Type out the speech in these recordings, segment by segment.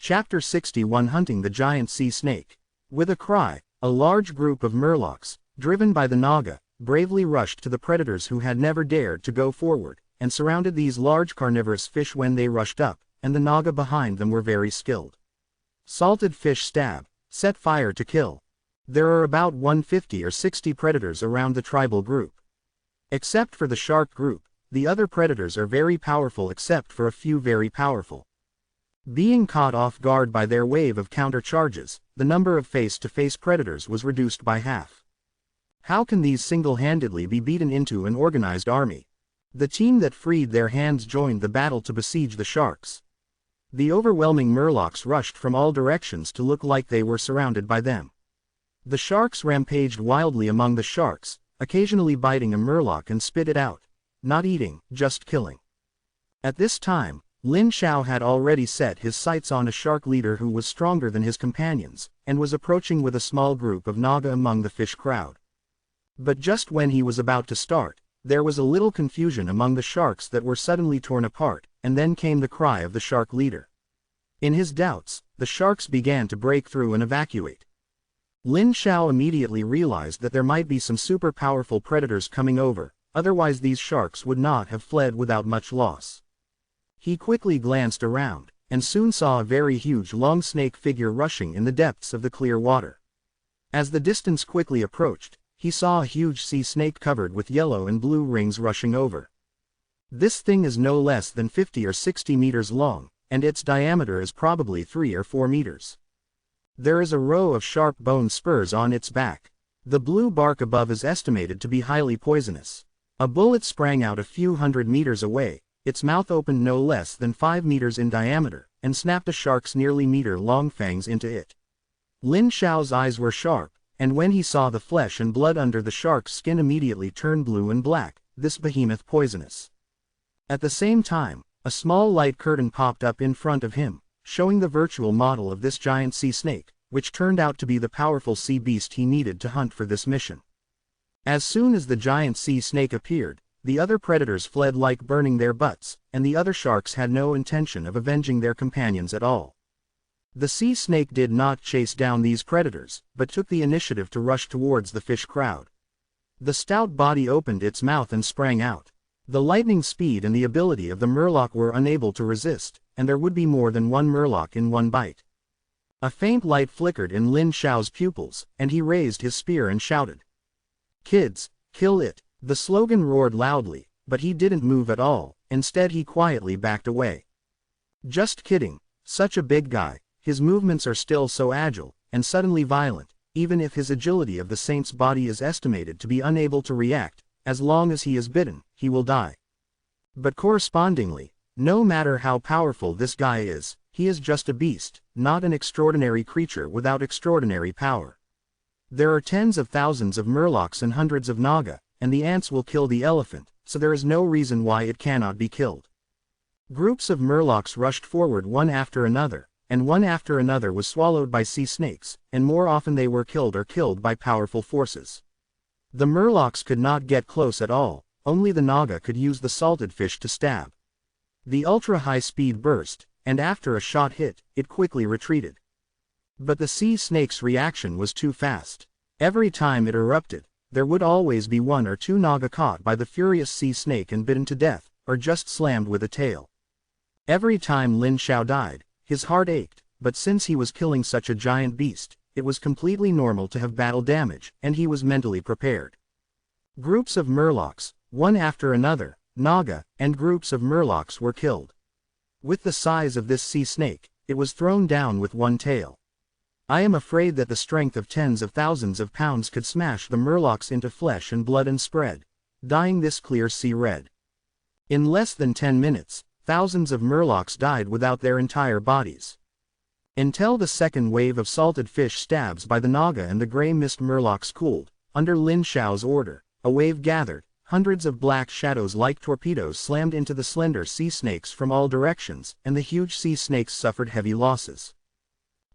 Chapter 61 Hunting the Giant Sea Snake. With a cry, a large group of murlocs, driven by the Naga, bravely rushed to the predators who had never dared to go forward, and surrounded these large carnivorous fish when they rushed up, and the Naga behind them were very skilled. Salted fish stab, set fire to kill. There are about 150 or 60 predators around the tribal group. Except for the shark group, the other predators are very powerful except for a few very powerful. Being caught off guard by their wave of counter-charges, the number of face-to-face predators was reduced by half. How can these single-handedly be beaten into an organized army? The team that freed their hands joined the battle to besiege the sharks. The overwhelming murlocs rushed from all directions to look like they were surrounded by them. The sharks rampaged wildly among the sharks, occasionally biting a murloc and spit it out. Not eating, just killing. At this time, Lin Xiao had already set his sights on a shark leader who was stronger than his companions, and was approaching with a small group of Naga among the fish crowd. But just when he was about to start, there was a little confusion among the sharks that were suddenly torn apart, and then came the cry of the shark leader. In his doubts, the sharks began to break through and evacuate. Lin Xiao immediately realized that there might be some super powerful predators coming over, otherwise these sharks would not have fled without much loss. He quickly glanced around, and soon saw a very huge long snake figure rushing in the depths of the clear water. As the distance quickly approached, he saw a huge sea snake covered with yellow and blue rings rushing over. This thing is no less than 50 or 60 meters long, and its diameter is probably 3 or 4 meters. There is a row of sharp bone spurs on its back. The blue bark above is estimated to be highly poisonous. A bullet sprang out a few hundred meters away. Its mouth opened no less than 5 meters in diameter, and snapped a shark's nearly meter-long fangs into it. Lin Xiao's eyes were sharp, and when he saw the flesh and blood under the shark's skin immediately turned blue and black, this behemoth poisonous. At the same time, a small light curtain popped up in front of him, showing the virtual model of this giant sea snake, which turned out to be the powerful sea beast he needed to hunt for this mission. As soon as the giant sea snake appeared, the other predators fled like burning their butts, and the other sharks had no intention of avenging their companions at all. The sea snake did not chase down these predators, but took the initiative to rush towards the fish crowd. The stout body opened its mouth and sprang out. The lightning speed and the ability of the murloc were unable to resist, and there would be more than one murloc in one bite. A faint light flickered in Lin Xiao's pupils, and he raised his spear and shouted, "Kids, kill it!" The slogan roared loudly, but he didn't move at all. Instead he quietly backed away. Just kidding, such a big guy, his movements are still so agile, and suddenly violent, even if his agility of the saint's body is estimated to be unable to react, as long as he is bitten, he will die. But correspondingly, no matter how powerful this guy is, he is just a beast, not an extraordinary creature without extraordinary power. There are tens of thousands of murlocs and hundreds of Naga, and the ants will kill the elephant, so there is no reason why it cannot be killed. Groups of murlocs rushed forward one after another, and one after another was swallowed by sea snakes, and more often they were killed or killed by powerful forces. The murlocs could not get close at all, only the Naga could use the salted fish to stab. The ultra-high speed burst, and after a shot hit, it quickly retreated. But the sea snake's reaction was too fast. Every time it erupted, there would always be one or two Naga caught by the furious sea snake and bitten to death, or just slammed with a tail. Every time Lin Xiao died, his heart ached, but since he was killing such a giant beast, it was completely normal to have battle damage, and he was mentally prepared. Groups of murlocs, one after another, Naga, and groups of murlocs were killed. With the size of this sea snake, it was thrown down with one tail. I am afraid that the strength of tens of thousands of pounds could smash the murlocs into flesh and blood and spread, dyeing this clear sea red. In less than 10 minutes, thousands of murlocs died without their entire bodies. Until the second wave of salted fish stabs by the Naga and the gray mist murlocs cooled, under Lin Xiao's order, a wave gathered, hundreds of black shadows like torpedoes slammed into the slender sea snakes from all directions, and the huge sea snakes suffered heavy losses.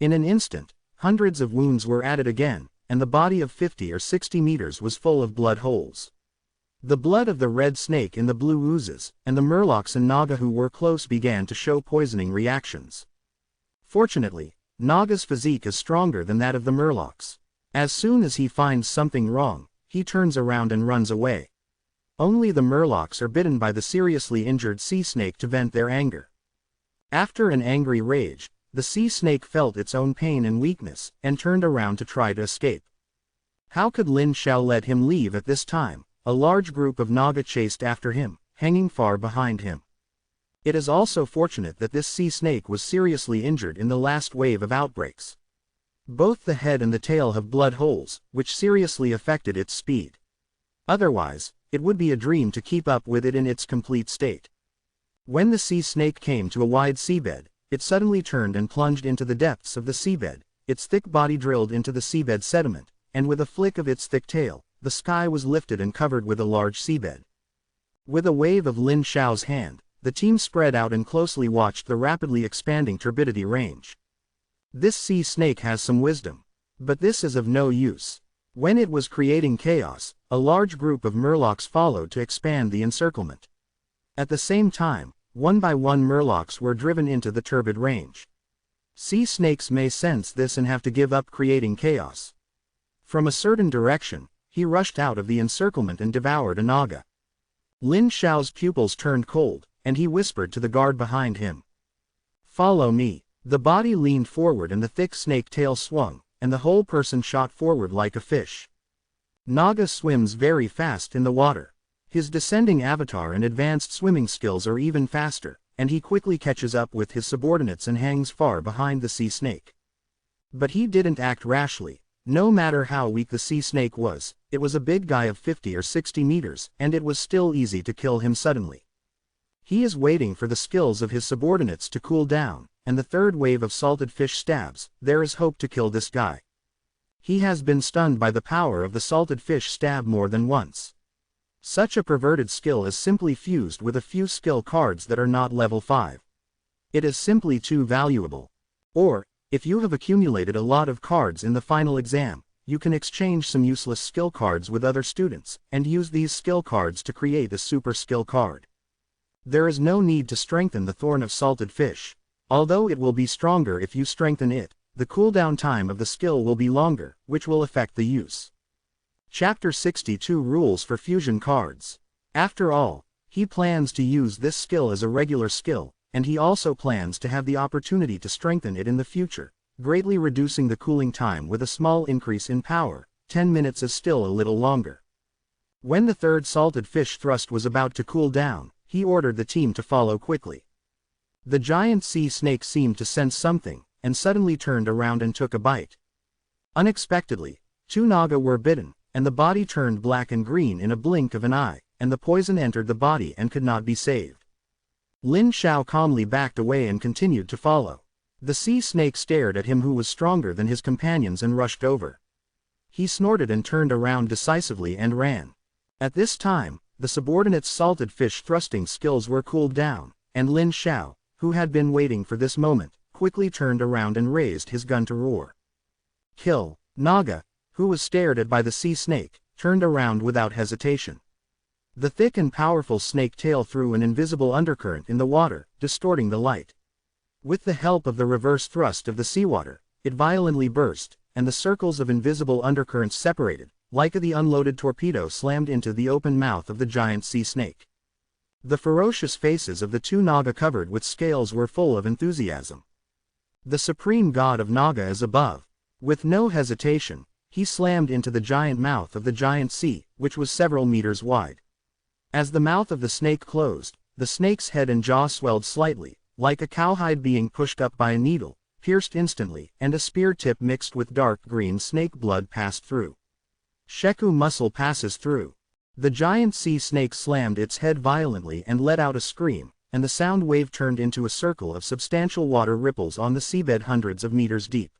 In an instant, hundreds of wounds were added again, and the body of 50 or 60 meters was full of blood holes. The blood of the red snake in the blue oozes, and the murlocs and Naga who were close began to show poisoning reactions. Fortunately, Naga's physique is stronger than that of the Murlocs. As soon as he finds something wrong, he turns around and runs away. Only the Murlocs are bitten by the seriously injured sea snake to vent their anger. After an angry rage, the sea snake felt its own pain and weakness, and turned around to try to escape. How could Lin Xiao let him leave at this time? A large group of Naga chased after him, hanging far behind him. It is also fortunate that this sea snake was seriously injured in the last wave of outbreaks. Both the head and the tail have blood holes, which seriously affected its speed. Otherwise, it would be a dream to keep up with it in its complete state. When the sea snake came to a wide seabed, it suddenly turned and plunged into the depths of the seabed, its thick body drilled into the seabed sediment, and with a flick of its thick tail, the sky was lifted and covered with a large seabed. With a wave of Lin Xiao's hand, the team spread out and closely watched the rapidly expanding turbidity range. This sea snake has some wisdom. But this is of no use. When it was creating chaos, a large group of Murlocs followed to expand the encirclement. At the same time, one by one Murlocs were driven into the turbid range. Sea snakes may sense this and have to give up creating chaos. From a certain direction, he rushed out of the encirclement and devoured a Naga. Lin Xiao's pupils turned cold, and he whispered to the guard behind him. "Follow me." The body leaned forward and the thick snake tail swung, and the whole person shot forward like a fish. Naga swims very fast in the water. His descending avatar and advanced swimming skills are even faster, and he quickly catches up with his subordinates and hangs far behind the sea snake. But he didn't act rashly. No matter how weak the sea snake was, it was a big guy of 50 or 60 meters, and it was still easy to kill him suddenly. He is waiting for the skills of his subordinates to cool down, and the third wave of salted fish stabs. There is hope to kill this guy. He has been stunned by the power of the salted fish stab more than once. Such a perverted skill is simply fused with a few skill cards that are not level 5. It is simply too valuable. Or, if you have accumulated a lot of cards in the final exam, you can exchange some useless skill cards with other students, and use these skill cards to create a super skill card. There is no need to strengthen the Thorn of Salted Fish. Although it will be stronger if you strengthen it, the cooldown time of the skill will be longer, which will affect the use. Chapter 62 Rules for Fusion Cards. After all, he plans to use this skill as a regular skill, and he also plans to have the opportunity to strengthen it in the future, greatly reducing the cooling time with a small increase in power. 10 minutes is still a little longer. When the third salted fish thrust was about to cool down, he ordered the team to follow quickly. The giant sea snake seemed to sense something, and suddenly turned around and took a bite. Unexpectedly, 2 Naga were bitten, and the body turned black and green in a blink of an eye, and the poison entered the body and could not be saved. Lin Xiao calmly backed away and continued to follow. The sea snake stared at him who was stronger than his companions and rushed over. He snorted and turned around decisively and ran. At this time, the subordinates' salted fish thrusting skills were cooled down, and Lin Xiao, who had been waiting for this moment, quickly turned around and raised his gun to roar. Kill. Naga, who was stared at by the sea snake, turned around without hesitation. The thick and powerful snake tail threw an invisible undercurrent in the water, distorting the light. With the help of the reverse thrust of the seawater, it violently burst, and the circles of invisible undercurrents separated, like the unloaded torpedo slammed into the open mouth of the giant sea snake. The ferocious faces of the 2 Naga covered with scales were full of enthusiasm. The supreme god of Naga is above. With no hesitation, he slammed into the giant mouth of the giant sea, which was several meters wide. As the mouth of the snake closed, the snake's head and jaw swelled slightly, like a cowhide being pushed up by a needle, pierced instantly, and a spear tip mixed with dark green snake blood passed through. Sheku muscle passes through. The giant sea snake slammed its head violently and let out a scream, and the sound wave turned into a circle of substantial water ripples on the seabed hundreds of meters deep.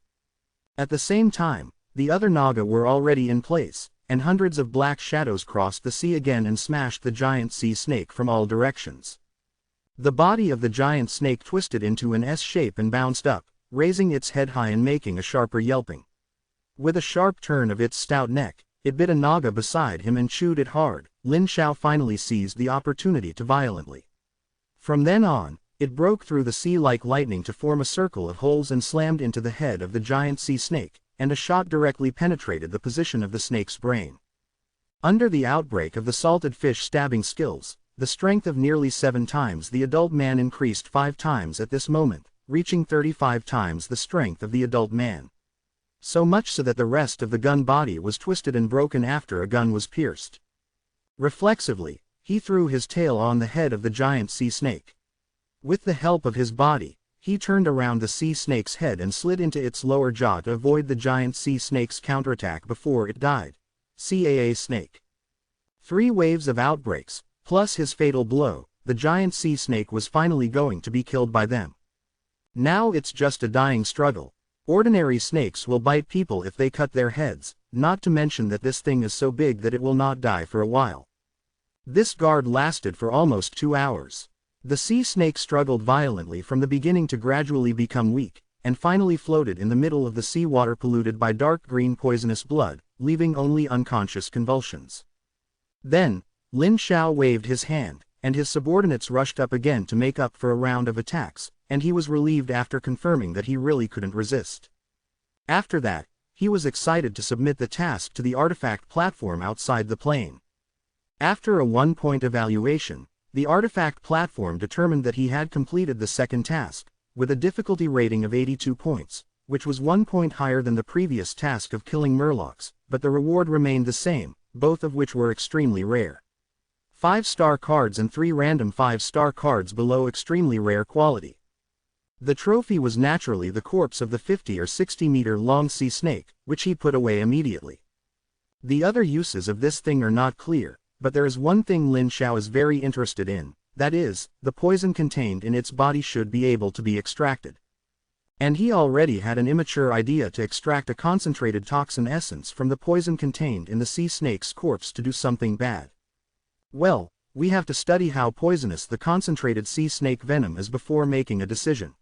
At the same time, the other Naga were already in place, and hundreds of black shadows crossed the sea again and smashed the giant sea snake from all directions. The body of the giant snake twisted into an S shape and bounced up, raising its head high and making a sharper yelping. With a sharp turn of its stout neck, it bit a Naga beside him and chewed it hard. Lin Xiao finally seized the opportunity to violently. From then on, It broke through the sea like lightning to form a circle of holes and slammed into the head of the giant sea snake, and a shot directly penetrated the position of the snake's brain. Under the outbreak of the salted fish stabbing skills, the strength of nearly 7 times the adult man increased 5 times at this moment, reaching 35 times the strength of the adult man. So much so that the rest of the gun body was twisted and broken after a gun was pierced. Reflexively, he threw his tail on the head of the giant sea snake. With the help of his body, he turned around the sea snake's head and slid into its lower jaw to avoid the giant sea snake's counterattack before it died. CAA snake. 3 waves of outbreaks, plus his fatal blow, the giant sea snake was finally going to be killed by them. Now it's just a dying struggle. Ordinary snakes will bite people if they cut their heads, not to mention that this thing is so big that it will not die for a while. This guard lasted for almost 2 hours. The sea snake struggled violently from the beginning to gradually become weak, and finally floated in the middle of the seawater polluted by dark green poisonous blood, leaving only unconscious convulsions. Then, Lin Xiao waved his hand, and his subordinates rushed up again to make up for a round of attacks, and he was relieved after confirming that he really couldn't resist. After that, he was excited to submit the task to the artifact platform outside the plane. After a 1-point evaluation, the artifact platform determined that he had completed the second task, with a difficulty rating of 82 points, which was 1 point higher than the previous task of killing murlocs, but the reward remained the same, both of which were extremely rare. 5-star cards and 3 random 5-star cards below extremely rare quality. The trophy was naturally the corpse of the 50 or 60 meter long sea snake, which he put away immediately. The other uses of this thing are not clear, but there is one thing Lin Xiao is very interested in, that is, the poison contained in its body should be able to be extracted. And he already had an immature idea to extract a concentrated toxin essence from the poison contained in the sea snake's corpse to do something bad. Well, we have to study how poisonous the concentrated sea snake venom is before making a decision.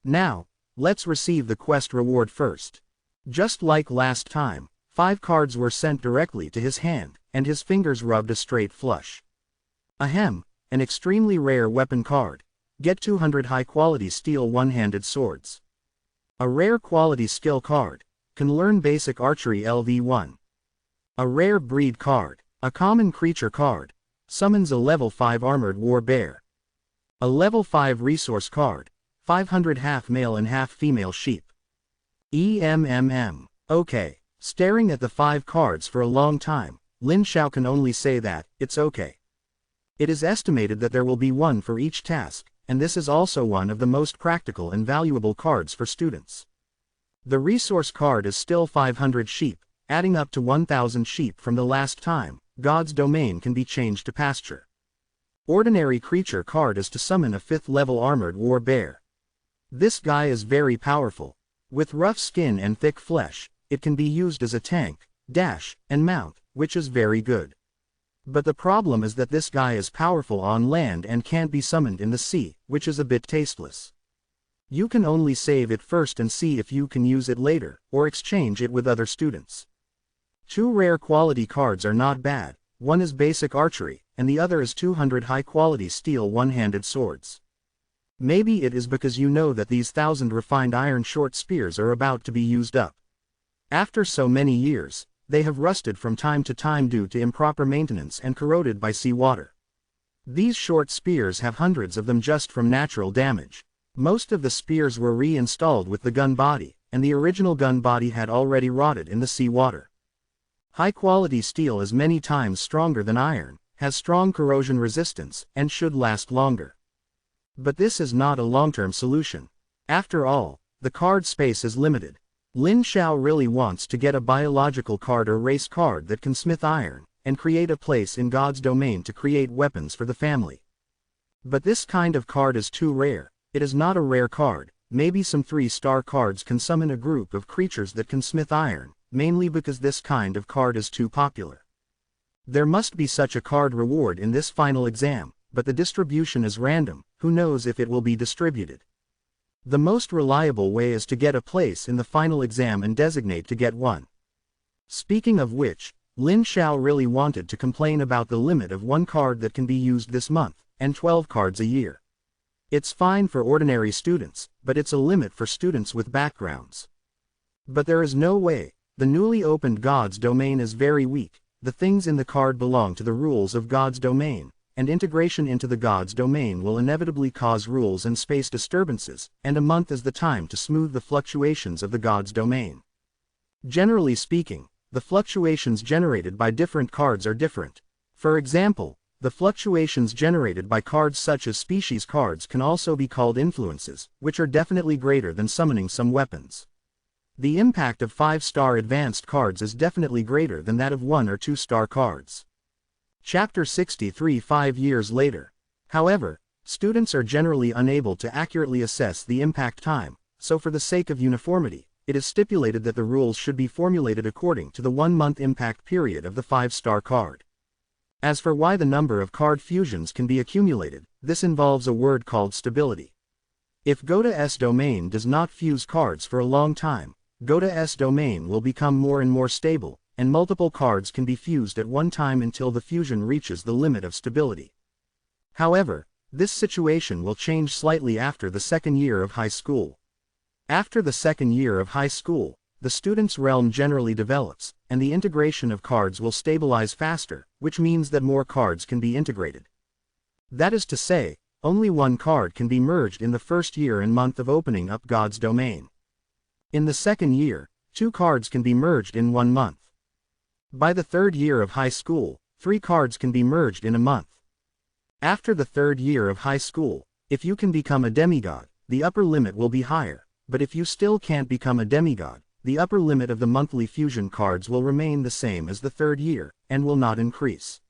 Now, let's receive the quest reward first. Just like last time, 5 cards were sent directly to his hand, and his fingers rubbed a straight flush. Ahem, an extremely rare weapon card. Get 200 high-quality steel one-handed swords. A rare quality skill card. Can learn basic archery LV1. A rare breed card. A common creature card. Summons a level 5 armored war bear. A level 5 resource card. 500 half-male and half-female sheep. Okay. Staring at the 5 cards for a long time, Lin Xiao can only say that, it's okay. It is estimated that there will be 1 for each task, and this is also one of the most practical and valuable cards for students. The resource card is still 500 sheep, adding up to 1,000 sheep from the last time. God's domain can be changed to pasture. Ordinary creature card is to summon a 5th level armored war bear. This guy is very powerful. With rough skin and thick flesh, it can be used as a tank, dash, and mount, which is very good. But the problem is that this guy is powerful on land and can't be summoned in the sea, which is a bit tasteless. You can only save it first and see if you can use it later, or exchange it with other students. 2 rare quality cards are not bad, one is basic archery, and the other is 200 high quality steel one-handed swords. Maybe it is because you know that these 1,000 refined iron short spears are about to be used up. After so many years, they have rusted from time to time due to improper maintenance and corroded by seawater. These short spears have hundreds of them just from natural damage. Most of the spears were reinstalled with the gun body, and the original gun body had already rotted in the seawater. High-quality steel is many times stronger than iron, has strong corrosion resistance, and should last longer. But this is not a long-term solution. After all, the card space is limited. Lin Xiao really wants to get a biological card or race card that can smith iron, and create a place in God's domain to create weapons for the family. But this kind of card is too rare. It is not a rare card. Maybe some 3-star cards can summon a group of creatures that can smith iron, mainly because this kind of card is too popular. There must be such a card reward in this final exam, but the distribution is random. Who knows if it will be distributed? The most reliable way is to get a place in the final exam and designate to get one. Speaking of which, Lin Xiao really wanted to complain about the limit of 1 card that can be used this month, and 12 cards a year. It's fine for ordinary students, but it's a limit for students with backgrounds. But there is no way. The newly opened God's domain is very weak. The things in the card belong to the rules of God's domain, and integration into the God's domain will inevitably cause rules and space disturbances, and a month is the time to smooth the fluctuations of the God's domain. Generally speaking, the fluctuations generated by different cards are different. For example, the fluctuations generated by cards such as species cards can also be called influences, which are definitely greater than summoning some weapons. The impact of 5-star advanced cards is definitely greater than that of 1 or 2-star cards. Chapter 63 5 years later. However, students are generally unable to accurately assess the impact time, so for the sake of uniformity, it is stipulated that the rules should be formulated according to the 1-month impact period of the 5-star card. As for why the number of card fusions can be accumulated, this involves a word called stability. If god's domain does not fuse cards for a long time, god's domain will become more and more stable, and multiple cards can be fused at one time until the fusion reaches the limit of stability. However, this situation will change slightly after the second year of high school. After the second year of high school, the student's realm generally develops, and the integration of cards will stabilize faster, which means that more cards can be integrated. That is to say, only one card can be merged in the first year and month of opening up God's domain. In the second year, 2 cards can be merged in 1 month. By the third year of high school, 3 cards can be merged in a month. After the third year of high school, if you can become a demigod, the upper limit will be higher, but if you still can't become a demigod, the upper limit of the monthly fusion cards will remain the same as the third year, and will not increase.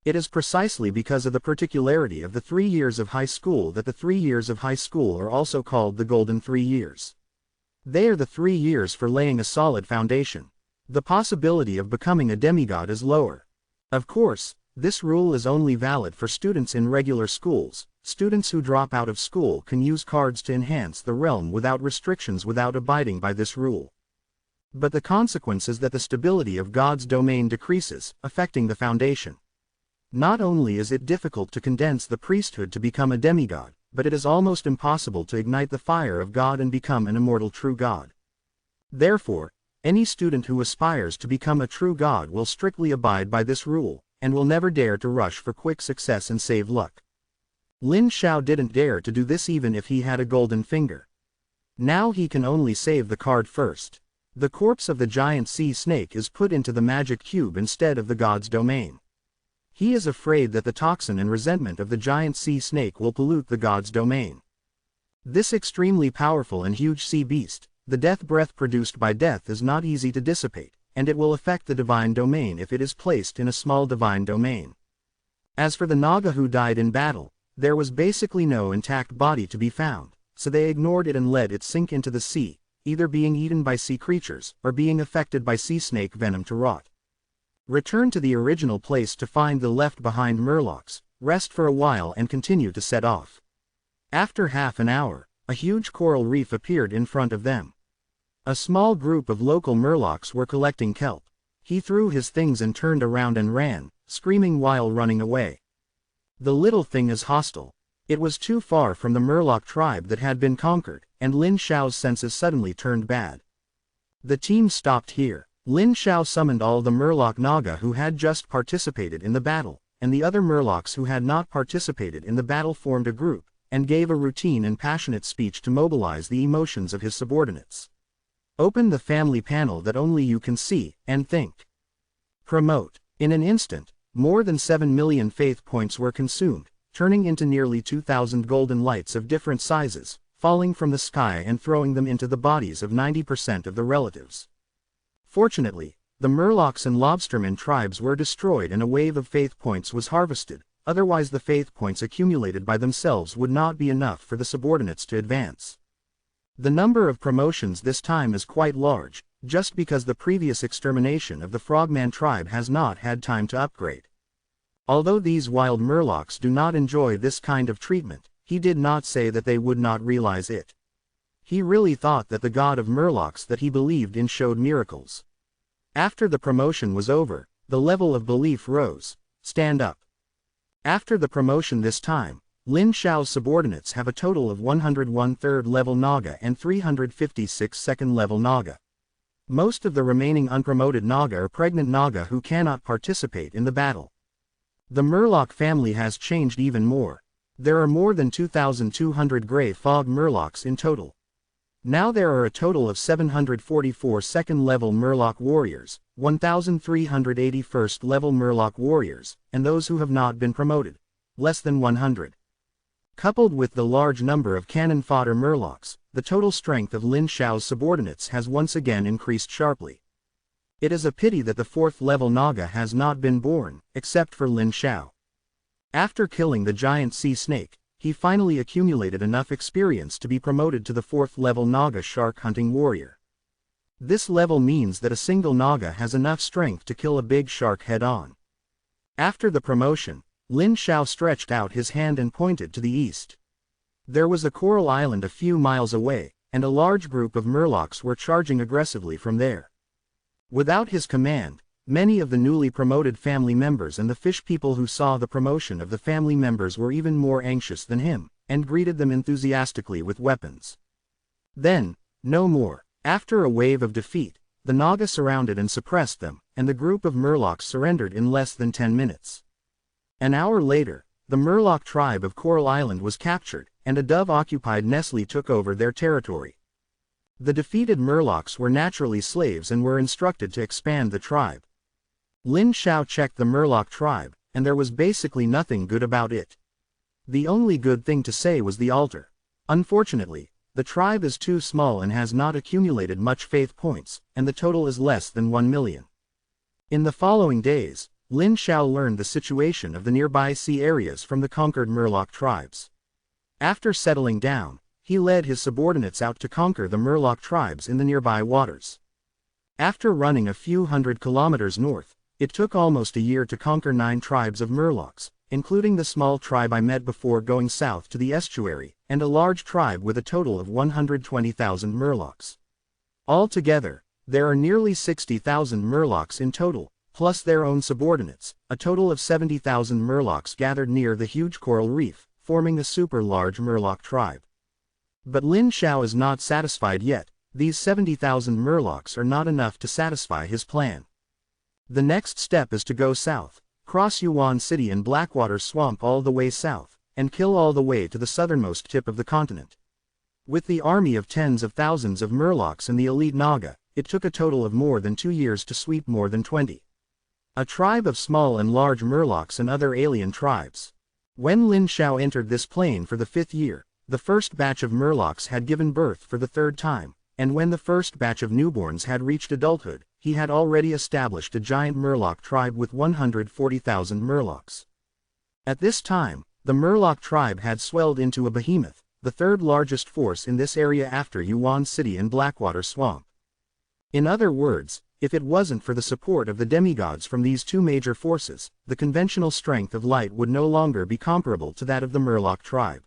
It is precisely because of the particularity of the 3 years of high school that the 3 years of high school are also called the Golden 3 years. They are the 3 years for laying a solid foundation. The possibility of becoming a demigod is lower. Of course, this rule is only valid for students in regular schools. Students who drop out of school can use cards to enhance the realm without restrictions without abiding by this rule. But the consequence is that the stability of God's domain decreases, affecting the foundation. Not only is it difficult to condense the priesthood to become a demigod, but it is almost impossible to ignite the fire of God and become an immortal true God. Therefore, any student who aspires to become a true god will strictly abide by this rule, and will never dare to rush for quick success and save luck. Lin Xiao didn't dare to do this even if he had a golden finger. Now he can only save the card first. The corpse of the giant sea snake is put into the magic cube instead of the god's domain. He is afraid that the toxin and resentment of the giant sea snake will pollute the god's domain. This extremely powerful and huge sea beast, the death breath produced by death, is not easy to dissipate, and it will affect the divine domain if it is placed in a small divine domain. As for the Naga who died in battle, there was basically no intact body to be found, so they ignored it and let it sink into the sea, either being eaten by sea creatures, or being affected by sea snake venom to rot. Return to the original place to find the left-behind murlocs, rest for a while and continue to set off. After half an hour, a huge coral reef appeared in front of them. A small group of local murlocs were collecting kelp. He threw his things and turned around and ran, screaming while running away. The little thing is hostile. It was too far from the murloc tribe that had been conquered, and Lin Xiao's senses suddenly turned bad. The team stopped here. Lin Xiao summoned all the murloc Naga who had just participated in the battle, and the other murlocs who had not participated in the battle formed a group, and gave a routine and passionate speech to mobilize the emotions of his subordinates. Open the family panel that only you can see, and think. Promote. In an instant, more than 7 million faith points were consumed, turning into nearly 2,000 golden lights of different sizes, falling from the sky and throwing them into the bodies of 90% of the relatives. Fortunately, the Murlocs and Lobstermen tribes were destroyed and a wave of faith points was harvested, otherwise the faith points accumulated by themselves would not be enough for the subordinates to advance. The number of promotions this time is quite large, just because the previous extermination of the Frogman tribe has not had time to upgrade. Although these wild Murlocs do not enjoy this kind of treatment, he did not say that they would not realize it. He really thought that the god of Murlocs that he believed in showed miracles. After the promotion was over, the level of belief rose. Stand up. After the promotion this time, Lin Xiao's subordinates have a total of 101 third-level Naga and 356 second-level Naga. Most of the remaining unpromoted Naga are pregnant Naga who cannot participate in the battle. The Murloc family has changed even more. There are more than 2,200 Grey Fog Murlocs in total. Now there are a total of 744 second-level Murloc warriors, 1,380 first-level Murloc warriors, and those who have not been promoted. Less than 100. Coupled with the large number of cannon fodder Murlocs, the total strength of Lin Xiao's subordinates has once again increased sharply. It is a pity that the 4th-level Naga has not been born, except for Lin Xiao. After killing the giant sea snake, he finally accumulated enough experience to be promoted to the 4th-level Naga shark hunting warrior. This level means that a single Naga has enough strength to kill a big shark head-on. After the promotion, Lin Xiao stretched out his hand and pointed to the east. There was a coral island a few miles away, and a large group of Murlocs were charging aggressively from there. Without his command, many of the newly promoted family members and the fish people who saw the promotion of the family members were even more anxious than him, and greeted them enthusiastically with weapons. Then, no more. After a wave of defeat, the Naga surrounded and suppressed them, and the group of Murlocs surrendered in less than 10 minutes. An hour later, the Murloc tribe of Coral Island was captured, and a dove-occupied Nestle took over their territory. The defeated Murlocs were naturally slaves and were instructed to expand the tribe. Lin Xiao checked the Murloc tribe, and there was basically nothing good about it. The only good thing to say was the altar. Unfortunately, the tribe is too small and has not accumulated much faith points, and the total is less than 1 million. In the following days, Lin Xiao learned the situation of the nearby sea areas from the conquered Murloc tribes. After settling down, he led his subordinates out to conquer the Murloc tribes in the nearby waters. After running a few hundred kilometers north, it took almost a year to conquer 9 tribes of Murlocs, including the small tribe I met before going south to the estuary, and a large tribe with a total of 120,000 Murlocs. Altogether, there are nearly 60,000 Murlocs in total, plus their own subordinates, a total of 70,000 Murlocs gathered near the huge coral reef, forming a super-large Murloc tribe. But Lin Xiao is not satisfied yet. These 70,000 Murlocs are not enough to satisfy his plan. The next step is to go south, cross Yuan City and Blackwater Swamp all the way south, and kill all the way to the southernmost tip of the continent. With the army of tens of thousands of Murlocs and the elite Naga, it took a total of more than 2 years to sweep more than 20. A tribe of small and large Murlocs and other alien tribes. When Lin Xiao entered this plane for the 5th year, the first batch of Murlocs had given birth for the 3rd time, and when the first batch of newborns had reached adulthood, he had already established a giant Murloc tribe with 140,000 Murlocs. At this time, the Murloc tribe had swelled into a behemoth, the 3rd largest force in this area after Yuan City and Blackwater Swamp. In other words, if it wasn't for the support of the demigods from these 2 major forces, the conventional strength of light would no longer be comparable to that of the Murloc tribe.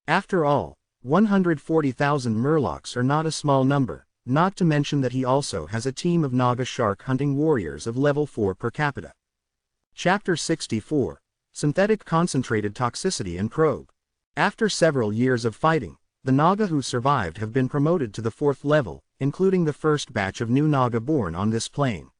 After all, 140,000 Murlocs are not a small number, not to mention that he also has a team of Naga shark hunting warriors of level 4 per capita. Chapter 64. Synthetic Concentrated Toxicity and Probe. After several years of fighting, the Naga who survived have been promoted to the 4th level, including the first batch of new Naga born on this plane.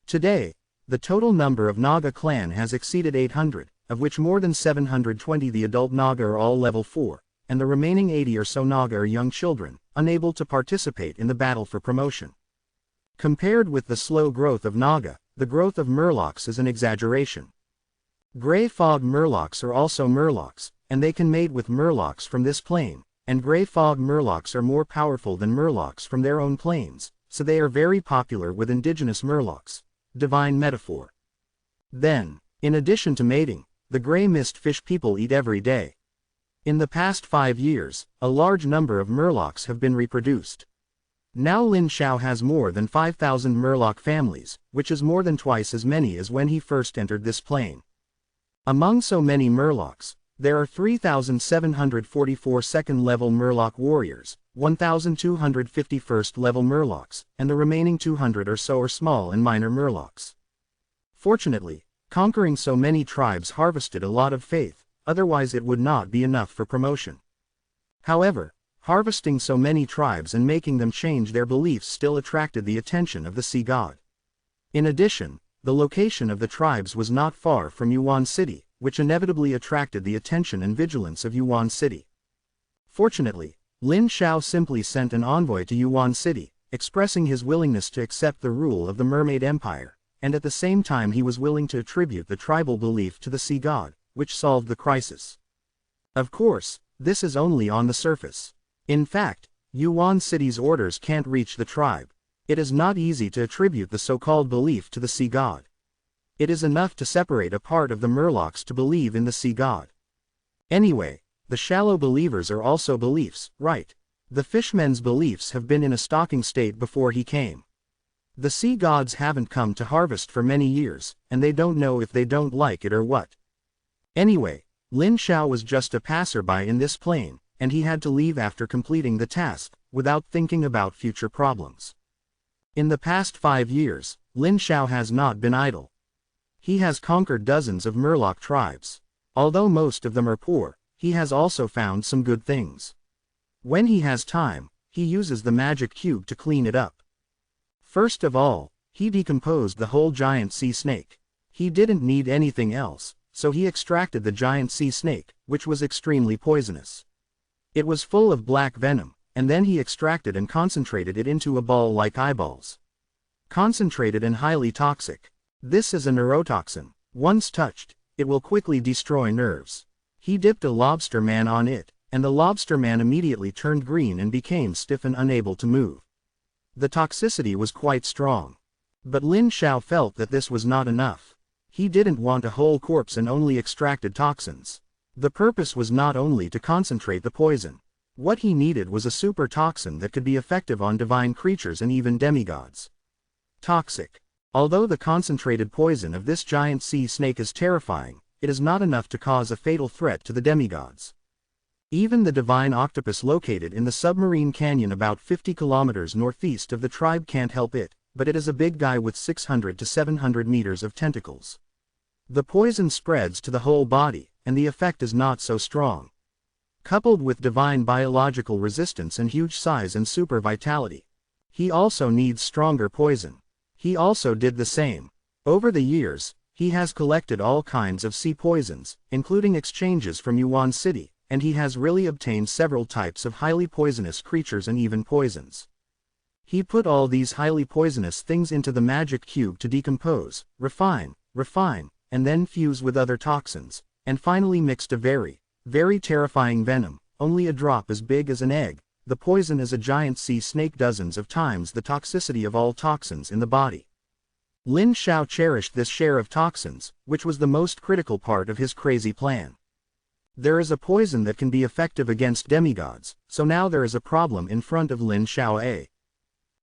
Today, the total number of Naga clan has exceeded 800, of which more than 720 the adult Naga are all level 4, and the remaining 80 or so Naga are young children, unable to participate in the battle for promotion. Compared with the slow growth of Naga, the growth of Murlocs is an exaggeration. Grey Fog Murlocs are also Murlocs, and they can mate with Murlocs from this plane, and Grey Fog Murlocs are more powerful than Murlocs from their own planes, so they are very popular with indigenous Murlocs. Divine metaphor. Then, in addition to mating, the Grey Mist fish people eat every day. In the past 5 years, a large number of Murlocs have been reproduced. Now Lin Xiao has more than 5,000 Murloc families, which is more than twice as many as when he first entered this plane. Among so many Murlocs, there are 3,744 second-level Murloc warriors, 1,250 first-level Murlocs, and the remaining 200 or so are small and minor Murlocs. Fortunately, conquering so many tribes harvested a lot of faith, otherwise it would not be enough for promotion. However, harvesting so many tribes and making them change their beliefs still attracted the attention of the sea god. In addition, the location of the tribes was not far from Yuan City, which inevitably attracted the attention and vigilance of Yuan City. Fortunately, Lin Xiao simply sent an envoy to Yuan City, expressing his willingness to accept the rule of the Mermaid Empire, and at the same time he was willing to attribute the tribal belief to the sea god, which solved the crisis. Of course, this is only on the surface. In fact, Yuan City's orders can't reach the tribe. It is not easy to attribute the so-called belief to the sea god. It is enough to separate a part of the Murlocs to believe in the sea god. Anyway, the shallow believers are also beliefs, right? The fishmen's beliefs have been in a stocking state before he came. The sea gods haven't come to harvest for many years, and they don't know if they don't like it or what. Anyway, Lin Xiao was just a passerby in this plane, and he had to leave after completing the task, without thinking about future problems. In the past 5 years, Lin Xiao has not been idle. He has conquered dozens of Murloc tribes. Although most of them are poor, he has also found some good things. When he has time, he uses the magic cube to clean it up. First of all, he decomposed the whole giant sea snake. He didn't need anything else, so he extracted the giant sea snake, which was extremely poisonous. It was full of black venom, and then he extracted and concentrated it into a ball like eyeballs. Concentrated and highly toxic. This is a neurotoxin. Once touched, it will quickly destroy nerves. He dipped a lobster man on it, and the lobster man immediately turned green and became stiff and unable to move. The toxicity was quite strong. But Lin Xiao felt that this was not enough. He didn't want a whole corpse and only extracted toxins. The purpose was not only to concentrate the poison. What he needed was a super toxin that could be effective on divine creatures and even demigods. Toxic. Although the concentrated poison of this giant sea snake is terrifying, it is not enough to cause a fatal threat to the demigods. Even the divine octopus located in the submarine canyon about 50 kilometers northeast of the tribe can't help it, but it is a big guy with 600 to 700 meters of tentacles. The poison spreads to the whole body, and the effect is not so strong. Coupled with divine biological resistance and huge size and super vitality, he also needs stronger poison. He also did the same. Over the years, he has collected all kinds of sea poisons, including exchanges from Yuan City, and he has really obtained several types of highly poisonous creatures and even poisons. He put all these highly poisonous things into the magic cube to decompose, refine, and then fuse with other toxins, and finally mixed a very terrifying venom, only a drop as big as an egg. The poison is a giant sea snake dozens of times the toxicity of all toxins in the body. Lin Xiao cherished this share of toxins, which was the most critical part of his crazy plan. There is a poison that can be effective against demigods, so now there is a problem in front of Lin Xiao.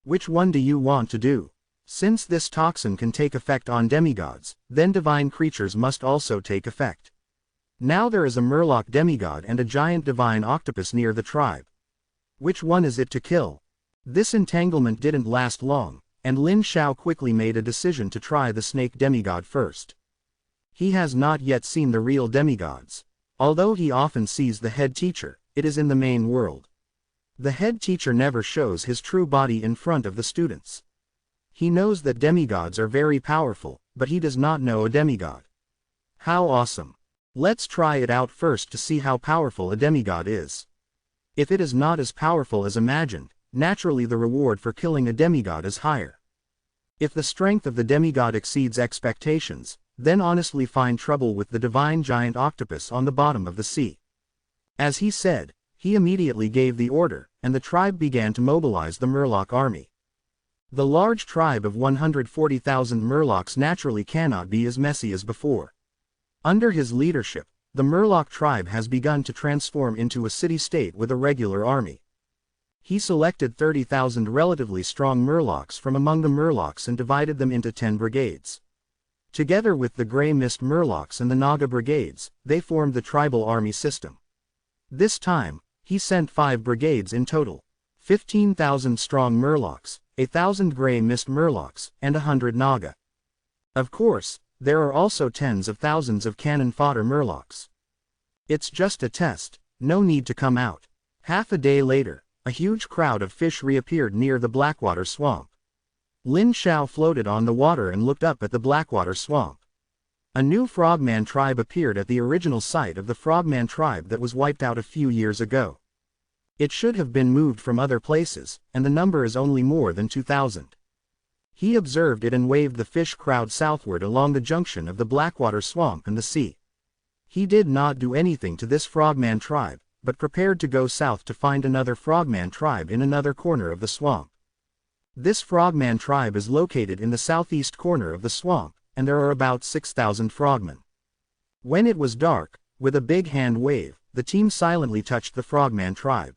Which one do you want to do? Since this toxin can take effect on demigods, then divine creatures must also take effect. Now there is a Murloc demigod and a giant divine octopus near the tribe. Which one is it to kill? This entanglement didn't last long, and Lin Xiao quickly made a decision to try the snake demigod first. He has not yet seen the real demigods. Although he often sees the head teacher, it is in the main world. The head teacher never shows his true body in front of the students. He knows that demigods are very powerful, but he does not know a demigod. How awesome! Let's try it out first to see how powerful a demigod is. If it is not as powerful as imagined, naturally the reward for killing a demigod is higher. If the strength of the demigod exceeds expectations, then honestly find trouble with the divine giant octopus on the bottom of the sea. As he said, he immediately gave the order, and the tribe began to mobilize the Murloc army. The large tribe of 140,000 Murlocs naturally cannot be as messy as before. Under his leadership, the Murloc tribe has begun to transform into a city-state with a regular army. He selected 30,000 relatively strong Murlocs from among the Murlocs and divided them into 10 brigades. Together with the Grey Mist Murlocs and the Naga brigades, they formed the tribal army system. This time, he sent 5 brigades in total. 15,000 strong Murlocs, 1,000 Grey Mist Murlocs, and 100 Naga. Of course, there are also tens of thousands of cannon fodder Murlocs. It's just a test, no need to come out. Half a day later, a huge crowd of fish reappeared near the Blackwater Swamp. Lin Xiao floated on the water and looked up at the Blackwater Swamp. A new Frogman tribe appeared at the original site of the Frogman tribe that was wiped out a few years ago. It should have been moved from other places, and the number is only more than 2,000. He observed it and waved the fish crowd southward along the junction of the Blackwater Swamp and the sea. He did not do anything to this Frogman tribe, but prepared to go south to find another Frogman tribe in another corner of the swamp. This Frogman tribe is located in the southeast corner of the swamp, and there are about 6,000 frogmen. When it was dark, with a big hand wave, the team silently touched the Frogman tribe.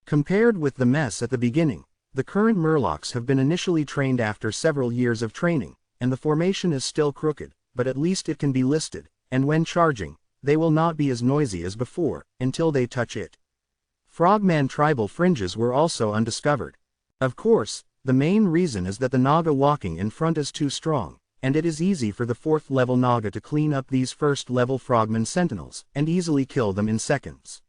Compared with the mess at the beginning, the current Murlocs have been initially trained after several years of training, and the formation is still crooked, but at least it can be listed, and when charging, they will not be as noisy as before, until they touch it. Frogman tribal fringes were also undiscovered. Of course, the main reason is that the Naga walking in front is too strong, and it is easy for the 4th level Naga to clean up these 1st level Frogman sentinels, and easily kill them in seconds.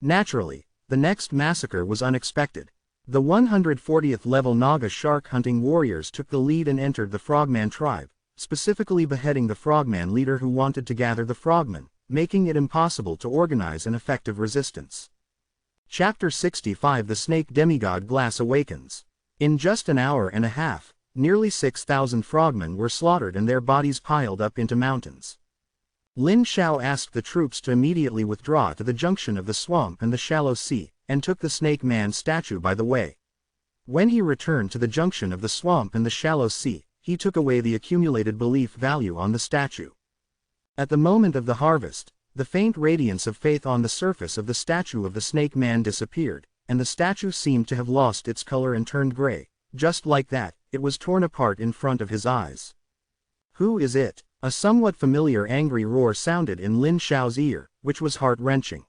Naturally, the next massacre was unexpected. The 140th level Naga shark hunting warriors took the lead and entered the Frogman tribe, specifically beheading the Frogman leader who wanted to gather the Frogmen, making it impossible to organize an effective resistance. Chapter 65 The Snake Demigod Glass Awakens. In just an hour and a half, nearly 6,000 frogmen were slaughtered and their bodies piled up into mountains. Lin Xiao asked the troops to immediately withdraw to the junction of the swamp and the shallow sea, and took the Snake Man statue by the way. When he returned to the junction of the swamp and the shallow sea, he took away the accumulated belief value on the statue. At the moment of the harvest, the faint radiance of faith on the surface of the statue of the Snake Man disappeared, and the statue seemed to have lost its color and turned gray. Just like that, it was torn apart in front of his eyes. Who is it? A somewhat familiar angry roar sounded in Lin Xiao's ear, which was heart-wrenching.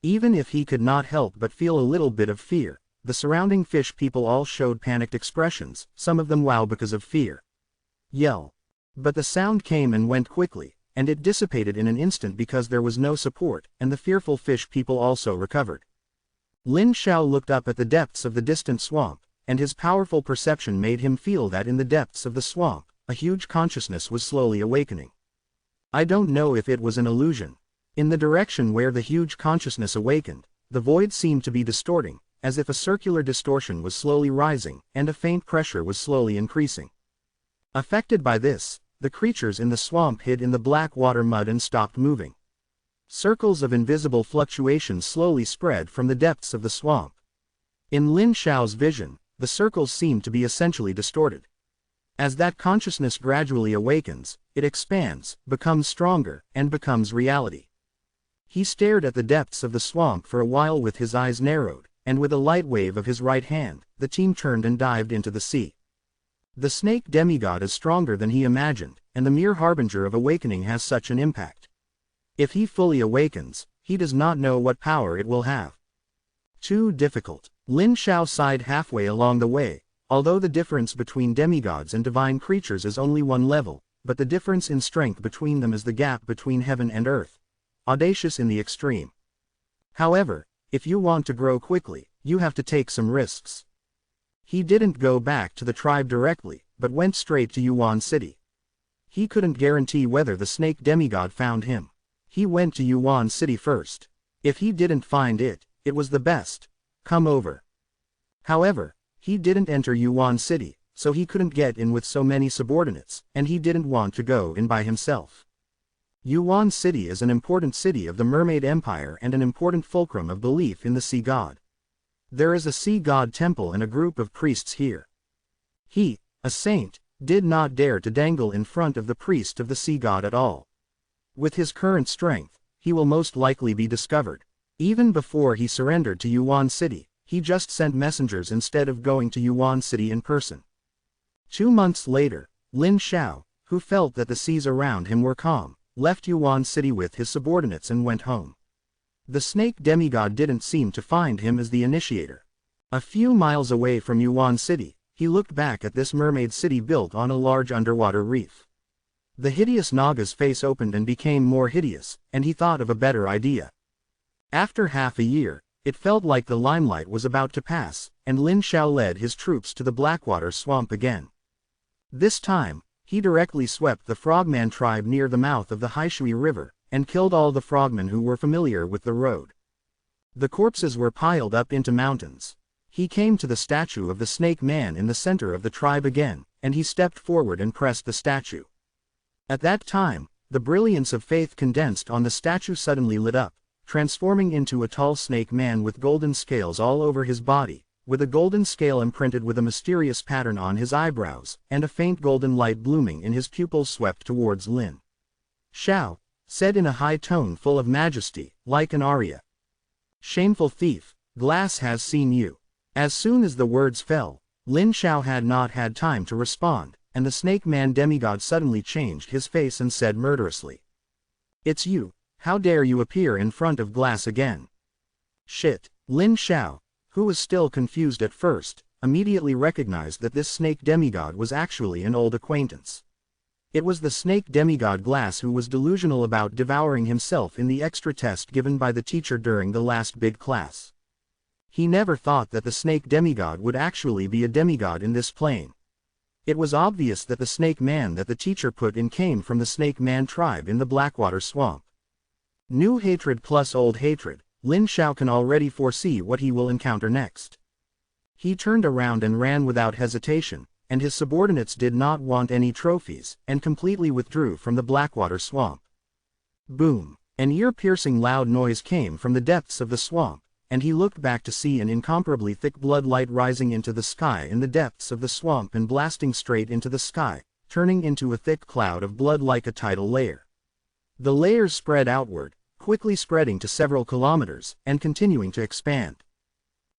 Even if he could not help but feel a little bit of fear, the surrounding fish people all showed panicked expressions, some of them wow because of fear. Yell. But the sound came and went quickly, and it dissipated in an instant because there was no support, and the fearful fish people also recovered. Lin Xiao looked up at the depths of the distant swamp, and his powerful perception made him feel that in the depths of the swamp, a huge consciousness was slowly awakening. I don't know if it was an illusion. In the direction where the huge consciousness awakened, the void seemed to be distorting, as if a circular distortion was slowly rising, and a faint pressure was slowly increasing. Affected by this, the creatures in the swamp hid in the black water mud and stopped moving. Circles of invisible fluctuations slowly spread from the depths of the swamp. In Lin Xiao's vision, the circles seemed to be essentially distorted. As that consciousness gradually awakens, it expands, becomes stronger, and becomes reality. He stared at the depths of the swamp for a while with his eyes narrowed, and with a light wave of his right hand, the team turned and dived into the sea. The snake demigod is stronger than he imagined, and the mere harbinger of awakening has such an impact. If he fully awakens, he does not know what power it will have. Too difficult. Lin Xiao sighed halfway along the way. Although the difference between demigods and divine creatures is only one level, but the difference in strength between them is the gap between heaven and earth. Audacious in the extreme. However, if you want to grow quickly, you have to take some risks. He didn't go back to the tribe directly, but went straight to Yuan City. He couldn't guarantee whether the snake demigod found him. He went to Yuan City first. If he didn't find it, it was the best. Come over. However, he didn't enter Yuan City, so he couldn't get in with so many subordinates, and he didn't want to go in by himself. Yuan City is an important city of the Mermaid Empire and an important fulcrum of belief in the sea god. There is a sea god temple and a group of priests here. He, a saint, did not dare to dangle in front of the priest of the sea god at all. With his current strength, he will most likely be discovered. Even before he surrendered to Yuan City, he just sent messengers instead of going to Yuan City in person. 2 months later, Lin Xiao, who felt that the seas around him were calm, left Yuan City with his subordinates and went home. The snake demigod didn't seem to find him as the initiator. A few miles away from Yuan City, he looked back at this mermaid city built on a large underwater reef. The hideous Naga's face opened and became more hideous, and he thought of a better idea. After half a year, it felt like the limelight was about to pass, and Lin Xiao led his troops to the Blackwater Swamp again. This time, he directly swept the Frogman tribe near the mouth of the Haishui River, and killed all the frogmen who were familiar with the road. The corpses were piled up into mountains. He came to the statue of the Snake Man in the center of the tribe again, and he stepped forward and pressed the statue. At that time, the brilliance of faith condensed on the statue suddenly lit up, transforming into a tall snake man with golden scales all over his body, with a golden scale imprinted with a mysterious pattern on his eyebrows, and a faint golden light blooming in his pupils swept towards Lin Xiao, said in a high tone full of majesty, like an aria. "Shameful thief, Glass has seen you." As soon as the words fell, Lin Xiao had not had time to respond, and the Snake Man demigod suddenly changed his face and said murderously, "It's you, how dare you appear in front of Glass again?" Shit. Lin Xiao, who was still confused at first, immediately recognized that this snake demigod was actually an old acquaintance. It was the snake demigod Glass who was delusional about devouring himself in the extra test given by the teacher during the last big class. He never thought that the snake demigod would actually be a demigod in this plane. It was obvious that the snake man that the teacher put in came from the Snake Man tribe in the Blackwater Swamp. New hatred plus old hatred, Lin Xiao can already foresee what he will encounter next. He turned around and ran without hesitation, and his subordinates did not want any trophies, and completely withdrew from the Blackwater Swamp. Boom! An ear-piercing loud noise came from the depths of the swamp, and he looked back to see an incomparably thick blood light rising into the sky in the depths of the swamp and blasting straight into the sky, turning into a thick cloud of blood like a tidal layer. The layers spread outward, quickly spreading to several kilometers, and continuing to expand.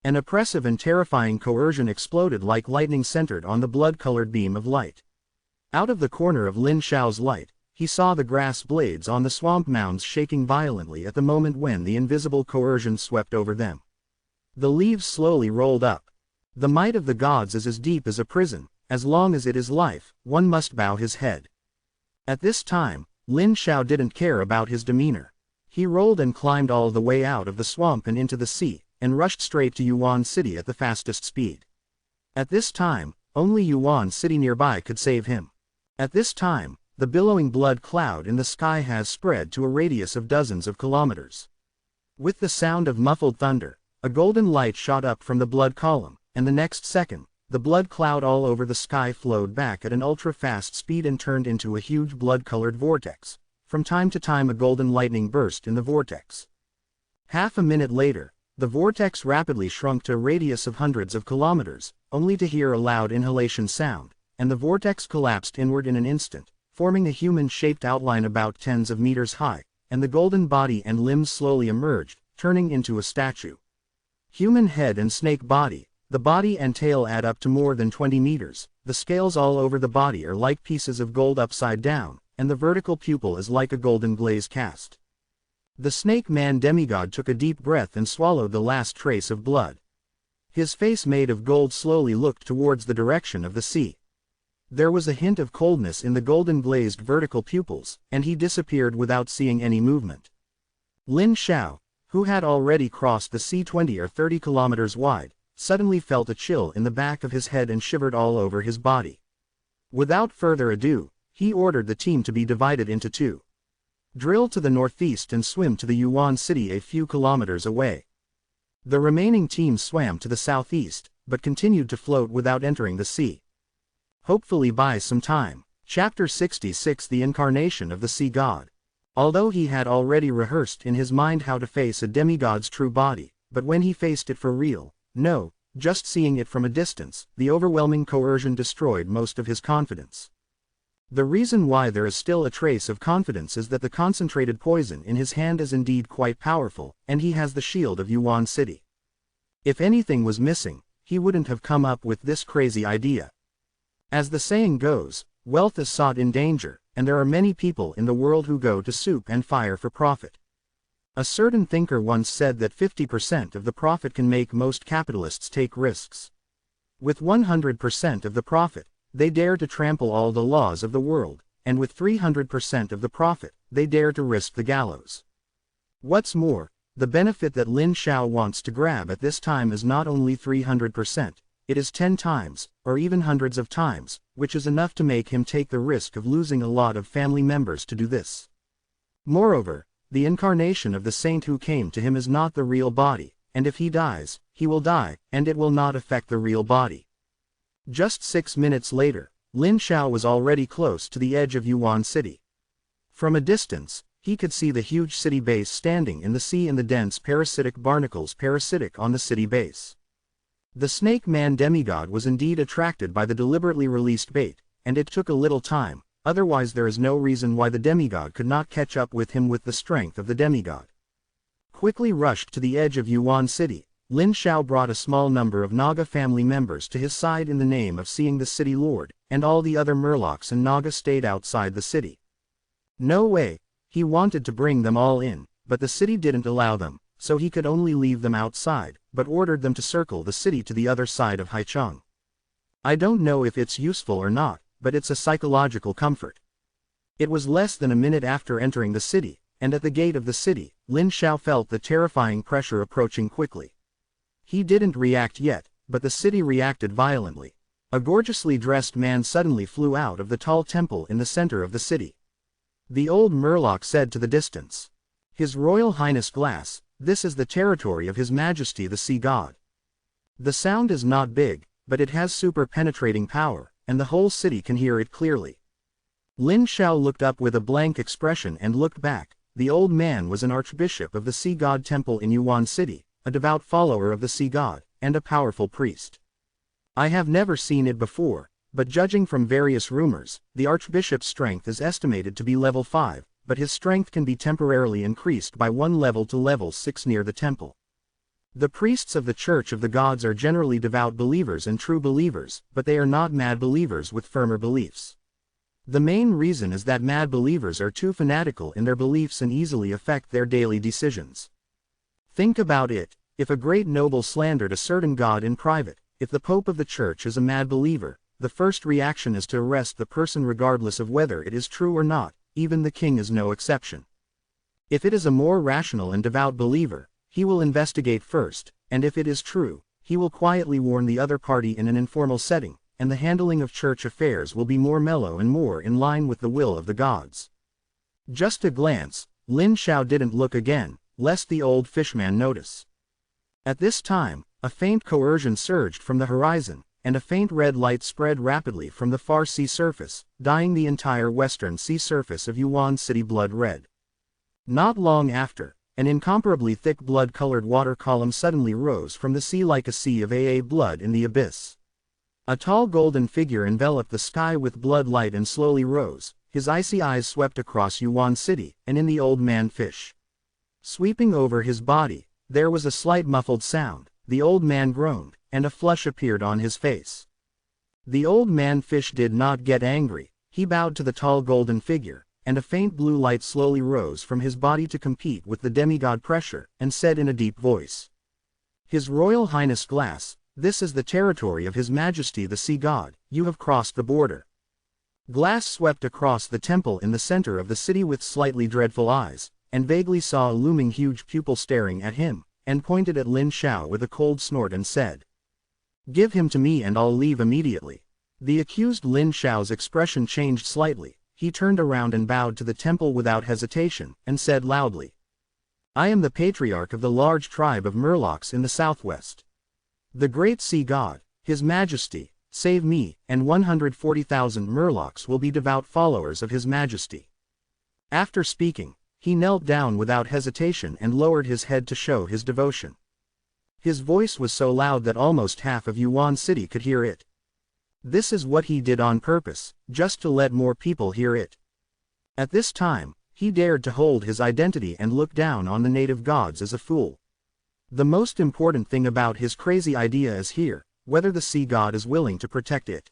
An oppressive and terrifying coercion exploded like lightning centered on the blood-colored beam of light. Out of the corner of Lin Xiao's light, he saw the grass blades on the swamp mounds shaking violently at the moment when the invisible coercion swept over them. The leaves slowly rolled up. The might of the gods is as deep as a prison. As long as it is life, one must bow his head. At this time, Lin Xiao didn't care about his demeanor. He rolled and climbed all the way out of the swamp and into the sea, and rushed straight to Yuan City at the fastest speed. At this time, only Yuan City nearby could save him. At this time, the billowing blood cloud in the sky has spread to a radius of dozens of kilometers. With the sound of muffled thunder, a golden light shot up from the blood column, and the next second, the blood cloud all over the sky flowed back at an ultra-fast speed and turned into a huge blood-colored vortex. From time to time a golden lightning burst in the vortex. Half a minute later, the vortex rapidly shrunk to a radius of hundreds of kilometers, only to hear a loud inhalation sound, and the vortex collapsed inward in an instant, forming a human-shaped outline about tens of meters high, and the golden body and limbs slowly emerged, turning into a statue. Human head and snake body, the body and tail add up to more than 20 meters, the scales all over the body are like pieces of gold upside down, and the vertical pupil is like a golden glaze cast. The Snake Man demigod took a deep breath and swallowed the last trace of blood. His face made of gold slowly looked towards the direction of the sea. There was a hint of coldness in the golden glazed vertical pupils, and he disappeared without seeing any movement. Lin Xiao, who had already crossed the sea 20 or 30 kilometers wide, suddenly felt a chill in the back of his head and shivered all over his body. Without further ado, he ordered the team to be divided into two. Drill to the northeast and swim to the Yuan City a few kilometers away. The remaining team swam to the southeast, but continued to float without entering the sea. Hopefully buy some time. Chapter 66 The Incarnation of the Sea God. Although he had already rehearsed in his mind how to face a demigod's true body, but when he faced it for real, just seeing it from a distance, the overwhelming coercion destroyed most of his confidence. The reason why there is still a trace of confidence is that the concentrated poison in his hand is indeed quite powerful, and he has the shield of Yuan City. If anything was missing, he wouldn't have come up with this crazy idea. As the saying goes, wealth is sought in danger, and there are many people in the world who go to soup and fire for profit. A certain thinker once said that 50% of the profit can make most capitalists take risks. With 100% of the profit, they dare to trample all the laws of the world, and with 300% of the profit, they dare to risk the gallows. What's more, the benefit that Lin Xiao wants to grab at this time is not only 300%, it is 10 times, or even hundreds of times, which is enough to make him take the risk of losing a lot of family members to do this. Moreover, the incarnation of the saint who came to him is not the real body, and if he dies, he will die, and it will not affect the real body. Just 6 minutes later, Lin Xiao was already close to the edge of Yuan City. From a distance, he could see the huge city base standing in the sea and the dense parasitic barnacles parasitic on the city base. The snake man demigod was indeed attracted by the deliberately released bait, and it took a little time, otherwise there is no reason why the demigod could not catch up with him with the strength of the demigod. Quickly rushed to the edge of Yuan City, Lin Xiao brought a small number of Naga family members to his side in the name of seeing the city lord, and all the other Murlocs and Naga stayed outside the city. No way, he wanted to bring them all in, but the city didn't allow them, so he could only leave them outside, but ordered them to circle the city to the other side of Haicheng. I don't know if it's useful or not, but it's a psychological comfort. It was less than a minute after entering the city, and at the gate of the city, Lin Xiao felt the terrifying pressure approaching quickly. He didn't react yet, but the city reacted violently. A gorgeously dressed man suddenly flew out of the tall temple in the center of the city. The old Murloc said to the distance, "His Royal Highness Glass, this is the territory of His Majesty the Sea God." The sound is not big, but it has super-penetrating power, and the whole city can hear it clearly. Lin Xiao looked up with a blank expression and looked back. The old man was an archbishop of the Sea God Temple in Yuan City, a devout follower of the Sea God, and a powerful priest. I have never seen it before, but judging from various rumors, the archbishop's strength is estimated to be level 5, but his strength can be temporarily increased by 1 level to level 6 near the temple. The priests of the Church of the Gods are generally devout believers and true believers, but they are not mad believers with firmer beliefs. The main reason is that mad believers are too fanatical in their beliefs and easily affect their daily decisions. Think about it, if a great noble slandered a certain god in private, if the Pope of the Church is a mad believer, the first reaction is to arrest the person regardless of whether it is true or not, even the king is no exception. If it is a more rational and devout believer, he will investigate first, and if it is true, he will quietly warn the other party in an informal setting, and the handling of church affairs will be more mellow and more in line with the will of the gods. Just a glance, Lin Xiao didn't look again, lest the old fishman notice. At this time, a faint coercion surged from the horizon, and a faint red light spread rapidly from the far sea surface, dyeing the entire western sea surface of Yuan City blood red. Not long after, an incomparably thick blood-colored water column suddenly rose from the sea like a sea of AA blood in the abyss. A tall golden figure enveloped the sky with blood light and slowly rose, his icy eyes swept across Yuan City, and in the old man fish. Sweeping over his body, there was a slight muffled sound, the old man groaned, and a flush appeared on his face. The old man fish did not get angry, he bowed to the tall golden figure, and a faint blue light slowly rose from his body to compete with the demigod pressure, and said in a deep voice, "His Royal Highness Glass, this is the territory of His Majesty the Sea God, you have crossed the border." Glass swept across the temple in the center of the city with slightly dreadful eyes, and vaguely saw a looming huge pupil staring at him, and pointed at Lin Xiao with a cold snort and said, "Give him to me and I'll leave immediately." The accused Lin Xiao's expression changed slightly, he turned around and bowed to the temple without hesitation, and said loudly, "I am the patriarch of the large tribe of Murlocs in the southwest. The great sea god, His Majesty, save me, and 140,000 Murlocs will be devout followers of His Majesty." After speaking, he knelt down without hesitation and lowered his head to show his devotion. His voice was so loud that almost half of Yuan City could hear it. This is what he did on purpose, just to let more people hear it. At this time, he dared to hold his identity and look down on the native gods as a fool. The most important thing about his crazy idea is here, whether the sea god is willing to protect it.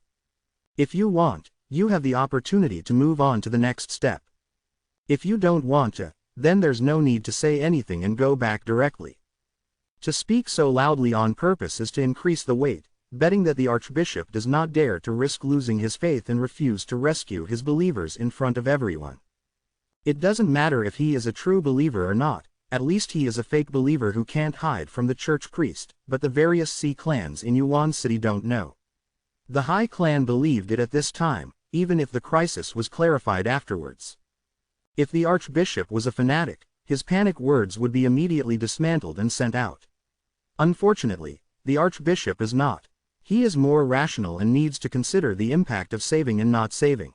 If you want, you have the opportunity to move on to the next step. If you don't want to, then there's no need to say anything and go back directly. To speak so loudly on purpose is to increase the weight, betting that the archbishop does not dare to risk losing his faith and refuse to rescue his believers in front of everyone. It doesn't matter if he is a true believer or not, at least he is a fake believer who can't hide from the church priest, but the various Sea clans in Yuan City don't know. The High clan believed it at this time, even if the crisis was clarified afterwards. If the archbishop was a fanatic, his panic words would be immediately dismantled and sent out. Unfortunately, the archbishop is not. He is more rational and needs to consider the impact of saving and not saving.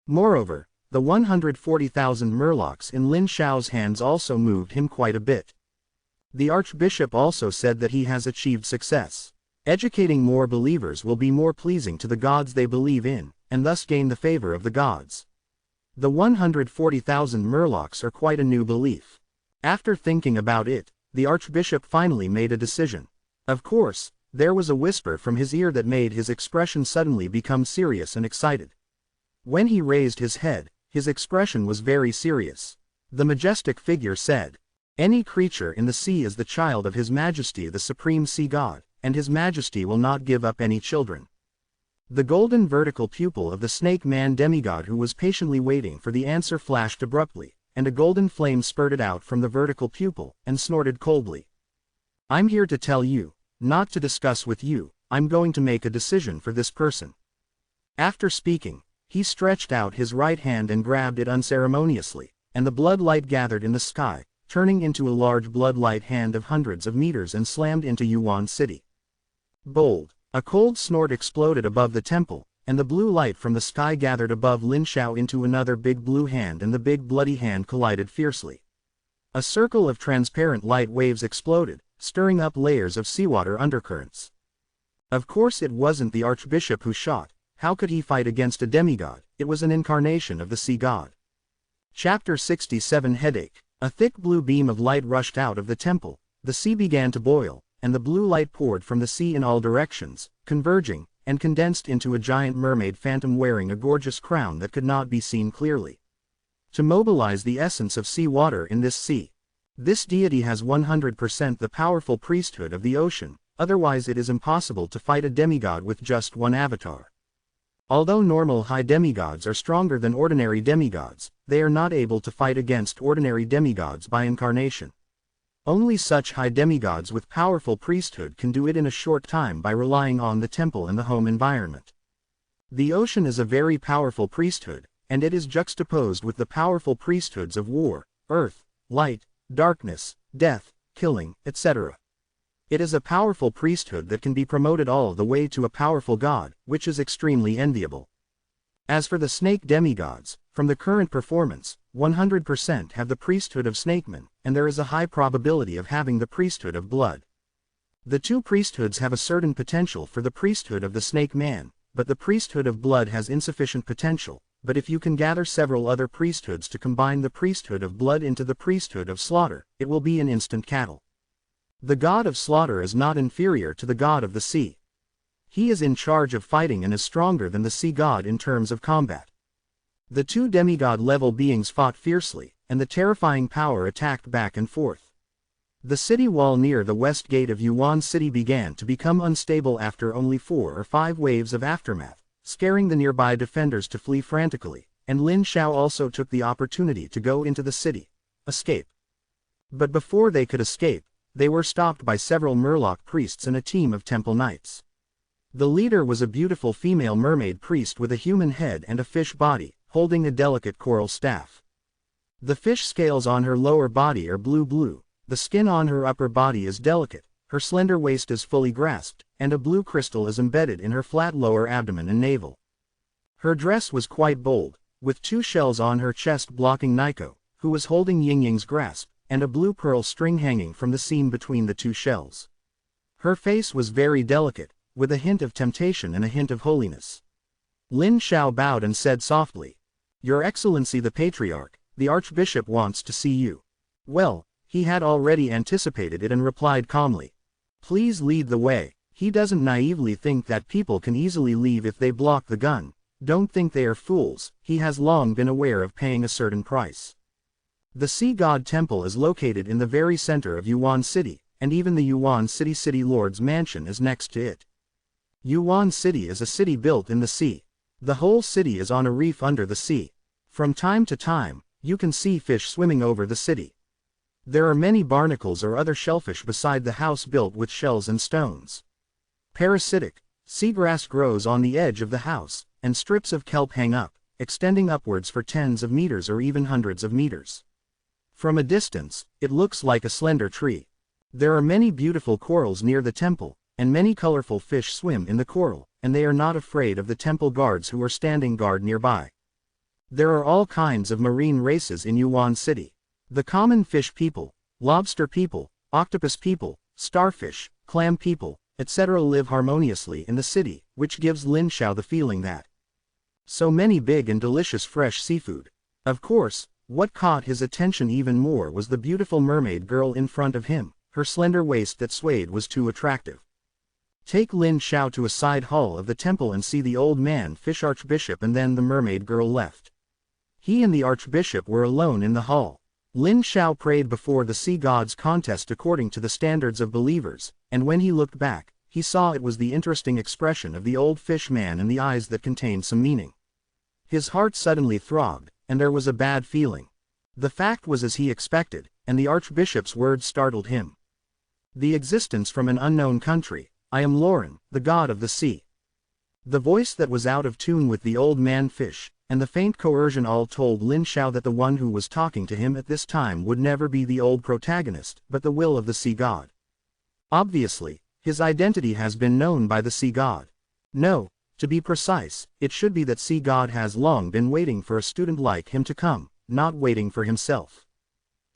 Moreover, the 140,000 murlocs in Lin Xiao's hands also moved him quite a bit. The archbishop also said that he has achieved success. Educating more believers will be more pleasing to the gods they believe in, and thus gain the favor of the gods. The 140,000 murlocs are quite a new belief. After thinking about it, the archbishop finally made a decision. Of course, there was a whisper from his ear that made his expression suddenly become serious and excited. When he raised his head, his expression was very serious. The majestic figure said, "Any creature in the sea is the child of His Majesty the Supreme Sea God, and His Majesty will not give up any children." The golden vertical pupil of the snake man demigod who was patiently waiting for the answer flashed abruptly, and a golden flame spurted out from the vertical pupil, and snorted coldly. "I'm here to tell you, not to discuss with you, I'm going to make a decision for this person." After speaking, he stretched out his right hand and grabbed it unceremoniously, and the blood light gathered in the sky, turning into a large blood light hand of hundreds of meters and slammed into Yuan City. Bold! A cold snort exploded above the temple, and the blue light from the sky gathered above Lin Xiao into another big blue hand, and the big bloody hand collided fiercely. A circle of transparent light waves exploded, stirring up layers of seawater undercurrents. Of course it wasn't the archbishop who shot. How could he fight against a demigod? It was an incarnation of the sea god. Chapter 67 Headache. A thick blue beam of light rushed out of the temple, the sea began to boil, and the blue light poured from the sea in all directions, converging, and condensed into a giant mermaid phantom wearing a gorgeous crown that could not be seen clearly. To mobilize the essence of sea water in this sea. This deity has 100% the powerful priesthood of the ocean, otherwise it is impossible to fight a demigod with just one avatar. Although normal high demigods are stronger than ordinary demigods, they are not able to fight against ordinary demigods by incarnation. Only such high demigods with powerful priesthood can do it in a short time by relying on the temple and the home environment. The ocean is a very powerful priesthood, and it is juxtaposed with the powerful priesthoods of war, earth, light, darkness, death, killing, etc. It is a powerful priesthood that can be promoted all the way to a powerful god, which is extremely enviable. As for the snake demigods, from the current performance, 100% have the priesthood of snakemen, and there is a high probability of having the priesthood of blood. The two priesthoods have a certain potential for the priesthood of the snake man, but the priesthood of blood has insufficient potential. But if you can gather several other priesthoods to combine the priesthood of blood into the priesthood of slaughter, it will be an instant cattle. The god of slaughter is not inferior to the god of the sea. He is in charge of fighting and is stronger than the sea god in terms of combat. The two demigod-level beings fought fiercely, and the terrifying power attacked back and forth. The city wall near the west gate of Yuan City began to become unstable after only 4 or 5 waves of aftermath, scaring the nearby defenders to flee frantically, and Lin Xiao also took the opportunity to go into the city. Escape. But before they could escape, they were stopped by several murloc priests and a team of temple knights. The leader was a beautiful female mermaid priest with a human head and a fish body, holding a delicate coral staff. The fish scales on her lower body are blue-blue, the skin on her upper body is delicate, her slender waist is fully grasped, and a blue crystal is embedded in her flat lower abdomen and navel. Her dress was quite bold, with 2 shells on her chest blocking Nico, who was holding Yingying's grasp, and a blue pearl string hanging from the seam between the 2 shells. Her face was very delicate, with a hint of temptation and a hint of holiness. Lin Xiao bowed and said softly, "Your Excellency the Patriarch, the Archbishop wants to see you." Well, he had already anticipated it and replied calmly, "Please lead the way." He doesn't naively think that people can easily leave if they block the gun. Don't think they are fools, he has long been aware of paying a certain price. The Sea God Temple is located in the very center of Yuan City, and even the Yuan City City Lord's mansion is next to it. Yuan City is a city built in the sea. The whole city is on a reef under the sea. From time to time, you can see fish swimming over the city. There are many barnacles or other shellfish beside the house built with shells and stones. Parasitic, seagrass grows on the edge of the house, and strips of kelp hang up, extending upwards for tens of meters or even hundreds of meters. From a distance, it looks like a slender tree. There are many beautiful corals near the temple, and many colorful fish swim in the coral, and they are not afraid of the temple guards who are standing guard nearby. There are all kinds of marine races in Yuan City. The common fish people, lobster people, octopus people, starfish, clam people, etc. live harmoniously in the city, which gives Lin Xiao the feeling that so many big and delicious fresh seafood. Of course, what caught his attention even more was the beautiful mermaid girl in front of him. Her slender waist that swayed was too attractive. Take Lin Xiao to a side hall of the temple and see the old man fish archbishop, and then the mermaid girl left. He and the archbishop were alone in the hall. Lin Xiao prayed before the sea gods contest according to the standards of believers, and when he looked back, he saw it was the interesting expression of the old fish man and the eyes that contained some meaning. His heart suddenly throbbed, and there was a bad feeling. The fact was as he expected, and the archbishop's words startled him. The existence from an unknown country. I am Lauren, the god of the sea. The voice that was out of tune with the old man fish, and the faint coercion all told Lin Xiao that the one who was talking to him at this time would never be the old protagonist, but the will of the sea god. Obviously, his identity has been known by the sea god. No, to be precise, it should be that sea god has long been waiting for a student like him to come, not waiting for himself.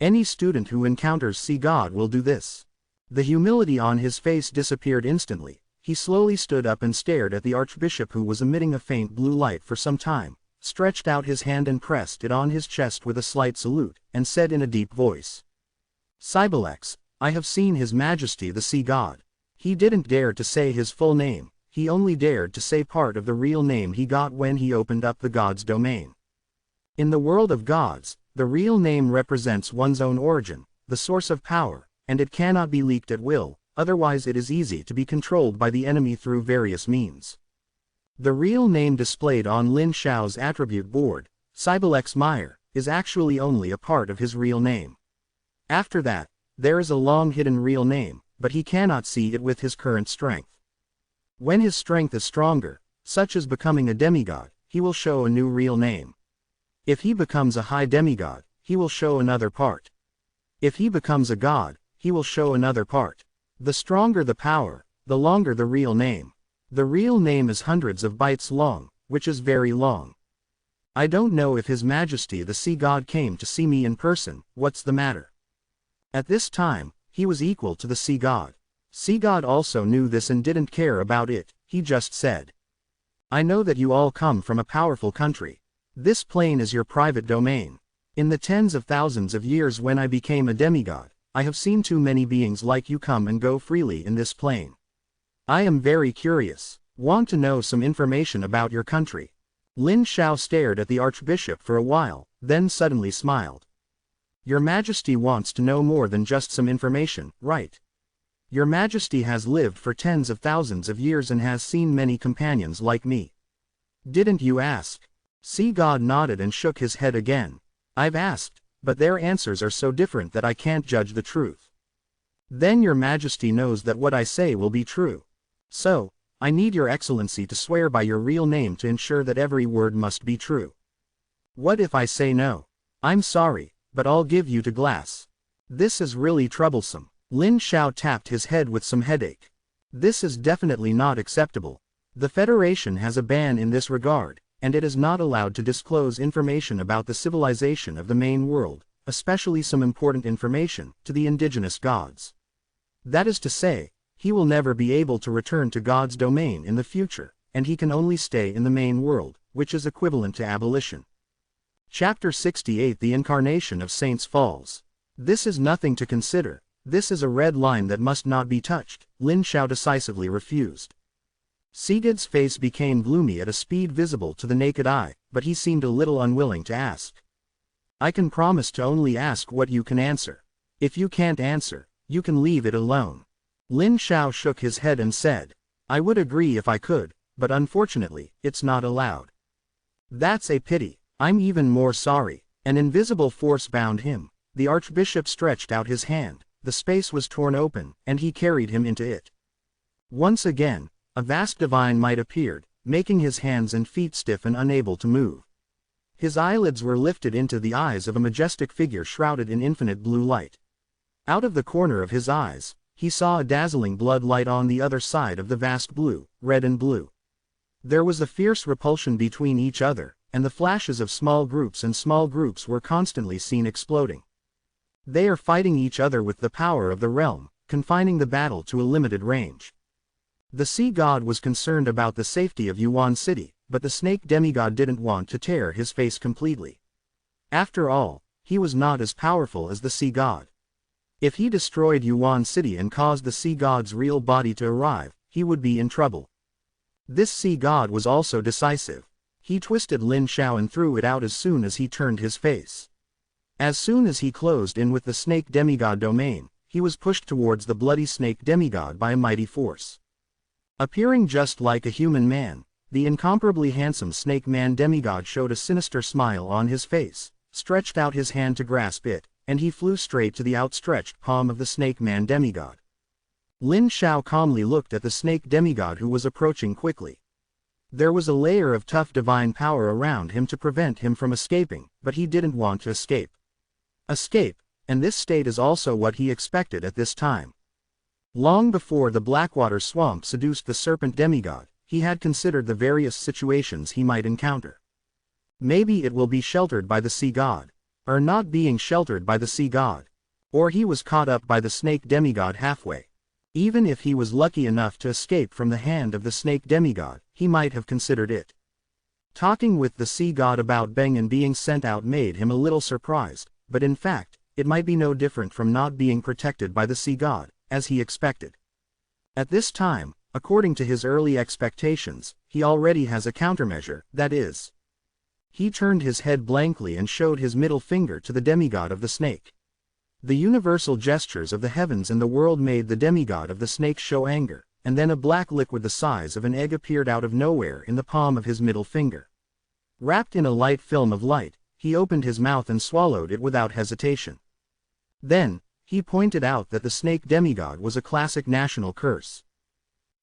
Any student who encounters sea god will do this. The humility on his face disappeared instantly. He slowly stood up and stared at the archbishop, who was emitting a faint blue light for some time, stretched out his hand and pressed it on his chest with a slight salute, and said in a deep voice, "Cybelex, I have seen His Majesty the Sea God." He didn't dare to say his full name, he only dared to say part of the real name he got when he opened up the god's domain. In the world of gods, the real name represents one's own origin, the source of power, and it cannot be leaked at will, otherwise it is easy to be controlled by the enemy through various means. The real name displayed on Lin Xiao's attribute board, Cybelex Meyer, is actually only a part of his real name. After that, there is a long hidden real name, but he cannot see it with his current strength. When his strength is stronger, such as becoming a demigod, he will show a new real name. If he becomes a high demigod, he will show another part. If he becomes a god, he will show another part. The stronger the power, the longer the real name. The real name is hundreds of bytes long, which is very long. I don't know if His Majesty the Sea God came to see me in person. What's the matter? At this time, he was equal to the Sea God. Sea God also knew this and didn't care about it. He just said, "I know that you all come from a powerful country. This plane is your private domain. In the tens of thousands of years when I became a demigod, I have seen too many beings like you come and go freely in this plane. I am very curious, want to know some information about your country." Lin Xiao stared at the archbishop for a while, then suddenly smiled. "Your Majesty wants to know more than just some information, right? Your Majesty has lived for tens of thousands of years and has seen many companions like me. Didn't you ask?" Sea God nodded and shook his head again. "I've asked, but their answers are so different that I can't judge the truth." "Then your Majesty knows that what I say will be true. So, I need your Excellency to swear by your real name to ensure that every word must be true." "What if I say no?" "I'm sorry, but I'll give you to glass." "This is really troublesome." Lin Xiao tapped his head with some headache. "This is definitely not acceptable. The Federation has a ban in this regard, and it is not allowed to disclose information about the civilization of the main world, especially some important information, to the indigenous gods. That is to say, he will never be able to return to God's domain in the future, and he can only stay in the main world, which is equivalent to abolition. Chapter 68 The Incarnation of Saints Falls. "This is nothing to consider. This is a red line that must not be touched," Lin Xiao decisively refused. Sigurd's face became gloomy at a speed visible to the naked eye, but he seemed a little unwilling to ask. "I can promise to only ask what you can answer. If you can't answer, you can leave it alone." Lin Xiao shook his head and said, I would agree if I could, but unfortunately, it's not allowed. That's a pity. I'm even more sorry. An invisible force bound him. The archbishop stretched out his hand, the space was torn open, and he carried him into it. Once again, a vast divine might appeared, making his hands and feet stiff and unable to move. His eyelids were lifted into the eyes of a majestic figure shrouded in infinite blue light. Out of the corner of his eyes, he saw a dazzling blood light on the other side of the vast blue, red and blue. There was a fierce repulsion between each other, and the flashes of small groups were constantly seen exploding. They are fighting each other with the power of the realm, confining the battle to a limited range. The sea god was concerned about the safety of Yuan City, but the snake demigod didn't want to tear his face completely. After all, he was not as powerful as the sea god. If he destroyed Yuan City and caused the sea god's real body to arrive, he would be in trouble. This sea god was also decisive. He twisted Lin Xiao and threw it out as soon as he turned his face. As soon as he closed in with the snake demigod domain, he was pushed towards the bloody snake demigod by a mighty force. Appearing just like a human man, the incomparably handsome snake man demigod showed a sinister smile on his face, stretched out his hand to grasp it, and he flew straight to the outstretched palm of the snake man demigod. Lin Xiao calmly looked at the snake demigod who was approaching quickly. There was a layer of tough divine power around him to prevent him from escaping, but he didn't want to escape. Escape, and this state is also what he expected at this time. Long before the Blackwater Swamp seduced the serpent demigod, he had considered the various situations he might encounter. Maybe it will be sheltered by the sea god, or not being sheltered by the sea god, or he was caught up by the snake demigod halfway. Even if he was lucky enough to escape from the hand of the snake demigod, he might have considered it. Talking with the sea god about Beng and being sent out made him a little surprised, but in fact, it might be no different from not being protected by the sea god, as he expected. At this time, according to his early expectations, he already has a countermeasure, that is. He turned his head blankly and showed his middle finger to the demigod of the snake. The universal gestures of the heavens and the world made the demigod of the snake show anger, and then a black liquid the size of an egg appeared out of nowhere in the palm of his middle finger. Wrapped in a light film of light, he opened his mouth and swallowed it without hesitation. Then, he pointed out that the snake demigod was a classic national curse.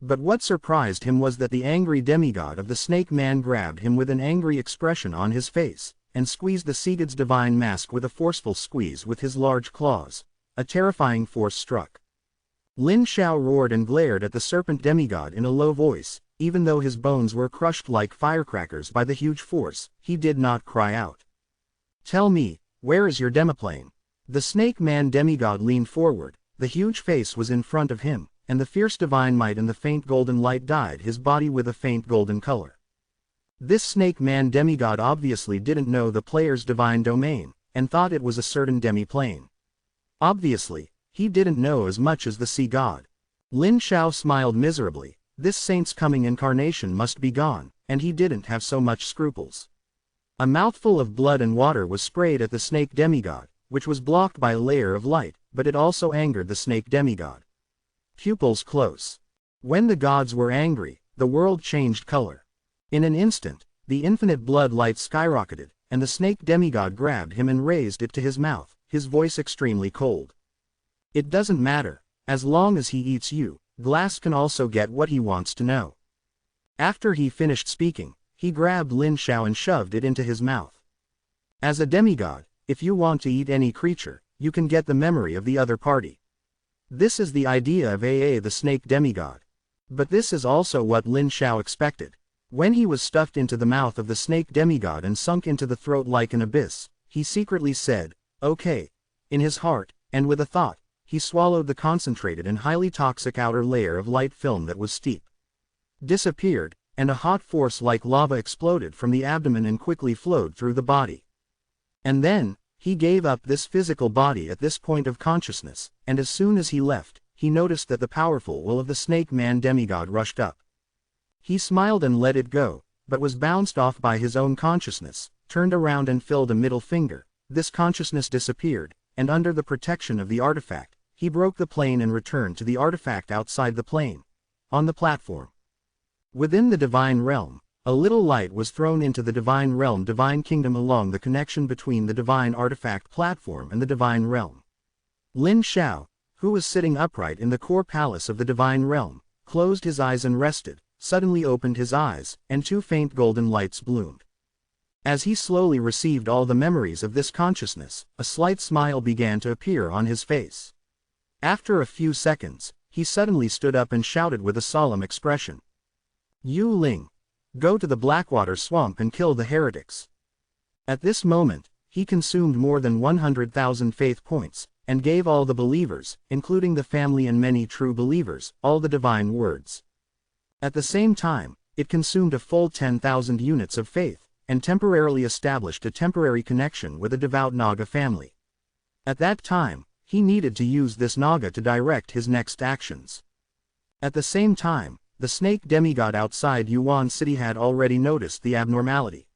But what surprised him was that the angry demigod of the snake man grabbed him with an angry expression on his face, and squeezed the sea god's divine mask with a forceful squeeze with his large claws. A terrifying force struck. Lin Xiao roared and glared at the serpent demigod in a low voice. Even though his bones were crushed like firecrackers by the huge force, he did not cry out. "Tell me, where is your demiplane?" The snake man demigod leaned forward, the huge face was in front of him, and the fierce divine might and the faint golden light dyed his body with a faint golden color. This snake man demigod obviously didn't know the player's divine domain, and thought it was a certain demiplane. Obviously, he didn't know as much as the sea god. Lin Xiao smiled miserably. This saint's coming incarnation must be gone, and he didn't have so much scruples. A mouthful of blood and water was sprayed at the snake demigod, which was blocked by a layer of light, but it also angered the snake demigod. Pupils close. When the gods were angry, the world changed color. In an instant, the infinite blood light skyrocketed, and the snake demigod grabbed him and raised it to his mouth, his voice extremely cold. "It doesn't matter, as long as he eats you, Glass can also get what he wants to know." After he finished speaking, he grabbed Lin Xiao and shoved it into his mouth. As a demigod, if you want to eat any creature, you can get the memory of the other party. This is the idea of AA the snake demigod. But this is also what Lin Xiao expected. When he was stuffed into the mouth of the snake demigod and sunk into the throat like an abyss, he secretly said, "Okay," in his heart, and with a thought, he swallowed the concentrated and highly toxic outer layer of light film that was steep. Disappeared, and a hot force like lava exploded from the abdomen and quickly flowed through the body. And then, he gave up this physical body at this point of consciousness, and as soon as he left, he noticed that the powerful will of the snake man demigod rushed up. He smiled and let it go, but was bounced off by his own consciousness, turned around and filled a middle finger. This consciousness disappeared, and under the protection of the artifact, he broke the plane and returned to the artifact outside the plane. On the platform, Within the divine realm, a little light was thrown into the divine realm divine kingdom along the connection between the divine artifact platform and the divine realm. Lin Xiao, who was sitting upright in the core palace of the divine realm, closed his eyes and rested, suddenly opened his eyes, and two faint golden lights bloomed. As he slowly received all the memories of this consciousness, a slight smile began to appear on his face. After a few seconds, he suddenly stood up and shouted with a solemn expression. Yu Ling, go to the Blackwater Swamp and kill the heretics. At this moment, he consumed more than 100,000 faith points, and gave all the believers, including the family and many true believers, all the divine words. At the same time, it consumed a full 10,000 units of faith, and temporarily established a temporary connection with a devout Naga family. At that time, he needed to use this Naga to direct his next actions. At the same time, the snake demigod outside Yuan City had already noticed the abnormality.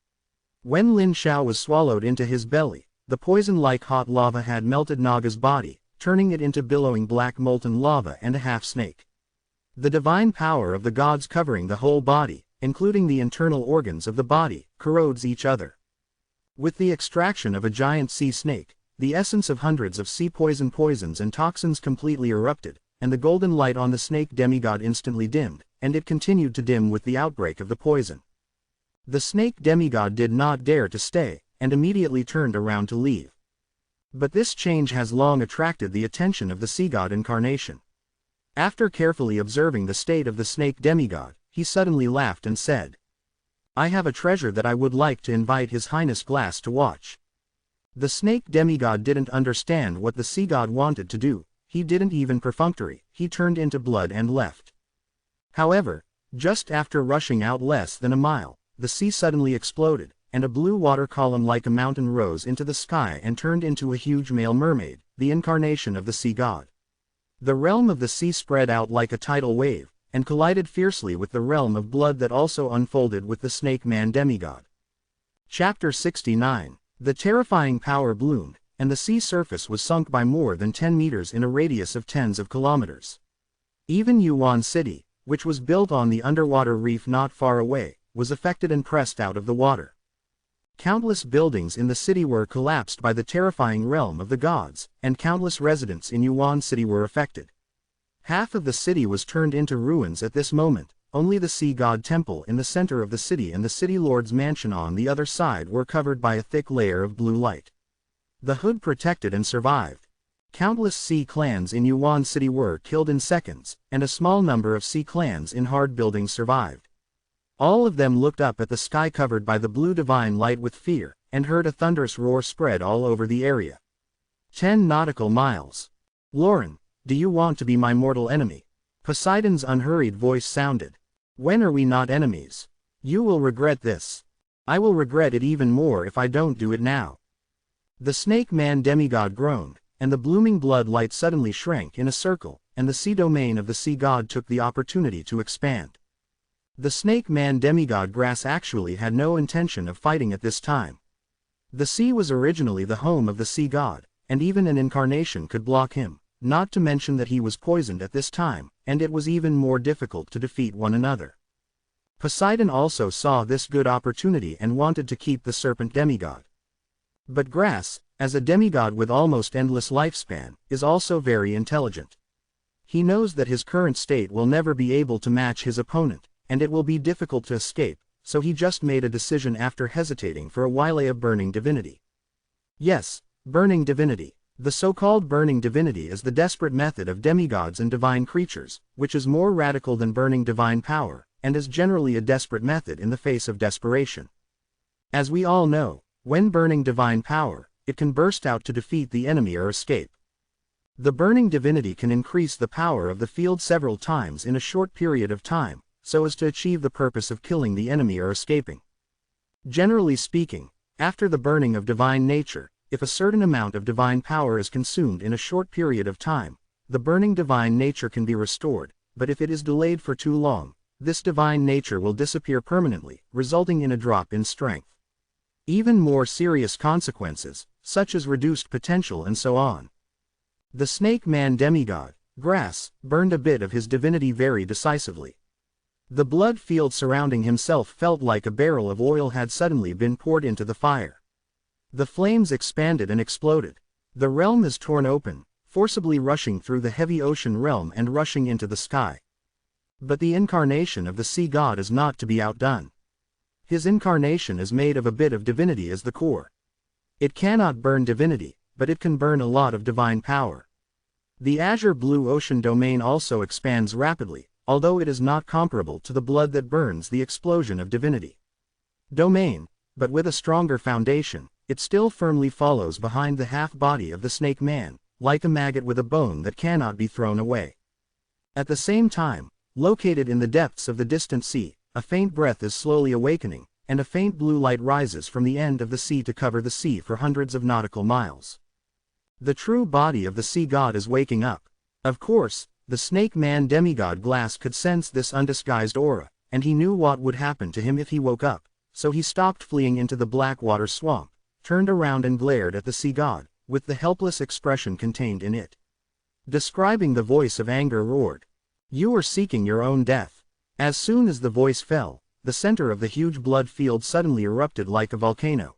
When Lin Xiao was swallowed into his belly, the poison-like hot lava had melted Naga's body, turning it into billowing black molten lava and a half-snake. The divine power of the gods covering the whole body, including the internal organs of the body, corrodes each other. With the extraction of a giant sea snake, the essence of hundreds of sea poisons and toxins completely erupted, and the golden light on the snake demigod instantly dimmed, and it continued to dim with the outbreak of the poison. The snake demigod did not dare to stay, and immediately turned around to leave. But this change has long attracted the attention of the sea god incarnation. After carefully observing the state of the snake demigod, he suddenly laughed and said, I have a treasure that I would like to invite His Highness Glass to watch. The snake demigod didn't understand what the sea god wanted to do, he didn't even perfunctory, he turned into blood and left. However, just after rushing out less than a mile, the sea suddenly exploded, and a blue water column like a mountain rose into the sky and turned into a huge male mermaid, the incarnation of the sea god. The realm of the sea spread out like a tidal wave, and collided fiercely with the realm of blood that also unfolded with the snake man demigod. Chapter 69. The terrifying power bloomed, and the sea surface was sunk by more than 10 meters in a radius of tens of kilometers. Even Yuan City, which was built on the underwater reef not far away, was affected and pressed out of the water. Countless buildings in the city were collapsed by the terrifying realm of the gods, and countless residents in Yuan City were affected. Half of the city was turned into ruins at this moment, only the sea god temple in the center of the city and the city lord's mansion on the other side were covered by a thick layer of blue light. The hood protected and survived. Countless sea clans in Yuan City were killed in seconds, and a small number of sea clans in hard buildings survived. All of them looked up at the sky covered by the blue divine light with fear, and heard a thunderous roar spread all over the area. 10 nautical miles. Lauren, do you want to be my mortal enemy? Poseidon's unhurried voice sounded. When are we not enemies? You will regret this. I will regret it even more if I don't do it now. The snake man demigod groaned, and the blooming blood light suddenly shrank in a circle, and the sea domain of the sea god took the opportunity to expand. The snake man demigod Grass actually had no intention of fighting at this time. The sea was originally the home of the sea god, and even an incarnation could block him, not to mention that he was poisoned at this time, and it was even more difficult to defeat one another. Poseidon also saw this good opportunity and wanted to keep the serpent demigod. But Grass, as a demigod with almost endless lifespan, is also very intelligent. He knows that his current state will never be able to match his opponent, and it will be difficult to escape, so he just made a decision after hesitating for a while of burning divinity. Yes, burning divinity. The so-called burning divinity is the desperate method of demigods and divine creatures, which is more radical than burning divine power, and is generally a desperate method in the face of desperation. As we all know, when burning divine power, it can burst out to defeat the enemy or escape. The burning divinity can increase the power of the field several times in a short period of time, so as to achieve the purpose of killing the enemy or escaping. Generally speaking, after the burning of divine nature, if a certain amount of divine power is consumed in a short period of time, the burning divine nature can be restored, but if it is delayed for too long, this divine nature will disappear permanently, resulting in a drop in strength. Even more serious consequences, such as reduced potential and so on. The snake man demigod, Grass, burned a bit of his divinity very decisively. The blood field surrounding himself felt like a barrel of oil had suddenly been poured into the fire. The flames expanded and exploded. The realm is torn open, forcibly rushing through the heavy ocean realm and rushing into the sky. But the incarnation of the sea god is not to be outdone. His incarnation is made of a bit of divinity as the core. It cannot burn divinity, but it can burn a lot of divine power. The azure blue ocean domain also expands rapidly, although it is not comparable to the blood that burns the explosion of divinity. Domain, but with a stronger foundation, it still firmly follows behind the half-body of the snake man, like a maggot with a bone that cannot be thrown away. At the same time, located in the depths of the distant sea, a faint breath is slowly awakening, and a faint blue light rises from the end of the sea to cover the sea for hundreds of nautical miles. The true body of the sea god is waking up. Of course, the snake man demigod Glass could sense this undisguised aura, and he knew what would happen to him if he woke up, so he stopped fleeing into the Blackwater swamp, turned around and glared at the sea god, with the helpless expression contained in it. Describing the voice of anger roared, "You are seeking your own death." As soon as the voice fell, the center of the huge blood field suddenly erupted like a volcano.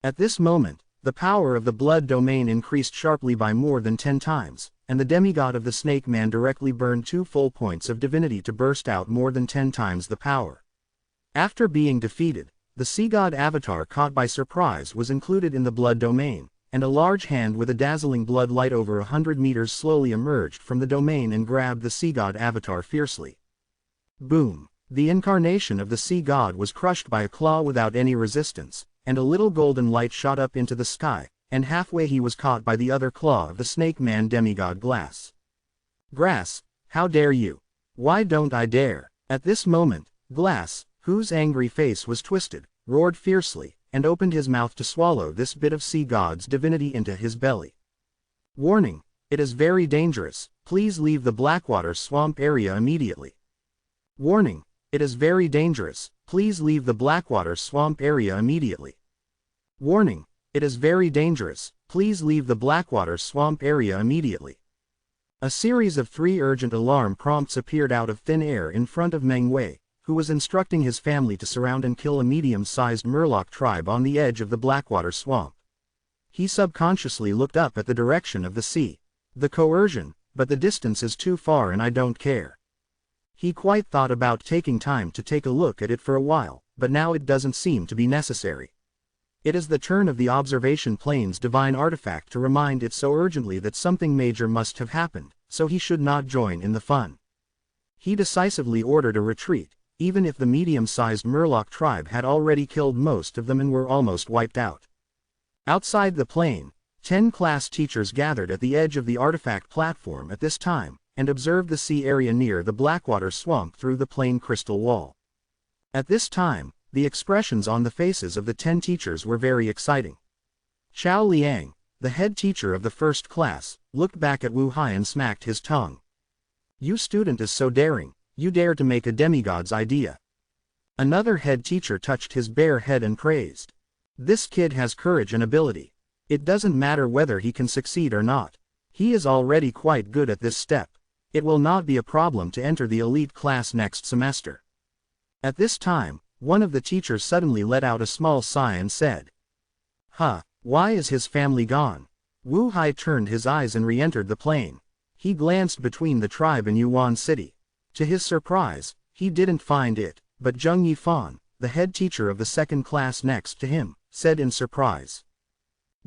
At this moment, the power of the blood domain increased sharply by more than 10 times, and the demigod of the snake man directly burned 2 full points of divinity to burst out more than 10 times the power. After being defeated, the sea god avatar caught by surprise was included in the blood domain, and a large hand with a dazzling blood light over 100 meters slowly emerged from the domain and grabbed the sea god avatar fiercely. Boom! The incarnation of the sea god was crushed by a claw without any resistance, and a little golden light shot up into the sky, and halfway he was caught by the other claw of the snake man demigod Glass. "Grass, how dare you? Why don't I dare?" At this moment, Glass, whose angry face was twisted, roared fiercely, and opened his mouth to swallow this bit of sea god's divinity into his belly. "Warning, it is very dangerous, please leave the Blackwater swamp area immediately." "Warning, it is very dangerous, please leave the Blackwater swamp area immediately." "Warning, it is very dangerous, please leave the Blackwater swamp area immediately." A series of 3 urgent alarm prompts appeared out of thin air in front of Meng Wei, who was instructing his family to surround and kill a medium-sized Murloc tribe on the edge of the Blackwater swamp. He subconsciously looked up at the direction of the sea. "The coercion, but the distance is too far and I don't care." He quite thought about taking time to take a look at it for a while, but now it doesn't seem to be necessary. It is the turn of the observation plane's divine artifact to remind it so urgently that something major must have happened, so he should not join in the fun. He decisively ordered a retreat, even if the medium-sized Murloc tribe had already killed most of them and were almost wiped out. Outside the plane, 10 class teachers gathered at the edge of the artifact platform at this time, and observed the sea area near the Blackwater swamp through the plane crystal wall. At this time, the expressions on the faces of the 10 teachers were very exciting. Chao Liang, the head teacher of the first class, looked back at Wu Hai and smacked his tongue. "You student is so daring, you dare to make a demigod's idea." Another head teacher touched his bare head and praised. "This kid has courage and ability. It doesn't matter whether he can succeed or not. He is already quite good at this step. It will not be a problem to enter the elite class next semester." At this time, one of the teachers suddenly let out a small sigh and said, "Huh, why is his family gone?" Wu Hai turned his eyes and re-entered the plane. He glanced between the tribe and Yuan City. To his surprise, he didn't find it, but Zheng Yifan, the head teacher of the second class next to him, said in surprise,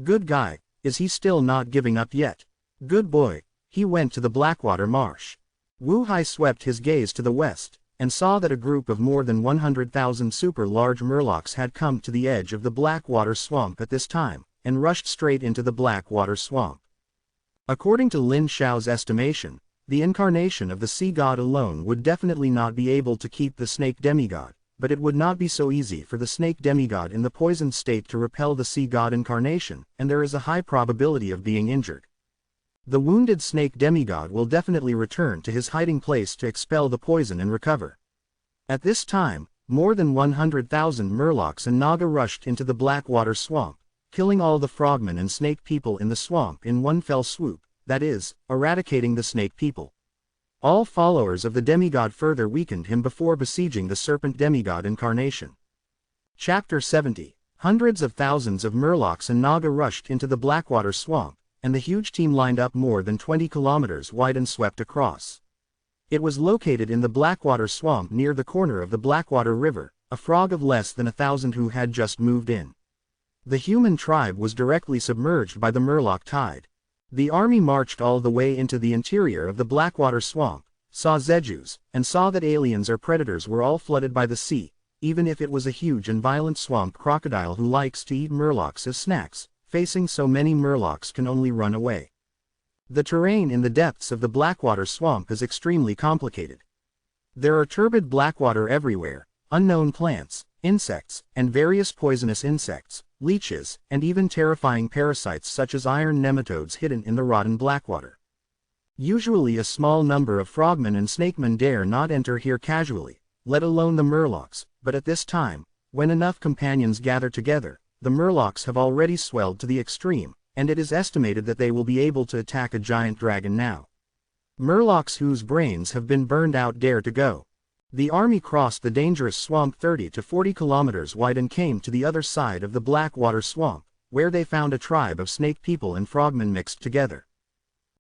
"Good guy, is he still not giving up yet? Good boy, he went to the Blackwater Marsh." Wu Hai swept his gaze to the west, and saw that a group of more than 100,000 super-large Murlocs had come to the edge of the Blackwater swamp at this time, and rushed straight into the Blackwater swamp. According to Lin Xiao's estimation, the incarnation of the sea god alone would definitely not be able to keep the snake demigod, but it would not be so easy for the snake demigod in the poisoned state to repel the sea god incarnation, and there is a high probability of being injured. The wounded snake demigod will definitely return to his hiding place to expel the poison and recover. At this time, more than 100,000 Murlocs and Naga rushed into the Blackwater swamp, killing all the frogmen and snake people in the swamp in one fell swoop, that is, eradicating the snake people. All followers of the demigod further weakened him before besieging the serpent demigod incarnation. Chapter 70. Hundreds of thousands of murlocs and naga rushed into the Blackwater swamp, and the huge team lined up more than 20 kilometers wide and swept across. It was located in the Blackwater swamp near the corner of the Blackwater River, a frog of less than 1,000 who had just moved in. The human tribe was directly submerged by the murloc tide. The army marched all the way into the interior of the Blackwater swamp, saw Zejus, and saw that aliens or predators were all flooded by the sea, even if it was a huge and violent swamp crocodile who likes to eat murlocs as snacks. Facing so many murlocs can only run away. The terrain in the depths of the Blackwater swamp is extremely complicated. There are turbid blackwater everywhere, unknown plants, insects, and various poisonous insects, leeches, and even terrifying parasites such as iron nematodes hidden in the rotten blackwater. Usually a small number of frogmen and snakemen dare not enter here casually, let alone the murlocs, but at this time, when enough companions gather together, the murlocs have already swelled to the extreme, and it is estimated that they will be able to attack a giant dragon now. Murlocs whose brains have been burned out dare to go. The army crossed the dangerous swamp 30 to 40 kilometers wide and came to the other side of the Blackwater swamp, where they found a tribe of snake people and frogmen mixed together.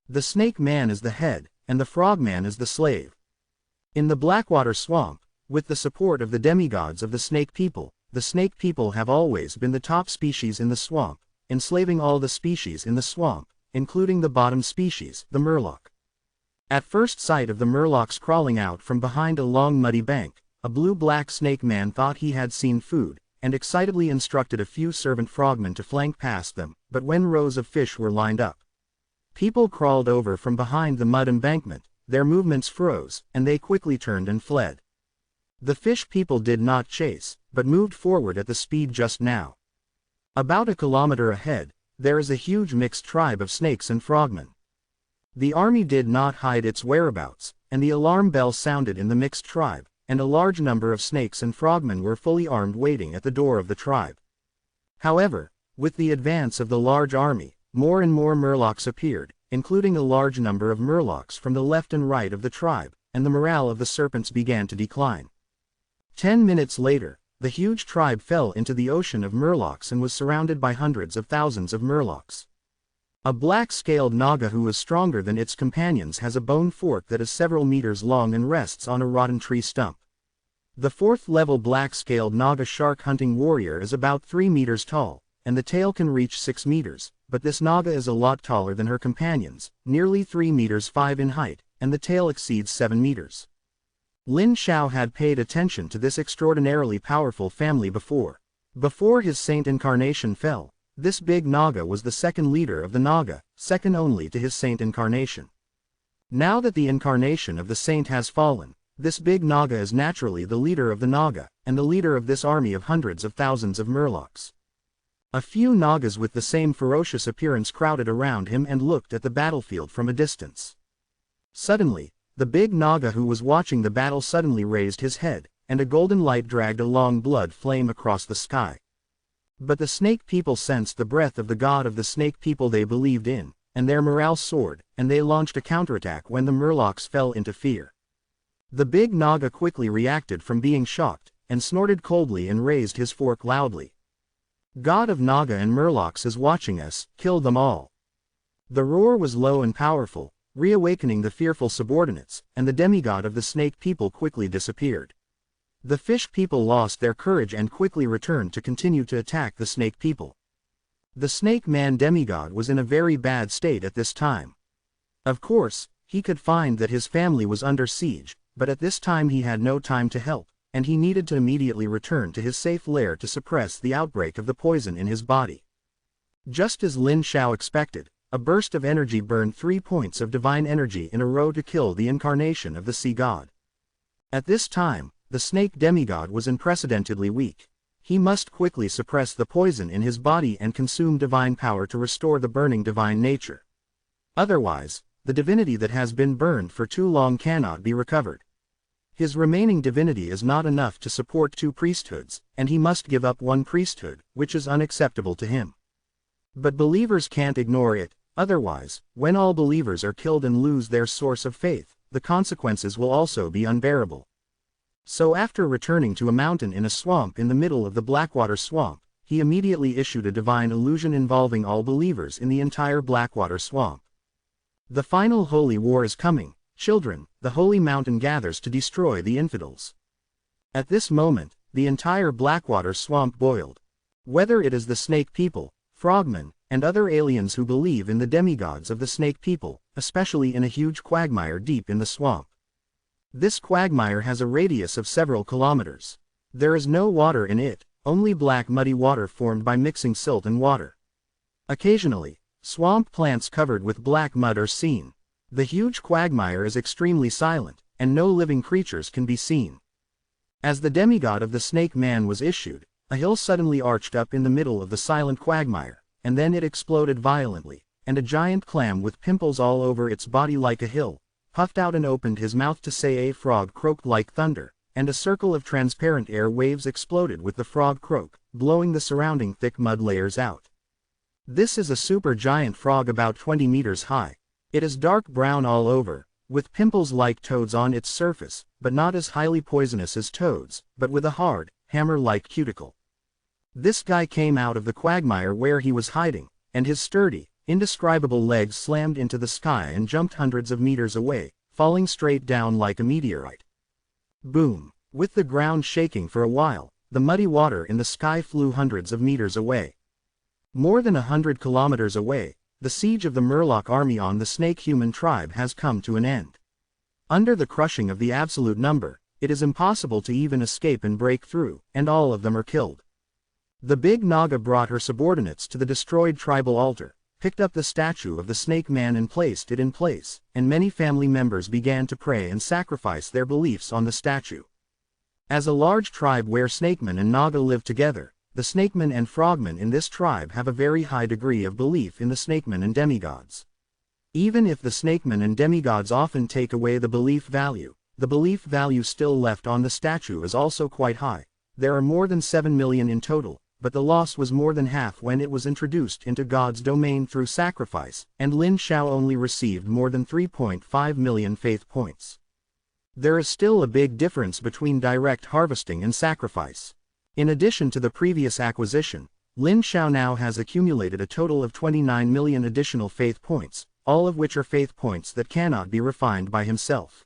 The snake man is the head, and the frogman is the slave. In the Blackwater swamp, with the support of the demigods of the snake people have always been the top species in the swamp, enslaving all the species in the swamp, including the bottom species, the murloc. At first sight of the murlocs crawling out from behind a long muddy bank, a blue-black snake man thought he had seen food, and excitedly instructed a few servant frogmen to flank past them, but when rows of fish were lined up, people crawled over from behind the mud embankment, their movements froze, and they quickly turned and fled. The fish people did not chase, but moved forward at the speed just now. About a kilometer ahead, there is a huge mixed tribe of snakes and frogmen. The army did not hide its whereabouts, and the alarm bell sounded in the mixed tribe, and a large number of snakes and frogmen were fully armed waiting at the door of the tribe. However, with the advance of the large army, more and more murlocs appeared, including a large number of murlocs from the left and right of the tribe, and the morale of the serpents began to decline. 10 minutes later, the huge tribe fell into the ocean of murlocs and was surrounded by hundreds of thousands of murlocs. A black-scaled naga who is stronger than its companions has a bone fork that is several meters long and rests on a rotten tree stump. The fourth-level black-scaled naga shark-hunting warrior is about 3 meters tall, and the tail can reach 6 meters, but this naga is a lot taller than her companions, nearly 3 meters 5 in height, and the tail exceeds 7 meters. Lin Xiao had paid attention to this extraordinarily powerful family before. Before his saint incarnation fell, this big naga was the second leader of the naga, second only to his saint incarnation. Now that the incarnation of the saint has fallen, this big naga is naturally the leader of the naga, and the leader of this army of hundreds of thousands of murlocs. A few nagas with the same ferocious appearance crowded around him and looked at the battlefield from a distance. Suddenly, the big naga who was watching the battle suddenly raised his head, and a golden light dragged a long blood flame across the sky. But the snake people sensed the breath of the god of the snake people they believed in, and their morale soared, and they launched a counterattack when the murlocs fell into fear. The big naga quickly reacted from being shocked, and snorted coldly and raised his fork loudly. God of Naga and murlocs is watching us, kill them all. The roar was low and powerful, reawakening the fearful subordinates, and the demigod of the snake people quickly disappeared. The fish people lost their courage and quickly returned to continue to attack the snake people. The snake man demigod was in a very bad state at this time. Of course, he could find that his family was under siege, but at this time he had no time to help, and he needed to immediately return to his safe lair to suppress the outbreak of the poison in his body. Just as Lin Xiao expected, a burst of energy burned 3 points of divine energy in a row to kill the incarnation of the sea god. At this time, the snake demigod was unprecedentedly weak. He must quickly suppress the poison in his body and consume divine power to restore the burning divine nature. Otherwise, the divinity that has been burned for too long cannot be recovered. His remaining divinity is not enough to support 2 priesthoods, and he must give up 1 priesthood, which is unacceptable to him. But believers can't ignore it, otherwise, when all believers are killed and lose their source of faith, the consequences will also be unbearable. So after returning to a mountain in a swamp in the middle of the Blackwater Swamp, he immediately issued a divine illusion involving all believers in the entire Blackwater Swamp. The final holy war is coming, children, the holy mountain gathers to destroy the infidels. At this moment, the entire Blackwater Swamp boiled. Whether it is the snake people, frogmen, and other aliens who believe in the demigods of the snake people, especially in a huge quagmire deep in the swamp. This quagmire has a radius of several kilometers. There is no water in it, only black muddy water formed by mixing silt and water. Occasionally, swamp plants covered with black mud are seen. The huge quagmire is extremely silent, and no living creatures can be seen. As the demigod of the snake man was issued, a hill suddenly arched up in the middle of the silent quagmire, and then it exploded violently, and a giant clam with pimples all over its body like a hill, puffed out and opened his mouth to say. A frog croaked like thunder, and a circle of transparent air waves exploded with the frog croak, blowing the surrounding thick mud layers out. This is a super giant frog about 20 meters high. It is dark brown all over, with pimples like toads on its surface, but not as highly poisonous as toads, but with a hard, hammer-like cuticle. This guy came out of the quagmire where he was hiding, and his sturdy, indescribable legs slammed into the sky and jumped hundreds of meters away, falling straight down like a meteorite. Boom! With the ground shaking for a while, the muddy water in the sky flew hundreds of meters away. More than 100 kilometers away, the siege of the Murloc army on the snake human tribe has come to an end. Under the crushing of the absolute number, it is impossible to even escape and break through, and all of them are killed. The big Naga brought her subordinates to the destroyed tribal altar, picked up the statue of the snake man and placed it in place, and many family members began to pray and sacrifice their beliefs on the statue. As a large tribe where snakemen and Naga live together, the snakemen and frogmen in this tribe have a very high degree of belief in the snakemen and demigods. Even if the snakemen and demigods often take away the belief value still left on the statue is also quite high. There are more than 7 million in total, but the loss was more than half when it was introduced into God's domain through sacrifice, and Lin Shao only received more than 3.5 million faith points. There is still a big difference between direct harvesting and sacrifice. In addition to the previous acquisition, Lin Shao now has accumulated a total of 29 million additional faith points, all of which are faith points that cannot be refined by himself.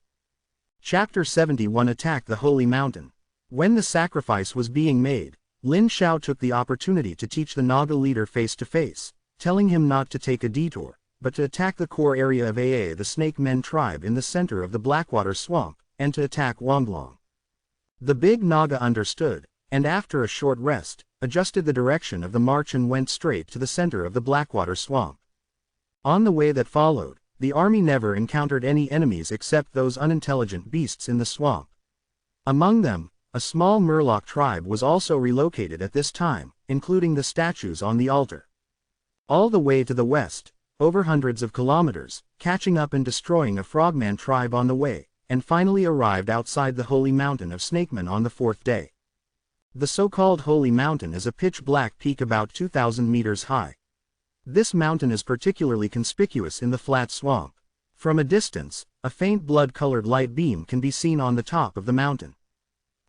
Chapter 71 Attack the Holy Mountain. When the sacrifice was being made, Lin Shao took the opportunity to teach the Naga leader face to face, telling him not to take a detour, but to attack the core area of Aa the Snake Men tribe in the center of the Blackwater Swamp, and to attack Wonglong. The big Naga understood, and after a short rest, adjusted the direction of the march and went straight to the center of the Blackwater Swamp. On the way that followed, the army never encountered any enemies except those unintelligent beasts in the swamp. Among them, a small Murloc tribe was also relocated at this time, including the statues on the altar. All the way to the west, over hundreds of kilometers, catching up and destroying a frogman tribe on the way, and finally arrived outside the holy mountain of Snakemen on the 4th day. The so-called Holy Mountain is a pitch-black peak about 2,000 meters high. This mountain is particularly conspicuous in the flat swamp. From a distance, a faint blood-colored light beam can be seen on the top of the mountain.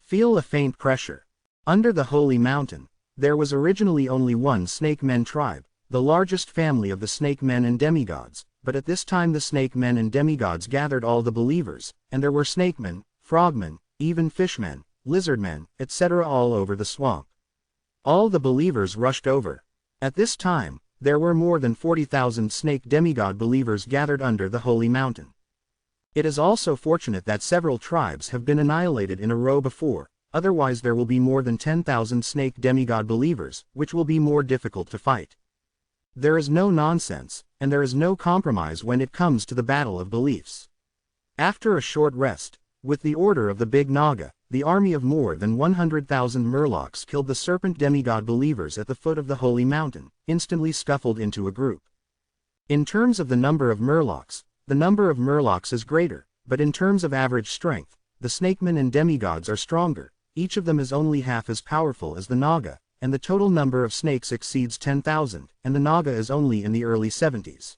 Feel a faint pressure. Under the Holy Mountain, there was originally only one Snake Men tribe, the largest family of the Snake Men and demigods, but at this time the Snake Men and demigods gathered all the believers, and there were snakemen, frogmen, even fishmen, lizardmen, etc. all over the swamp. All the believers rushed over. At this time, there were more than 40,000 snake demigod believers gathered under the Holy Mountain. It is also fortunate that several tribes have been annihilated in a row before, otherwise there will be more than 10,000 snake demigod believers, which will be more difficult to fight. There is no nonsense, and there is no compromise when it comes to the battle of beliefs. After a short rest, with the order of the Big Naga, the army of more than 100,000 Murlocs killed the serpent demigod believers at the foot of the Holy Mountain, instantly scuffled into a group. In terms of the number of Murlocs is greater, but in terms of average strength, the snakemen and demigods are stronger. Each of them is only half as powerful as the Naga, and the total number of snakes exceeds 10,000, and the Naga is only in the early 70s.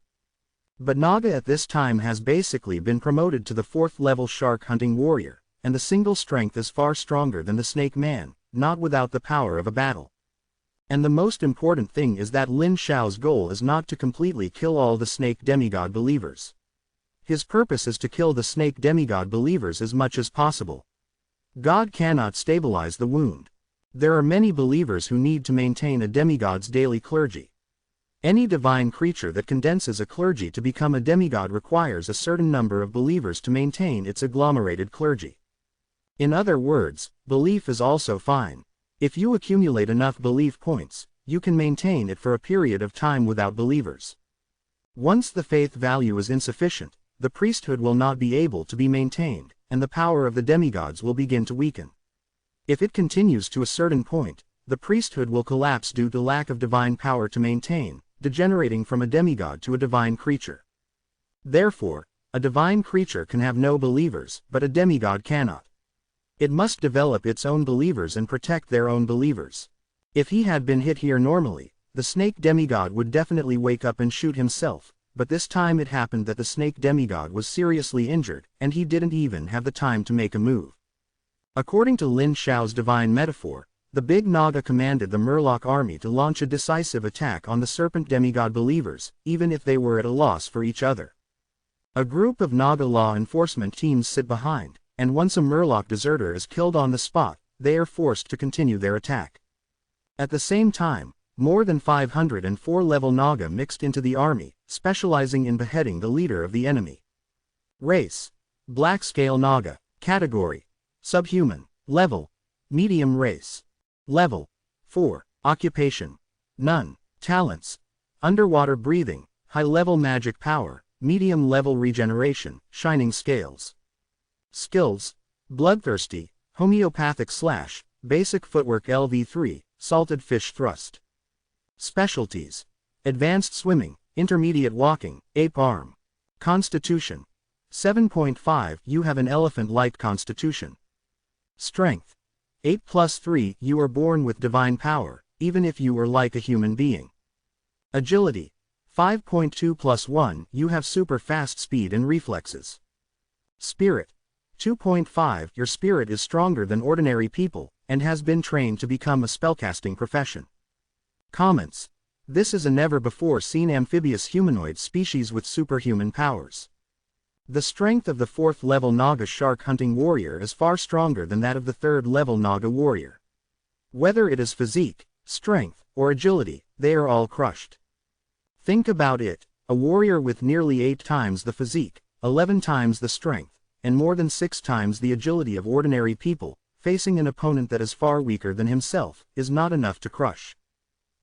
But Naga at this time has basically been promoted to the 4th level shark hunting warrior, and the single strength is far stronger than the snake man, not without the power of a battle. And the most important thing is that Lin Xiao's goal is not to completely kill all the snake demigod believers. His purpose is to kill the snake demigod believers as much as possible. God cannot stabilize the wound. There are many believers who need to maintain a demigod's daily clergy. Any divine creature that condenses a clergy to become a demigod requires a certain number of believers to maintain its agglomerated clergy. In other words, belief is also fine. If you accumulate enough belief points, you can maintain it for a period of time without believers. Once the faith value is insufficient, the priesthood will not be able to be maintained, and the power of the demigods will begin to weaken. If it continues to a certain point, the priesthood will collapse due to lack of divine power to maintain, degenerating from a demigod to a divine creature. Therefore, a divine creature can have no believers, but a demigod cannot. It must develop its own believers and protect their own believers. If he had been hit here normally, the snake demigod would definitely wake up and shoot himself, but this time it happened that the snake demigod was seriously injured, and he didn't even have the time to make a move. According to Lin Xiao's divine metaphor, the big Naga commanded the Murloc army to launch a decisive attack on the serpent demigod believers, even if they were at a loss for each other. A group of Naga law enforcement teams sit behind, and once a Murloc deserter is killed on the spot, they are forced to continue their attack. At the same time, more than 504 level Naga mixed into the army, specializing in beheading the leader of the enemy. Race: Black Scale Naga. Category: Subhuman. Level: Medium race. Level: 4. Occupation: None. Talents: Underwater breathing, high-level magic power, medium-level regeneration, shining scales. Skills: Bloodthirsty, homeopathic slash, basic footwork LV3, salted fish thrust. Specialties: Advanced swimming, intermediate walking, ape arm. Constitution: 7.5. You have an elephant-like constitution. Strength: 8+3. You are born with divine power, even if you are like a human being. Agility: 5.2+1. You have super fast speed and reflexes. Spirit: 2.5. Your spirit is stronger than ordinary people, and has been trained to become a spellcasting profession. Comments: This is a never-before-seen amphibious humanoid species with superhuman powers. The strength of the 4th level Naga shark hunting warrior is far stronger than that of the 3rd level Naga warrior. Whether it is physique, strength, or agility, they are all crushed. Think about it: a warrior with nearly 8 times the physique, 11 times the strength, and more than 6 times the agility of ordinary people, facing an opponent that is far weaker than himself, is not enough to crush.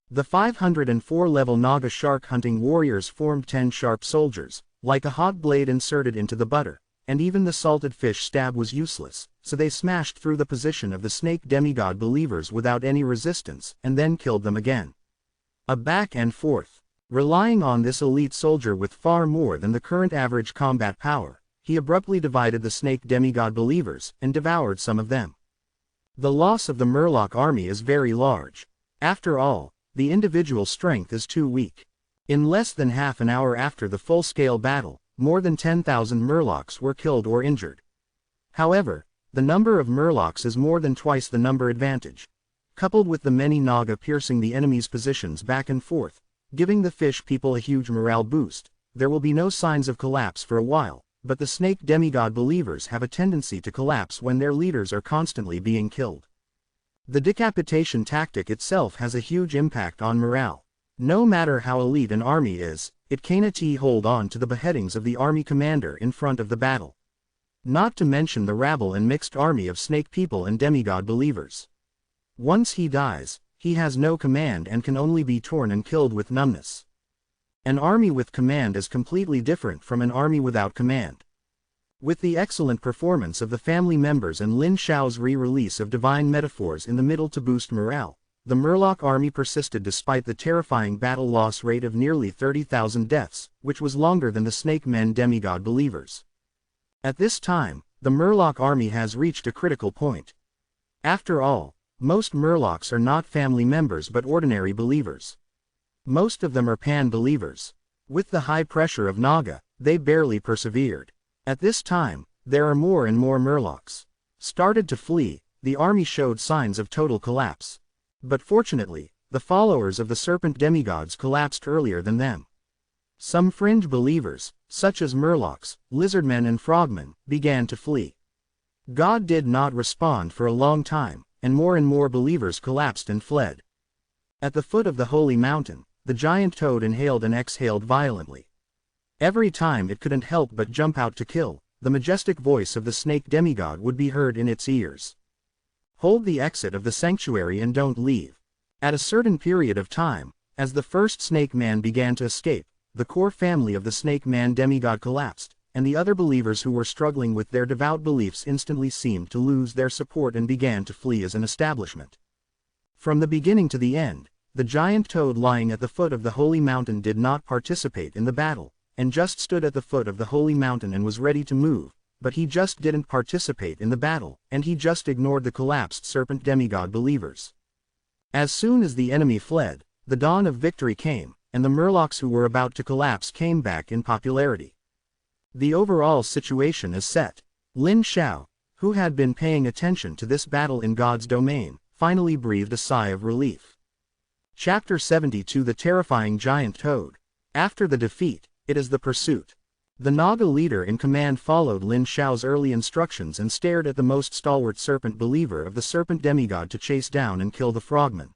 The 504 level Naga shark hunting warriors formed 10 sharp soldiers, like a hot blade inserted into the butter, and even the salted fish stab was useless, so they smashed through the position of the snake demigod believers without any resistance, and then killed them again. A back and forth. Relying on this elite soldier with far more than the current average combat power, he abruptly divided the snake demigod believers, and devoured some of them. The loss of the Murloc army is very large. After all, the individual strength is too weak. In less than half an hour after the full-scale battle, more than 10,000 Murlocs were killed or injured. However, the number of Murlocs is more than twice the number advantage. Coupled with the many Naga piercing the enemy's positions back and forth, giving the fish people a huge morale boost, there will be no signs of collapse for a while, but the snake demigod believers have a tendency to collapse when their leaders are constantly being killed. The decapitation tactic itself has a huge impact on morale. No matter how elite an army is, it cannot hold on to the beheadings of the army commander in front of the battle. Not to mention the rabble and mixed army of snake people and demigod believers. Once he dies, he has no command and can only be torn and killed with numbness. An army with command is completely different from an army without command. With the excellent performance of the family members and Lin Xiao's re-release of divine metaphors in the middle to boost morale, the Murloc army persisted despite the terrifying battle loss rate of nearly 30,000 deaths, which was longer than the snake men demigod believers. At this time, the Murloc army has reached a critical point. After all, most Murlocs are not family members but ordinary believers. Most of them are pan-believers. With the high pressure of Naga, they barely persevered. At this time, there are more and more Murlocs. Started to flee, the army showed signs of total collapse. But fortunately, the followers of the serpent demigods collapsed earlier than them. Some fringe believers, such as Murlocs, lizardmen and frogmen, began to flee. God did not respond for a long time, and more believers collapsed and fled. At the foot of the holy mountain, the giant toad inhaled and exhaled violently. Every time it couldn't help but jump out to kill, the majestic voice of the snake demigod would be heard in its ears. Hold the exit of the sanctuary and don't leave. At a certain period of time, as the first snake man began to escape, the core family of the snake man demigod collapsed, and the other believers who were struggling with their devout beliefs instantly seemed to lose their support and began to flee as an establishment. From the beginning to the end, the giant toad lying at the foot of the holy mountain did not participate in the battle, and just stood at the foot of the holy mountain and was ready to move, but he just didn't participate in the battle, and he just ignored the collapsed serpent demigod believers. As soon as the enemy fled, the dawn of victory came, and the Murlocs who were about to collapse came back in popularity. The overall situation is set. Lin Xiao, who had been paying attention to this battle in God's domain, finally breathed a sigh of relief. Chapter 72 The Terrifying Giant Toad. After the defeat, it is the pursuit. The Naga leader in command followed Lin Xiao's early instructions and stared at the most stalwart serpent believer of the serpent demigod to chase down and kill the frogmen.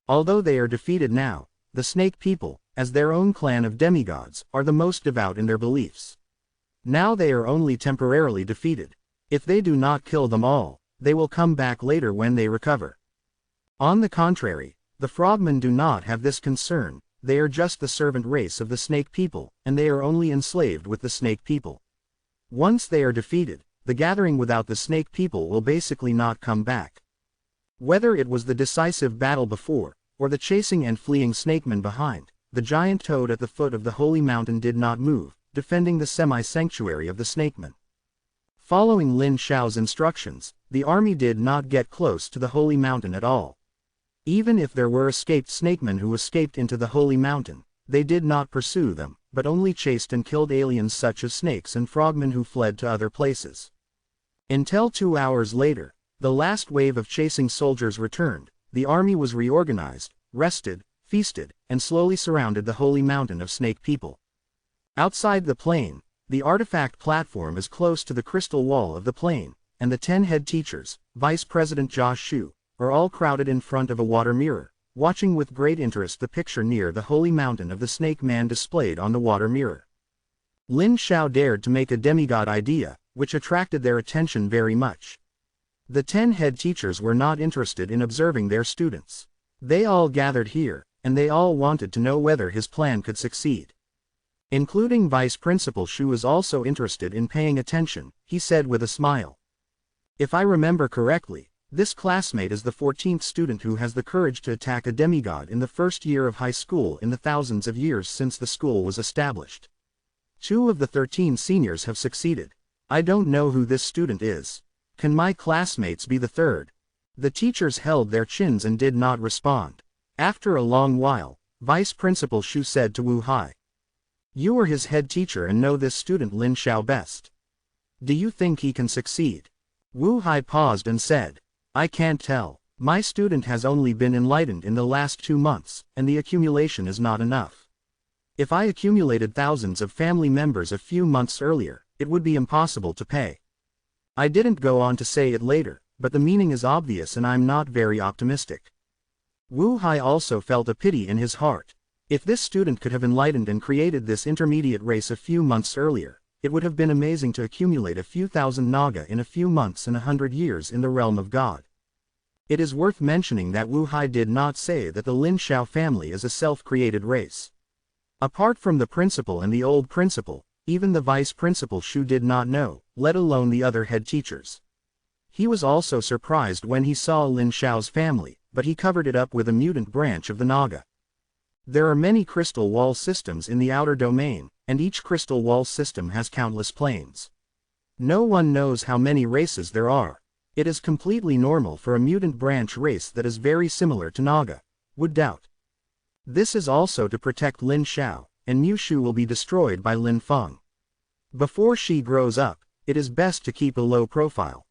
Although they are defeated now, the snake people, as their own clan of demigods, are the most devout in their beliefs. Now they are only temporarily defeated. If they do not kill them all, they will come back later when they recover. On the contrary, the frogmen do not have this concern. They are just the servant race of the snake people, and they are only enslaved with the snake people. Once they are defeated, the gathering without the snake people will basically not come back. Whether it was the decisive battle before, or the chasing and fleeing snakemen behind, the giant toad at the foot of the holy mountain did not move, defending the semi-sanctuary of the snakemen. Following Lin Xiao's instructions, the army did not get close to the holy mountain at all. Even if there were escaped snakemen who escaped into the holy mountain, they did not pursue them, but only chased and killed aliens such as snakes and frogmen who fled to other places. Until 2 hours later, the last wave of chasing soldiers returned, the army was reorganized, rested, feasted, and slowly surrounded the holy mountain of snake people. Outside the plain, the artifact platform is close to the crystal wall of the plain, and the 10 head teachers, Vice President Josh Shu, are all crowded in front of a water mirror, watching with great interest the picture near the holy mountain of the snake man displayed on the water mirror. Lin Xiao dared to make a demigod idea, which attracted their attention very much. The 10 head teachers were not interested in observing their students. They all gathered here, and they all wanted to know whether his plan could succeed. Including Vice Principal Shu is also interested in paying attention, he said with a smile. If I remember correctly, this classmate is the 14th student who has the courage to attack a demigod in the first year of high school in the thousands of years since the school was established. 2 of the 13 seniors have succeeded. I don't know who this student is. Can my classmates be the third? The teachers held their chins and did not respond. After a long while, Vice Principal Shu said to Wu Hai. You are his head teacher and know this student Lin Xiao best. Do you think he can succeed? Wu Hai paused and said. I can't tell. My student has only been enlightened in the last 2 months, and the accumulation is not enough. If I accumulated thousands of family members a few months earlier, it would be impossible to pay. I didn't go on to say it later, but the meaning is obvious and I'm not very optimistic. Wu Hai also felt a pity in his heart. If this student could have enlightened and created this intermediate race a few months earlier, it would have been amazing to accumulate a few thousand Naga in a few months and 100 years in the realm of God. It is worth mentioning that Wu Hai did not say that the Lin Xiao family is a self-created race. Apart from the principal and the old principal, even the vice principal Shu did not know, let alone the other head teachers. He was also surprised when he saw Lin Xiao's family, but he covered it up with a mutant branch of the Naga. There are many crystal wall systems in the outer domain, and each crystal wall system has countless planes. No one knows how many races there are. It is completely normal for a mutant branch race that is very similar to Naga would doubt. This is also to protect Lin Xiao, and Mushu will be destroyed by Lin Feng. Before she grows up, it is best to keep a low profile.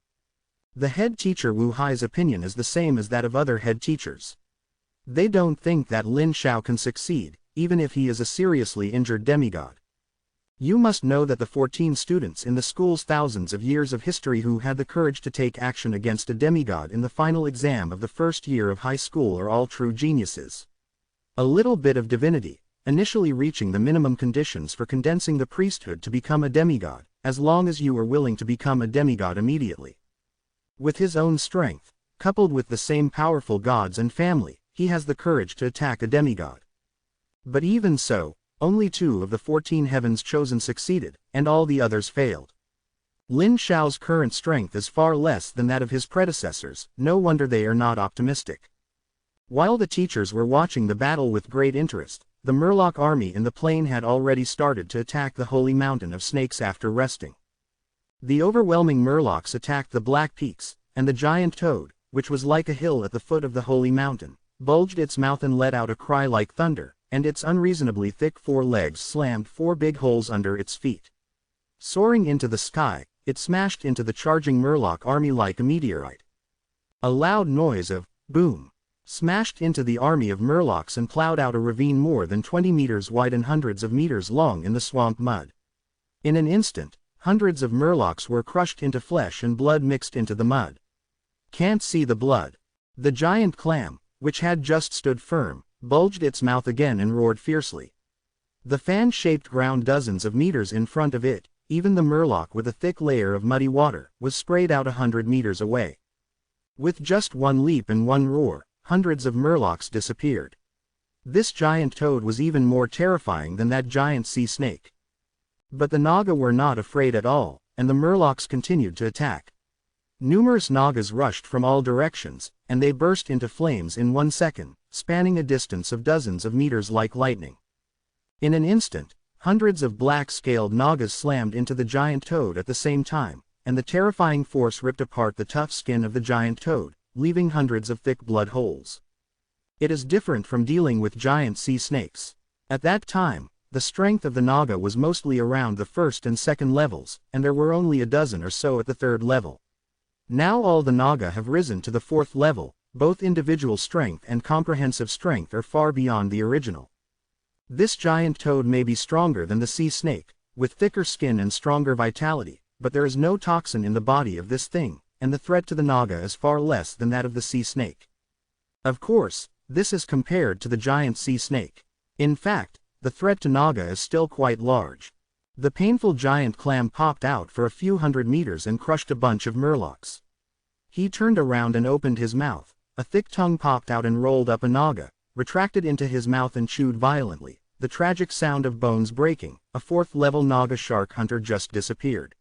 The head teacher Wu Hai's opinion is the same as that of other head teachers. They don't think that Lin Xiao can succeed, even if he is a seriously injured demigod. You must know that the 14 students in the school's thousands of years of history who had the courage to take action against a demigod in the final exam of the first year of high school are all true geniuses. A little bit of divinity, initially reaching the minimum conditions for condensing the priesthood to become a demigod, as long as you are willing to become a demigod immediately. With his own strength, coupled with the same powerful gods and family, he has the courage to attack a demigod. But even so, only 2 of the 14 heavens chosen succeeded, and all the others failed. Lin Xiao's current strength is far less than that of his predecessors, no wonder they are not optimistic. While the teachers were watching the battle with great interest, the Murloc army in the plain had already started to attack the holy mountain of snakes after resting. The overwhelming Murlocs attacked the black peaks, and the giant toad, which was like a hill at the foot of the holy mountain, bulged its mouth and let out a cry like thunder, and its unreasonably thick 4 legs slammed 4 big holes under its feet. Soaring into the sky, it smashed into the charging Murloc army like a meteorite. A loud noise of boom smashed into the army of Murlocs and plowed out a ravine more than 20 meters wide and hundreds of meters long in the swamp mud. In an instant, hundreds of Murlocs were crushed into flesh and blood mixed into the mud. Can't see the blood. The giant clam, which had just stood firm, bulged its mouth again and roared fiercely. The fan-shaped ground dozens of meters in front of it, even the Murloc with a thick layer of muddy water, was sprayed out 100 meters away. With just one leap and one roar, hundreds of Murlocs disappeared. This giant toad was even more terrifying than that giant sea snake. But the Naga were not afraid at all, and the Murlocs continued to attack. Numerous Nagas rushed from all directions, and they burst into flames in 1 second, spanning a distance of dozens of meters like lightning. In an instant, hundreds of black-scaled Nagas slammed into the giant toad at the same time, and the terrifying force ripped apart the tough skin of the giant toad, leaving hundreds of thick blood holes. It is different from dealing with giant sea snakes. At that time, the strength of the Naga was mostly around the 1st and 2nd levels, and there were only a dozen or so at the 3rd level. Now all the Naga have risen to the 4th level. Both individual strength and comprehensive strength are far beyond the original. This giant toad may be stronger than the sea snake, with thicker skin and stronger vitality, but there is no toxin in the body of this thing, and the threat to the Naga is far less than that of the sea snake. Of course, this is compared to the giant sea snake. In fact, the threat to Naga is still quite large. The painful giant clam popped out for a few hundred meters and crushed a bunch of Murlocs. He turned around and opened his mouth. A thick tongue popped out and rolled up a Naga, retracted into his mouth and chewed violently. The tragic sound of bones breaking. A 4th-level Naga shark hunter just disappeared.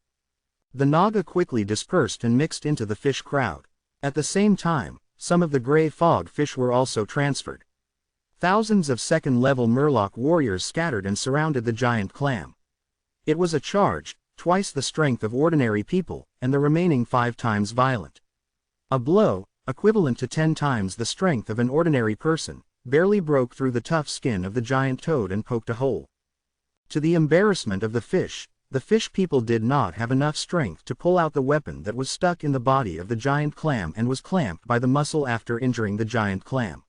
The Naga quickly dispersed and mixed into the fish crowd. At the same time, some of the gray fog fish were also transferred. Thousands of 2nd-level Murloc warriors scattered and surrounded the giant clam. It was a charge, twice the strength of ordinary people, and the remaining 5 times violent. A blow, equivalent to 10 times the strength of an ordinary person, barely broke through the tough skin of the giant toad and poked a hole. To the embarrassment of the fish people did not have enough strength to pull out the weapon that was stuck in the body of the giant clam and was clamped by the muscle after injuring the giant clam.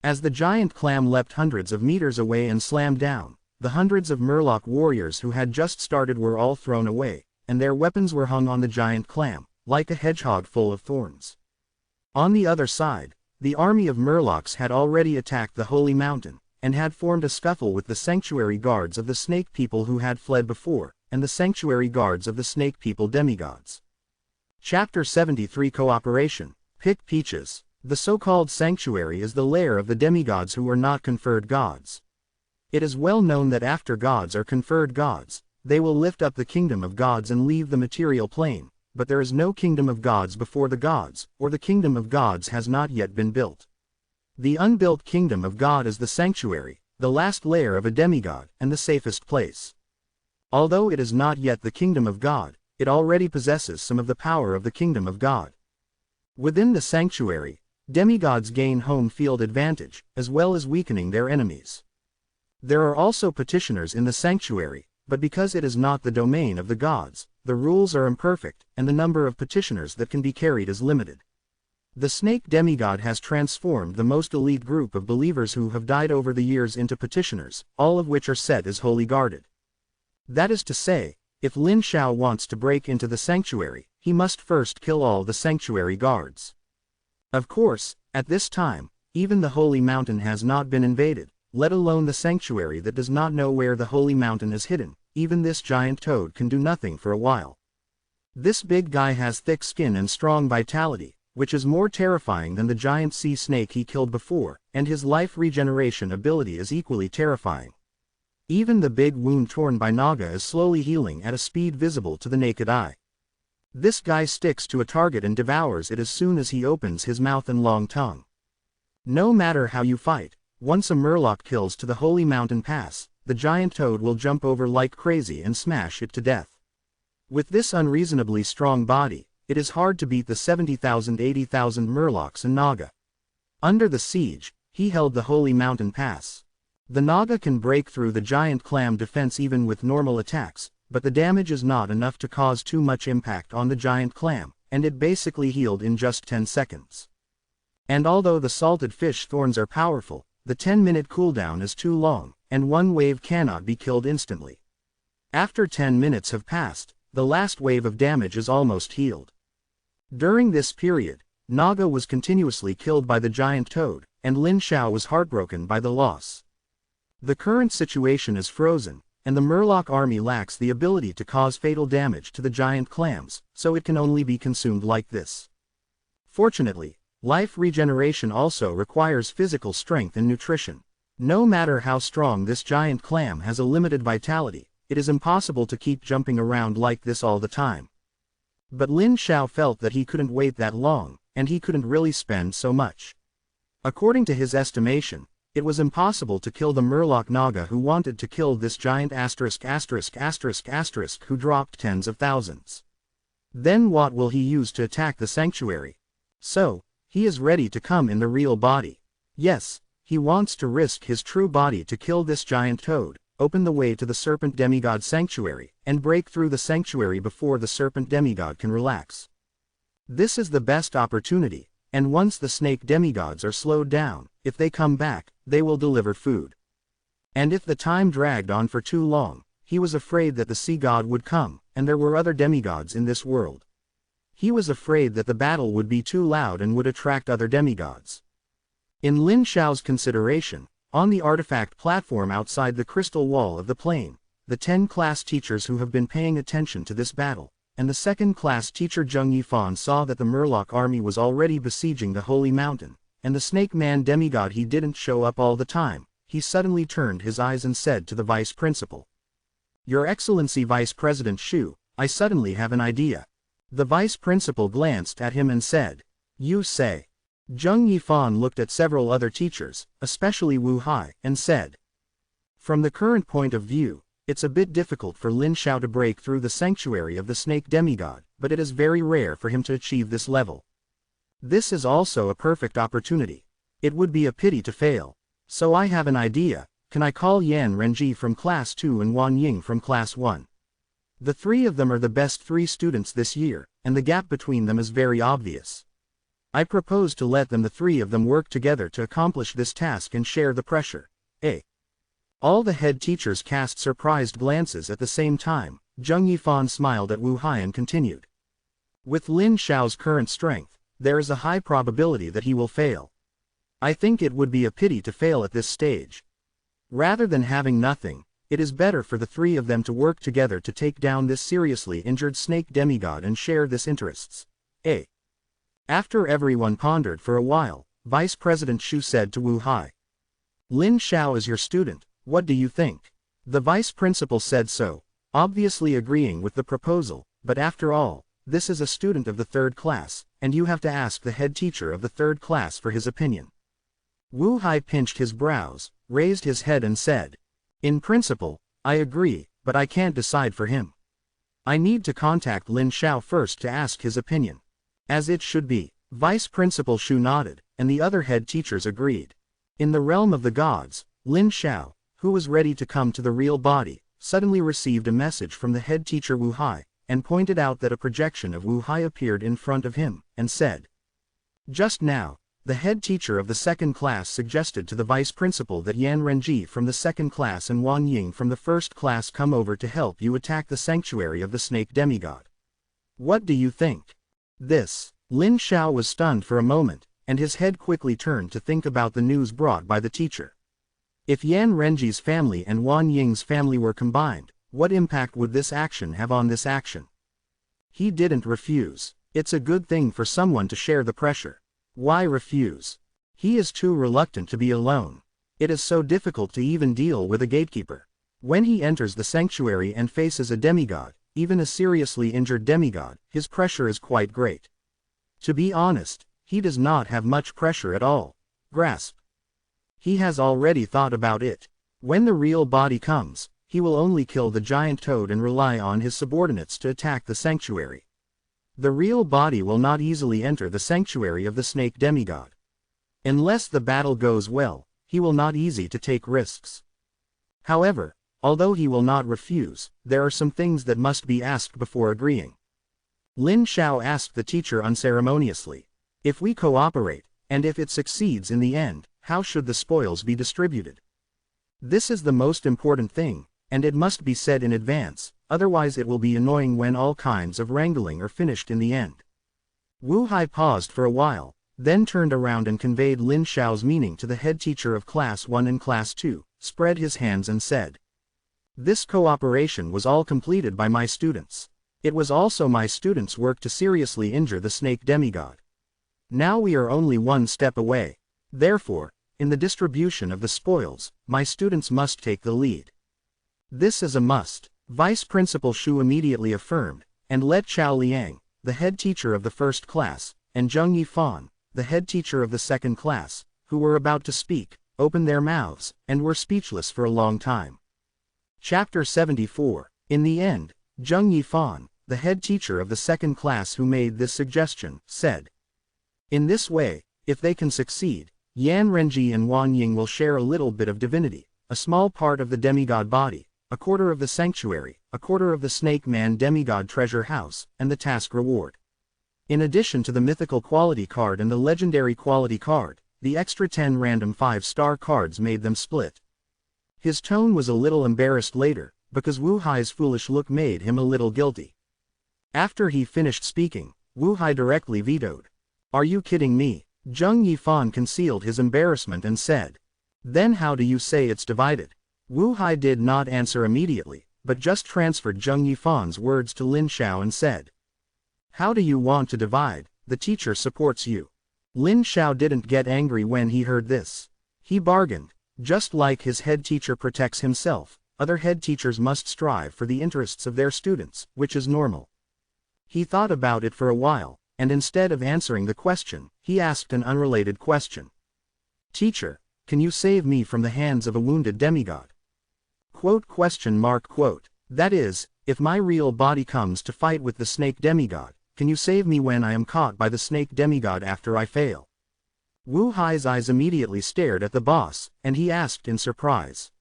As the giant clam leapt hundreds of meters away and slammed down, the hundreds of Murloc warriors who had just started were all thrown away, and their weapons were hung on the giant clam, like a hedgehog full of thorns. On the other side, the army of Murlocs had already attacked the holy mountain, and had formed a scuffle with the sanctuary guards of the snake people who had fled before, and the sanctuary guards of the snake people demigods. Chapter 73 Cooperation. Pick Peaches. The so-called sanctuary is the lair of the demigods who are not conferred gods. It is well known that after gods are conferred gods, they will lift up the kingdom of gods and leave the material plane, but there is no kingdom of gods before the gods, or the kingdom of gods has not yet been built. The unbuilt kingdom of God is the sanctuary, the last lair of a demigod, and the safest place. Although it is not yet the kingdom of God, it already possesses some of the power of the kingdom of God. Within the sanctuary, demigods gain home field advantage, as well as weakening their enemies. There are also petitioners in the sanctuary, but because it is not the domain of the gods, the rules are imperfect, and the number of petitioners that can be carried is limited. The snake demigod has transformed the most elite group of believers who have died over the years into petitioners, all of which are set as holy guarded. That is to say, if Lin Shao wants to break into the sanctuary, he must first kill all the sanctuary guards. Of course, at this time, even the holy mountain has not been invaded, let alone the sanctuary that does not know where the holy mountain is hidden. Even this giant toad can do nothing for a while. This big guy has thick skin and strong vitality, which is more terrifying than the giant sea snake he killed before, and his life regeneration ability is equally terrifying. Even the big wound torn by Naga is slowly healing at a speed visible to the naked eye. This guy sticks to a target and devours it as soon as he opens his mouth and long tongue. No matter how you fight, once a murloc kills to the holy mountain pass, the giant toad will jump over like crazy and smash it to death. With this unreasonably strong body, it is hard to beat the 70,000–80,000 murlocs and Naga. Under the siege, he held the holy mountain pass. The Naga can break through the giant clam defense even with normal attacks, but the damage is not enough to cause too much impact on the giant clam, and it basically healed in just 10 seconds. And although the salted fish thorns are powerful, the 10-minute cooldown is too long, and one wave cannot be killed instantly. After 10 minutes have passed, the last wave of damage is almost healed. During this period, Naga was continuously killed by the giant toad, and Lin Shao was heartbroken by the loss. The current situation is frozen, and the Murloc army lacks the ability to cause fatal damage to the giant clams, so it can only be consumed like this. Fortunately, life regeneration also requires physical strength and nutrition. No matter how strong this giant clam has a limited vitality, it is impossible to keep jumping around like this all the time. But Lin Shao felt that he couldn't wait that long, and he couldn't really spend so much. According to his estimation, it was impossible to kill the Murloc Naga who wanted to kill this giant ****** who dropped tens of thousands. Then what will he use to attack the sanctuary? So, he is ready to come in the real body. Yes, he wants to risk his true body to kill this giant toad, open the way to the serpent demigod sanctuary, and break through the sanctuary before the serpent demigod can relax. This is the best opportunity, and once the snake demigods are slowed down, if they come back, they will deliver food. And if the time dragged on for too long, he was afraid that the sea god would come, and there were other demigods in this world. He was afraid that the battle would be too loud and would attract other demigods. In Lin Shao's consideration, on the artifact platform outside the crystal wall of the plane, the 10 class teachers who have been paying attention to this battle, and the second class teacher Zheng Yifan saw that the Murloc army was already besieging the holy mountain, and the snake man demigod he didn't show up all the time. He suddenly turned his eyes and said to the vice principal, "Your Excellency Vice President Shu, I suddenly have an idea." The vice principal glanced at him and said, "You say?" Zheng Yifan looked at several other teachers, especially Wu Hai, and said, "From the current point of view, it's a bit difficult for Lin Shao to break through the sanctuary of the snake demigod, but it is very rare for him to achieve this level. This is also a perfect opportunity. It would be a pity to fail. So I have an idea. Can I call Yan Renji from Class 2 and Wan Ying from Class 1? The three of them are the best 3 students this year, and the gap between them is very obvious. I propose to let the 3 of them work together to accomplish this task and share the pressure. All the head teachers cast surprised glances at the same time. Zheng Yifan smiled at Wu Hai and continued. With Lin Shao's current strength, there is a high probability that he will fail. I think it would be a pity to fail at this stage. Rather than having nothing, it is better for the 3 of them to work together to take down this seriously injured snake demigod and share this interests. After everyone pondered for a while, Vice President Shu said to Wu Hai, "Lin Shao is your student, what do you think?" The vice principal said so, obviously agreeing with the proposal, but after all, this is a student of the 3rd class, and you have to ask the head teacher of the 3rd class for his opinion. Wu Hai pinched his brows, raised his head and said, "In principle, I agree, but I can't decide for him. I need to contact Lin Shao first to ask his opinion." As it should be, Vice Principal Shu nodded, and the other head teachers agreed. In the realm of the gods, Lin Shao, who was ready to come to the real body, suddenly received a message from the head teacher Wu Hai, and pointed out that a projection of Wu Hai appeared in front of him, and said, "Just now, the head teacher of the second class suggested to the vice principal that Yan Renji from the second class and Wan Ying from the first class come over to help you attack the sanctuary of the snake demigod. What do you think?" This. Lin Xiao was stunned for a moment, and his head quickly turned to think about the news brought by the teacher. If Yan Renji's family and Wan Ying's family were combined, what impact would this action have on this action? He didn't refuse. It's a good thing for someone to share the pressure. Why refuse? He is too reluctant to be alone. It is so difficult to even deal with a gatekeeper. When he enters the sanctuary and faces a demigod, even a seriously injured demigod, his pressure is quite great. To be honest, he does not have much pressure at all. Grasp. He has already thought about it. When the real body comes, he will only kill the giant toad and rely on his subordinates to attack the sanctuary. The real body will not easily enter the sanctuary of the snake demigod. Unless the battle goes well, he will not easy to take risks. However, although he will not refuse, there are some things that must be asked before agreeing. Lin Xiao asked the teacher unceremoniously, "If we cooperate, and if it succeeds in the end, how should the spoils be distributed?" This is the most important thing, and it must be said in advance, otherwise it will be annoying when all kinds of wrangling are finished in the end. Wu Hai paused for a while, then turned around and conveyed Lin Xiao's meaning to the head teacher of Class 1 and Class 2, spread his hands and said, "This cooperation was all completed by my students. It was also my students' work to seriously injure the snake demigod. Now we are only one step away. Therefore, in the distribution of the spoils, my students must take the lead. This is a must." Vice Principal Shu immediately affirmed, and let Chao Liang, the head teacher of the first class, and Zheng Yifan, the head teacher of the second class, who were about to speak, open their mouths, and were speechless for a long time. Chapter 74. In the end, Zheng Yifan, the head teacher of the second class who made this suggestion, said, "In this way, if they can succeed, Yan Renji and Wan Ying will share a little bit of divinity, a small part of the demigod body, a quarter of the sanctuary, a quarter of the snake man demigod treasure house, and the task reward. In addition to the mythical quality card and the legendary quality card, the extra 10 random 5-star cards made them split." His tone was a little embarrassed later, because Wu Hai's foolish look made him a little guilty. After he finished speaking, Wu Hai directly vetoed. "Are you kidding me?" Zheng Yifan concealed his embarrassment and said, "Then how do you say it's divided?" Wu Hai did not answer immediately, but just transferred Zheng Yifan's words to Lin Xiao and said, "How do you want to divide? The teacher supports you." Lin Xiao didn't get angry when he heard this. He bargained. Just like his head teacher protects himself, other head teachers must strive for the interests of their students, which is normal. He thought about it for a while, and instead of answering the question, he asked an unrelated question. "Teacher, can you save me from the hands of a wounded demigod?" That is, if my real body comes to fight with the snake demigod, can you save me when I am caught by the snake demigod after I fail? Wu Hai's eyes immediately stared at the boss, and he asked in surprise,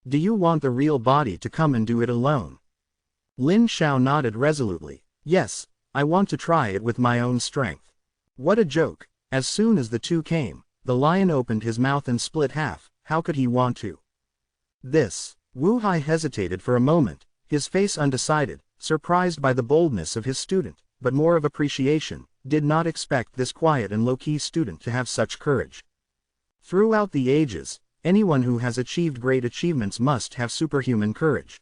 "Do you want the real body to come and do it alone?" Lin Xiao nodded resolutely. "Yes, I want to try it with my own strength." What a joke! As soon as the two came, the lion opened his mouth and split half. How could he want to? This. Wu Hai hesitated for a moment, his face undecided, surprised by the boldness of his student, but more of appreciation, did not expect this quiet and low-key student to have such courage. Throughout the ages, anyone who has achieved great achievements must have superhuman courage.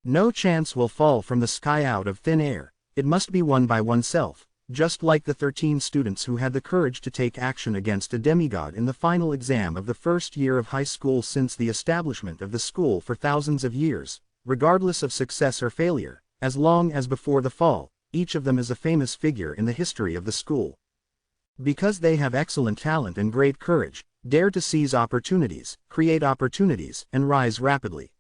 No chance will fall from the sky out of thin air, it must be won by oneself, just like the 13 students who had the courage to take action against a demigod in the final exam of the first year of high school since the establishment of the school for thousands of years, regardless of success or failure, as long as before the fall, each of them is a famous figure in the history of the school. Because they have excellent talent and great courage, dare to seize opportunities, create opportunities, and rise rapidly.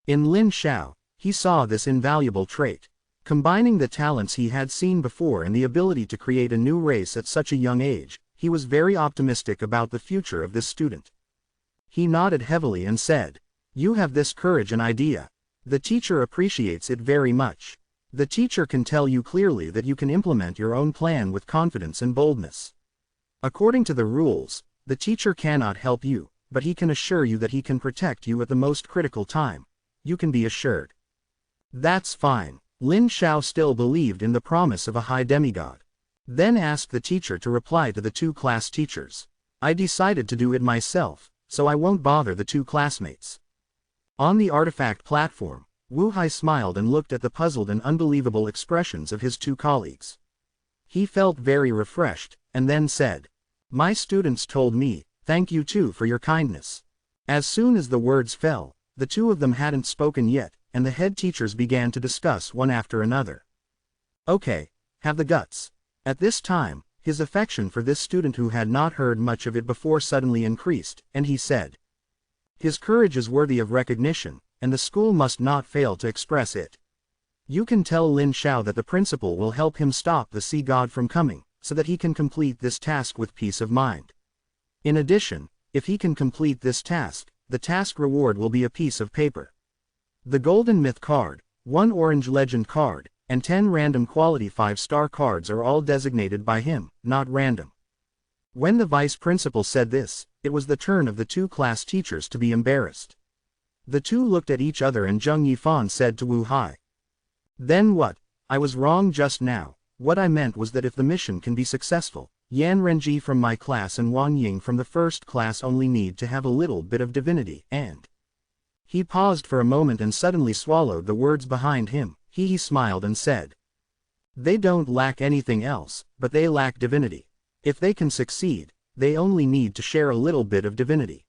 In Lin Xiao, he saw this invaluable trait. Combining the talents he had seen before and the ability to create a new race at such a young age, he was very optimistic about the future of this student. He nodded heavily and said, You have this courage and idea. The teacher appreciates it very much. The teacher can tell you clearly that you can implement your own plan with confidence and boldness. According to the rules, the teacher cannot help you, but he can assure you that he can protect you at the most critical time. You can be assured. That's fine. Lin Xiao still believed in the promise of a high demigod. Then asked the teacher to reply to the two class teachers. I decided to do it myself, so I won't bother the two classmates. On the artifact platform, Wu Hai smiled and looked at the puzzled and unbelievable expressions of his two colleagues. He felt very refreshed, and then said, My students told me, thank you too for your kindness. As soon as the words fell, the two of them hadn't spoken yet, and the head teachers began to discuss one after another. Okay, have the guts. At this time, his affection for this student who had not heard much of it before suddenly increased, and he said, His courage is worthy of recognition, and the school must not fail to express it. You can tell Lin Xiao that the principal will help him stop the sea god from coming, so that he can complete this task with peace of mind. In addition, if he can complete this task, the task reward will be a piece of paper. The Golden Myth card, 1 Orange Legend card, and 10 random quality 5-star cards are all designated by him, not random. When the vice principal said this, it was the turn of the two class teachers to be embarrassed. The two looked at each other and Zheng Yifan said to Wu Hai. Then what? I was wrong just now. What I meant was that if the mission can be successful, Yan Renji from my class and Wang Ying from the first class only need to have a little bit of divinity, and... He paused for a moment and suddenly swallowed the words behind him. He smiled and said, They don't lack anything else, but they lack divinity. If they can succeed, they only need to share a little bit of divinity.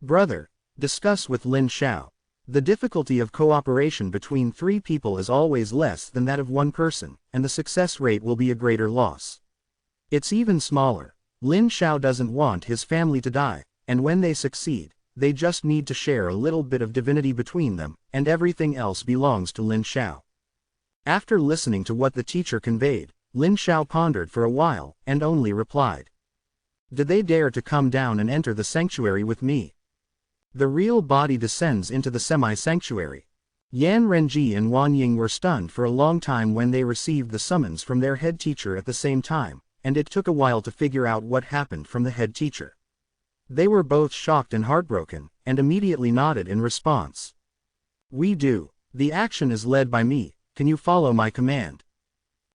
Brother, discuss with Lin Xiao. The difficulty of cooperation between 3 people is always less than that of 1 person, and the success rate will be a greater loss. It's even smaller. Lin Xiao doesn't want his family to die, and when they succeed, they just need to share a little bit of divinity between them, and everything else belongs to Lin Xiao. After listening to what the teacher conveyed, Lin Xiao pondered for a while, and only replied, Did they dare to come down and enter the sanctuary with me? The real body descends into the semi-sanctuary. Yan Renji and Wang Ying were stunned for a long time when they received the summons from their head teacher at the same time, and it took a while to figure out what happened from the head teacher. They were both shocked and heartbroken, and immediately nodded in response. We do. The action is led by me. Can you follow my command?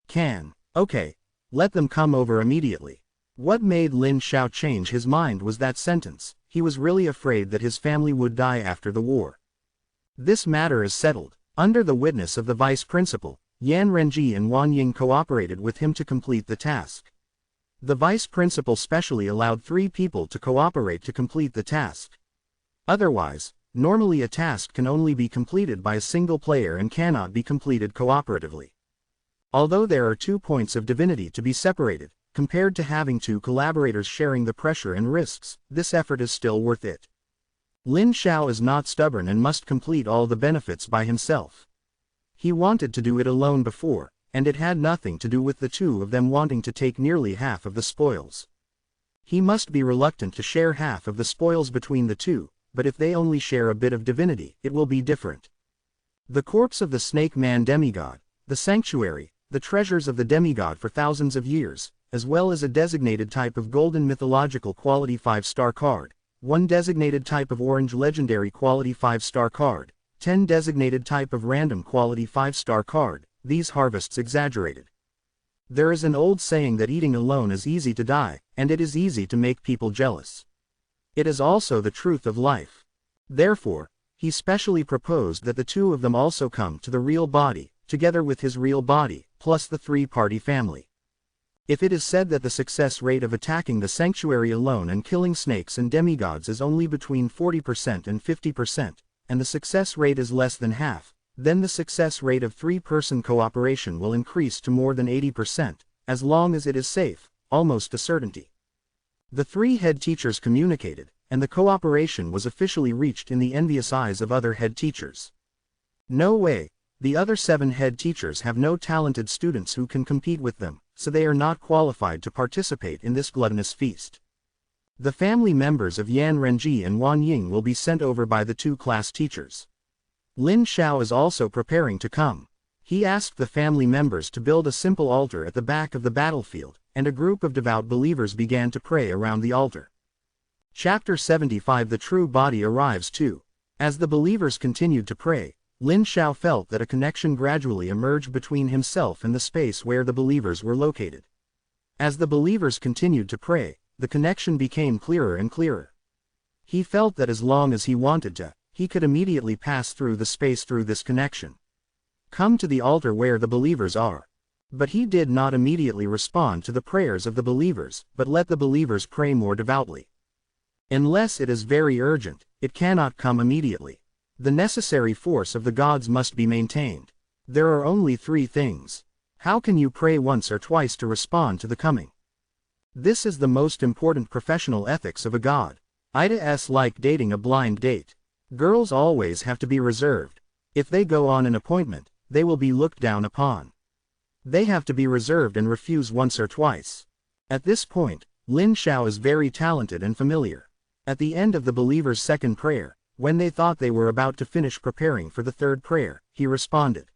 Can. Okay. Let them come over immediately. What made Lin Xiao change his mind was that sentence. He was really afraid that his family would die after the war. This matter is settled. Under the witness of the vice principal, Yan Renji and Wang Ying cooperated with him to complete the task. The vice principal specially allowed 3 people to cooperate to complete the task. Otherwise, normally a task can only be completed by a single player and cannot be completed cooperatively. Although there are 2 points of divinity to be separated, compared to having 2 collaborators sharing the pressure and risks, this effort is still worth it. Lin Xiao is not stubborn and must complete all the benefits by himself. He wanted to do it alone before, and it had nothing to do with the 2 of them wanting to take nearly half of the spoils. He must be reluctant to share half of the spoils between the 2, but if they only share a bit of divinity, it will be different. The corpse of the snake man demigod, the sanctuary, the treasures of the demigod for thousands of years, as well as a designated type of golden mythological quality 5-star card, 1 designated type of orange legendary quality 5-star card, 10 designated type of random quality 5-star card, these harvests exaggerated. There is an old saying that eating alone is easy to die, and it is easy to make people jealous. It is also the truth of life. Therefore, he specially proposed that the 2 of them also come to the real body, together with his real body, plus the 3-party family. If it is said that the success rate of attacking the sanctuary alone and killing snakes and demigods is only between 40% and 50%, and the success rate is less than half, then the success rate of 3-person cooperation will increase to more than 80%, as long as it is safe, almost a certainty. The 3 head teachers communicated, and the cooperation was officially reached in the envious eyes of other head teachers. No way, the other 7 head teachers have no talented students who can compete with them, so they are not qualified to participate in this gluttonous feast. The family members of Yan Renji and Wan Ying will be sent over by the 2 class teachers. Lin Xiao is also preparing to come. He asked the family members to build a simple altar at the back of the battlefield, and a group of devout believers began to pray around the altar. Chapter 75 The True Body arrives too. As the believers continued to pray, Lin Xiao felt that a connection gradually emerged between himself and the space where the believers were located. As the believers continued to pray, the connection became clearer and clearer. He felt that as long as he wanted to, he could immediately pass through the space through this connection. Come to the altar where the believers are. But he did not immediately respond to the prayers of the believers, but let the believers pray more devoutly. Unless it is very urgent, it cannot come immediately. The necessary force of the gods must be maintained. There are only 3 things. How can you pray once or twice to respond to the coming? This is the most important professional ethics of a god. It is like dating a blind date. Girls always have to be reserved. If they go on an appointment, they will be looked down upon. They have to be reserved and refuse once or twice. At this point, Lin Xiao is very talented and familiar. At the end of the believer's second prayer, when they thought they were about to finish preparing for the third prayer, he responded.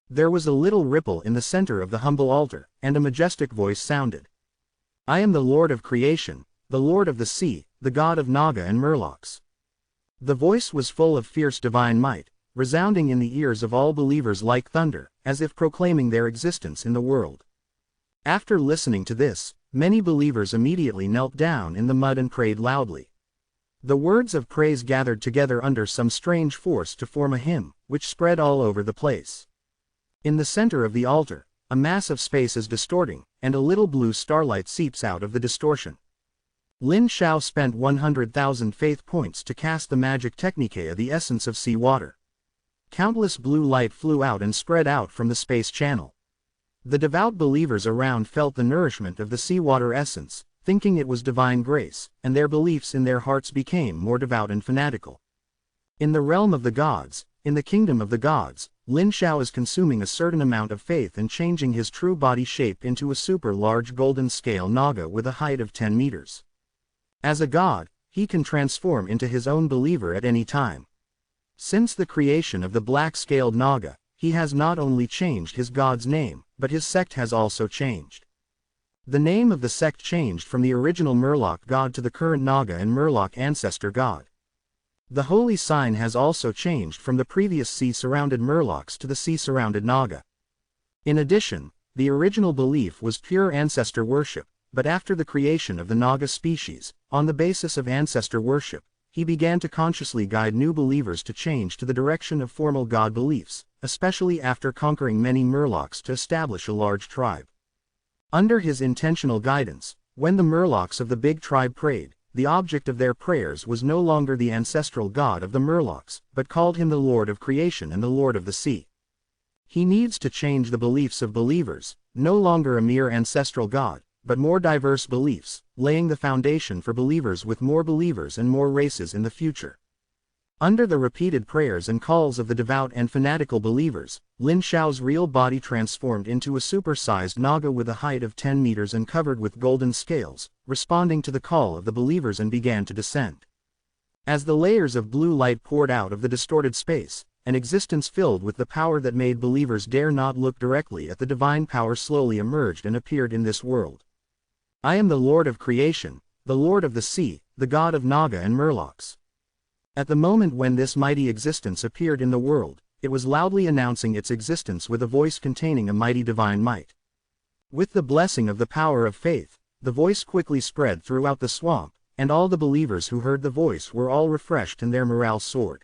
There was a little ripple in the center of the humble altar, and a majestic voice sounded. I am the Lord of Creation, the Lord of the Sea, the God of Naga and Murlocs. The voice was full of fierce divine might, resounding in the ears of all believers like thunder, as if proclaiming their existence in the world. After listening to this, many believers immediately knelt down in the mud and prayed loudly. The words of praise gathered together under some strange force to form a hymn, which spread all over the place. In the center of the altar, a mass of space is distorting, and a little blue starlight seeps out of the distortion. Lin Xiao spent 100,000 faith points to cast the magic technique, the essence of sea water. Countless blue light flew out and spread out from the space channel. The devout believers around felt the nourishment of the seawater essence, thinking it was divine grace, and their beliefs in their hearts became more devout and fanatical. In the realm of the gods, in the kingdom of the gods, Lin Xiao is consuming a certain amount of faith and changing his true body shape into a super large golden scale naga with a height of 10 meters. As a god, he can transform into his own believer at any time. Since the creation of the black-scaled naga, he has not only changed his god's name, but his sect has also changed. The name of the sect changed from the original Murloc god to the current Naga and Murloc ancestor god. The holy sign has also changed from the previous sea-surrounded Murlocs to the sea-surrounded Naga. In addition, the original belief was pure ancestor worship, but after the creation of the Naga species, on the basis of ancestor worship, he began to consciously guide new believers to change to the direction of formal god beliefs, especially after conquering many Murlocs to establish a large tribe. Under his intentional guidance, when the Murlocs of the big tribe prayed, the object of their prayers was no longer the ancestral god of the Murlocs, but called him the Lord of Creation and the Lord of the Sea. He needs to change the beliefs of believers, no longer a mere ancestral god, but more diverse beliefs, laying the foundation for believers with more believers and more races in the future. Under the repeated prayers and calls of the devout and fanatical believers, Lin Xiao's real body transformed into a super-sized Naga with a height of 10 meters and covered with golden scales, responding to the call of the believers and began to descend. As the layers of blue light poured out of the distorted space, an existence filled with the power that made believers dare not look directly at the divine power slowly emerged and appeared in this world. I am the Lord of Creation, the Lord of the Sea, the God of Naga and Murlocs. At the moment when this mighty existence appeared in the world, it was loudly announcing its existence with a voice containing a mighty divine might. With the blessing of the power of faith, the voice quickly spread throughout the swamp, and all the believers who heard the voice were all refreshed and their morale soared.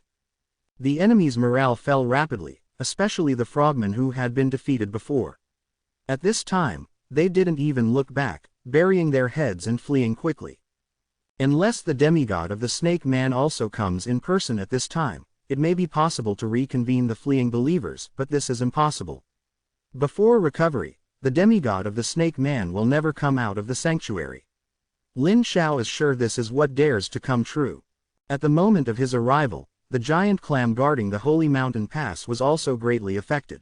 The enemy's morale fell rapidly, especially the frogmen who had been defeated before. At this time, they didn't even look back, burying their heads and fleeing quickly. Unless the demigod of the Snake Man also comes in person at this time, it may be possible to reconvene the fleeing believers, but this is impossible. Before recovery, the demigod of the Snake Man will never come out of the sanctuary. Lin Xiao is sure this is what dares to come true. At the moment of his arrival, the giant clam guarding the holy mountain pass was also greatly affected.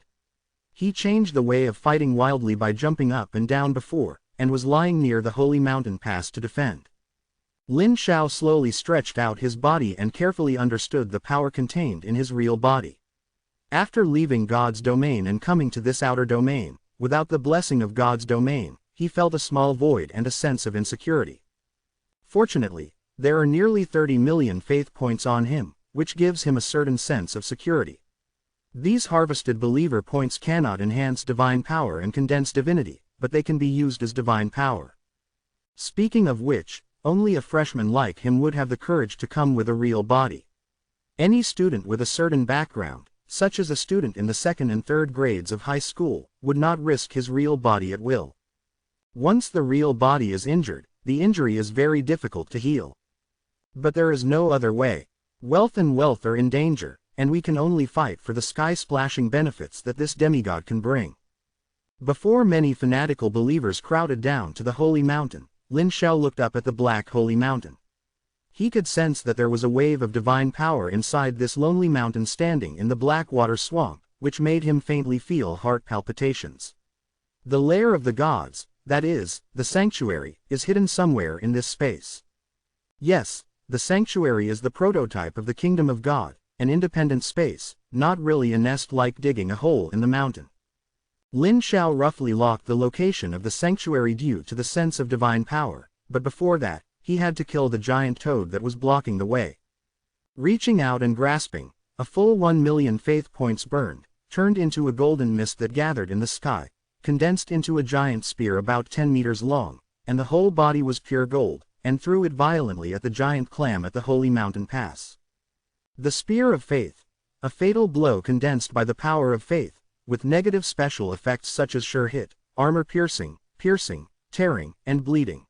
He changed the way of fighting wildly by jumping up and down before, and was lying near the holy mountain pass to defend. Lin Xiao slowly stretched out his body and carefully understood the power contained in his real body. After leaving God's domain and coming to this outer domain, without the blessing of God's domain, he felt a small void and a sense of insecurity. Fortunately, there are nearly 30 million faith points on him, which gives him a certain sense of security. These harvested believer points cannot enhance divine power and condense divinity, but they can be used as divine power. Speaking of which, only a freshman like him would have the courage to come with a real body. Any student with a certain background, such as a student in the 2nd and 3rd grades of high school, would not risk his real body at will. Once the real body is injured, the injury is very difficult to heal. But there is no other way. Wealth are in danger, and we can only fight for the sky-splashing benefits that this demigod can bring. Before many fanatical believers crowded down to the holy mountain, Lin Xiao looked up at the black holy mountain. He could sense that there was a wave of divine power inside this lonely mountain standing in the black water swamp, which made him faintly feel heart palpitations. The lair of the gods, that is, the sanctuary, is hidden somewhere in this space. Yes, the sanctuary is the prototype of the kingdom of God, an independent space, not really a nest like digging a hole in the mountain. Lin Xiao roughly locked the location of the sanctuary due to the sense of divine power, but before that, he had to kill the giant toad that was blocking the way. Reaching out and grasping, a full 1 million faith points burned, turned into a golden mist that gathered in the sky, condensed into a giant spear about 10 meters long, and the whole body was pure gold, and threw it violently at the giant clam at the holy mountain pass. The spear of faith, a fatal blow condensed by the power of faith, with negative special effects such as sure hit, armor piercing, tearing, and bleeding.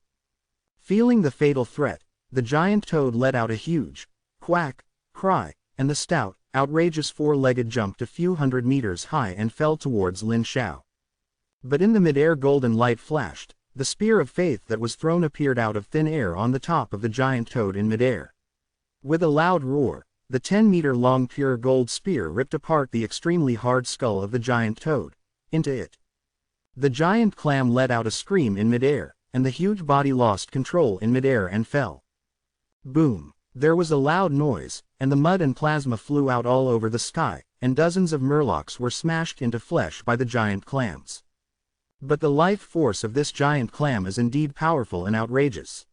Feeling the fatal threat, the giant toad let out a huge quack cry, and the stout, outrageous four-legged jumped a few hundred meters high and fell towards Lin Xiao. But in the mid-air golden light flashed, the spear of faith that was thrown appeared out of thin air on the top of the giant toad in mid-air. With a loud roar, the 10-meter-long pure gold spear ripped apart the extremely hard skull of the giant toad. Into it. The giant clam let out a scream in mid-air, and the huge body lost control in mid-air and fell. Boom! There was a loud noise, and the mud and plasma flew out all over the sky, and dozens of murlocs were smashed into flesh by the giant clams. But the life force of this giant clam is indeed powerful and outrageous.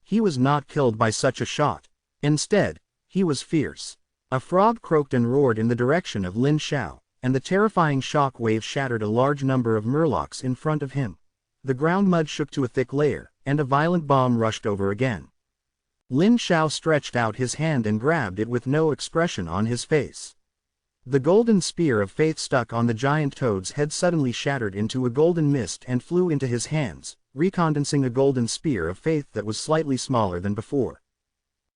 He was not killed by such a shot. Instead, he was fierce. A frog croaked and roared in the direction of Lin Xiao, and the terrifying shock wave shattered a large number of murlocs in front of him. The ground mud shook to a thick layer, and a violent bomb rushed over again. Lin Xiao stretched out his hand and grabbed it with no expression on his face. The golden spear of faith stuck on the giant toad's head suddenly shattered into a golden mist and flew into his hands, recondensing a golden spear of faith that was slightly smaller than before.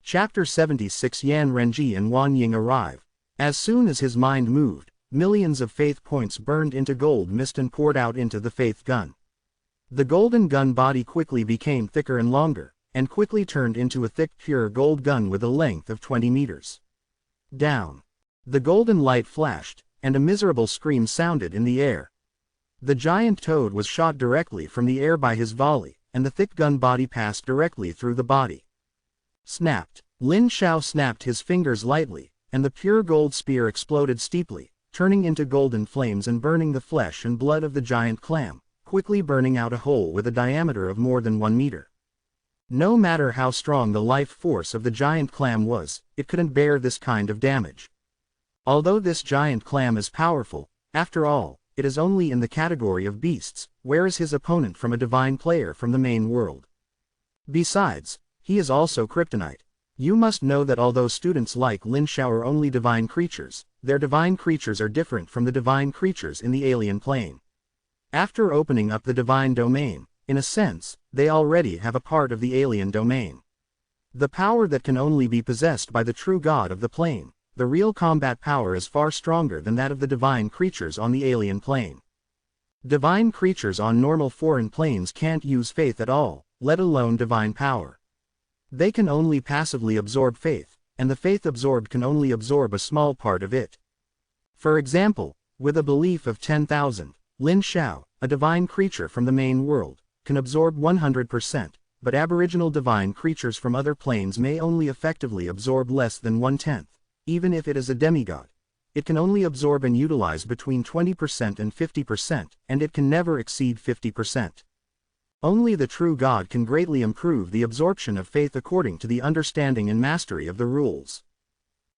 Chapter 76 Yan Renji and Wan Ying arrive. As soon as his mind moved, millions of faith points burned into gold mist and poured out into the faith gun. The golden gun body quickly became thicker and longer, and quickly turned into a thick pure gold gun with a length of 20 meters. Down. The golden light flashed, and a miserable scream sounded in the air. The giant toad was shot directly from the air by his volley, and the thick gun body passed directly through the body. Snapped. Lin Xiao snapped his fingers lightly, and the pure gold spear exploded steeply, turning into golden flames and burning the flesh and blood of the giant clam, quickly burning out a hole with a diameter of more than 1 meter. No matter how strong the life force of the giant clam was, it couldn't bear this kind of damage. Although this giant clam is powerful, after all, it is only in the category of beasts, whereas his opponent from a divine player from the main world. Besides, he is also kryptonite. You must know that although students like Lin Xiao are only divine creatures, their divine creatures are different from the divine creatures in the alien plane. After opening up the divine domain, in a sense, they already have a part of the alien domain. The power that can only be possessed by the true god of the plane, the real combat power is far stronger than that of the divine creatures on the alien plane. Divine creatures on normal foreign planes can't use faith at all, let alone divine power. They can only passively absorb faith, and the faith absorbed can only absorb a small part of it. For example, with a belief of 10,000, Lin Xiao, a divine creature from the main world, can absorb 100%, but aboriginal divine creatures from other planes may only effectively absorb less than 1/10, even if it is a demigod. It can only absorb and utilize between 20% and 50%, and it can never exceed 50%. Only the true God can greatly improve the absorption of faith according to the understanding and mastery of the rules.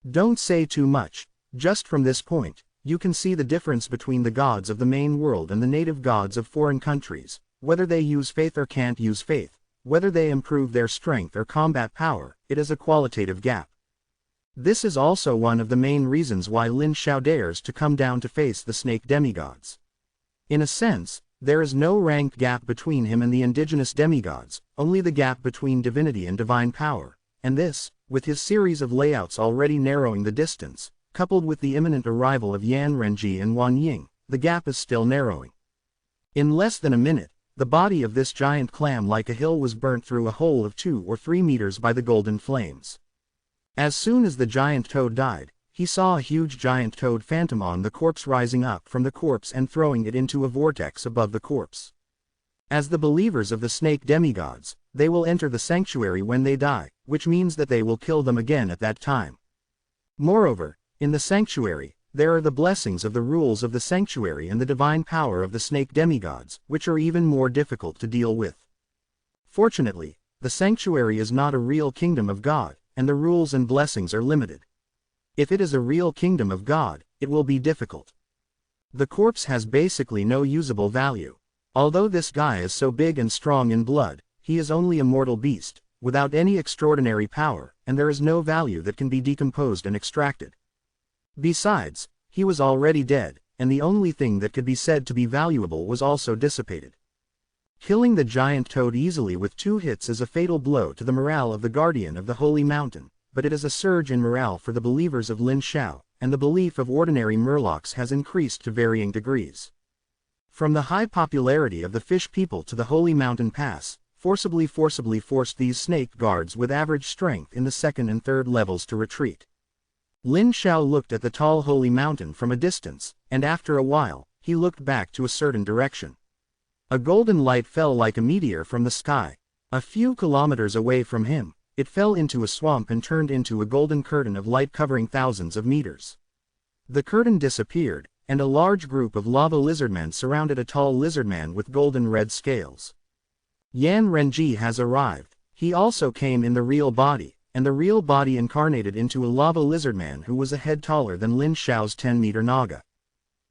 Don't say too much. Just from this point, you can see the difference between the gods of the main world and the native gods of foreign countries, whether they use faith or can't use faith, whether they improve their strength or combat power. It is a qualitative gap. This is also one of the main reasons why Lin Xiao dares to come down to face the snake demigods. In a sense, there is no rank gap between him and the indigenous demigods, only the gap between divinity and divine power, and this, with his series of layouts already narrowing the distance, coupled with the imminent arrival of Yan Renji and Wan Ying, the gap is still narrowing. In less than a minute, the body of this giant clam like a hill was burnt through a hole of 2 or 3 meters by the golden flames. As soon as the giant toad died, he saw a huge giant toad phantom on the corpse rising up from the corpse and throwing it into a vortex above the corpse. As the believers of the snake demigods, they will enter the sanctuary when they die, which means that they will kill them again at that time. Moreover, in the sanctuary, there are the blessings of the rules of the sanctuary and the divine power of the snake demigods, which are even more difficult to deal with. Fortunately, the sanctuary is not a real kingdom of God, and the rules and blessings are limited. If it is a real kingdom of God, it will be difficult. The corpse has basically no usable value. Although this guy is so big and strong in blood, he is only a mortal beast, without any extraordinary power, and there is no value that can be decomposed and extracted. Besides, he was already dead, and the only thing that could be said to be valuable was also dissipated. Killing the giant toad easily with 2 hits is a fatal blow to the morale of the guardian of the holy mountain, but it is a surge in morale for the believers of Lin Xiao, and the belief of ordinary murlocs has increased to varying degrees. From the high popularity of the fish people to the holy mountain pass, forcibly forced these snake guards with average strength in the 2nd and 3rd levels to retreat. Lin Xiao looked at the tall holy mountain from a distance, and after a while, he looked back to a certain direction. A golden light fell like a meteor from the sky. A few kilometers away from him, it fell into a swamp and turned into a golden curtain of light covering thousands of meters. The curtain disappeared, and a large group of lava lizardmen surrounded a tall lizardman with golden red scales. Yan Renji has arrived. He also came in the real body, and the real body incarnated into a lava lizardman who was a head taller than Lin Xiao's 10-meter naga.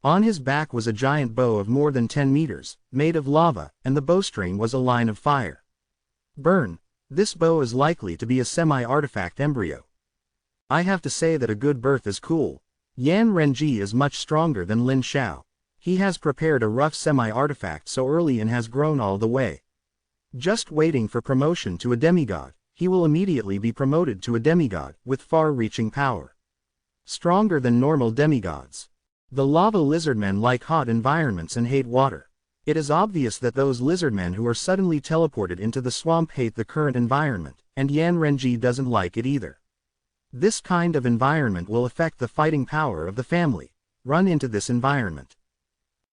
On his back was a giant bow of more than 10 meters, made of lava, and the bowstring was a line of fire. Burn. This bow is likely to be a semi-artifact embryo. I have to say that a good birth is cool. Yan Renji is much stronger than Lin Xiao. He has prepared a rough semi-artifact so early and has grown all the way. Just waiting for promotion to a demigod, he will immediately be promoted to a demigod, with far-reaching power. Stronger than normal demigods. The lava lizardmen like hot environments and hate water. It is obvious that those lizardmen who are suddenly teleported into the swamp hate the current environment, and Yan Renji doesn't like it either. This kind of environment will affect the fighting power of the family. Run into this environment.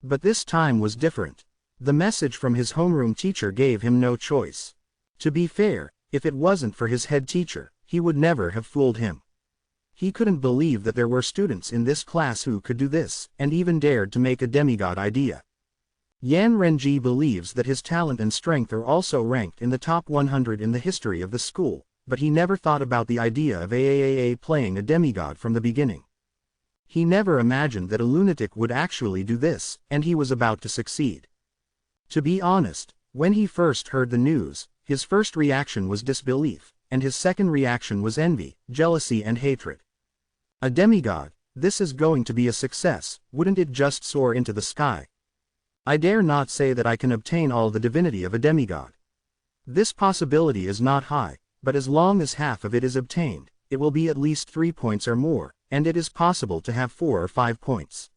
But this time was different. The message from his homeroom teacher gave him no choice. To be fair, if it wasn't for his head teacher, he would never have fooled him. He couldn't believe that there were students in this class who could do this, and even dared to make a demigod idea. Yan Renji believes that his talent and strength are also ranked in the top 100 in the history of the school, but he never thought about the idea of playing a demigod from the beginning. He never imagined that a lunatic would actually do this, and he was about to succeed. To be honest, when he first heard the news, his first reaction was disbelief, and his second reaction was envy, jealousy and hatred. A demigod, this is going to be a success, wouldn't it just soar into the sky? I dare not say that I can obtain all the divinity of a demigod. This possibility is not high, but as long as half of it is obtained, it will be at least 3 points or more, and it is possible to have 4 or 5 points.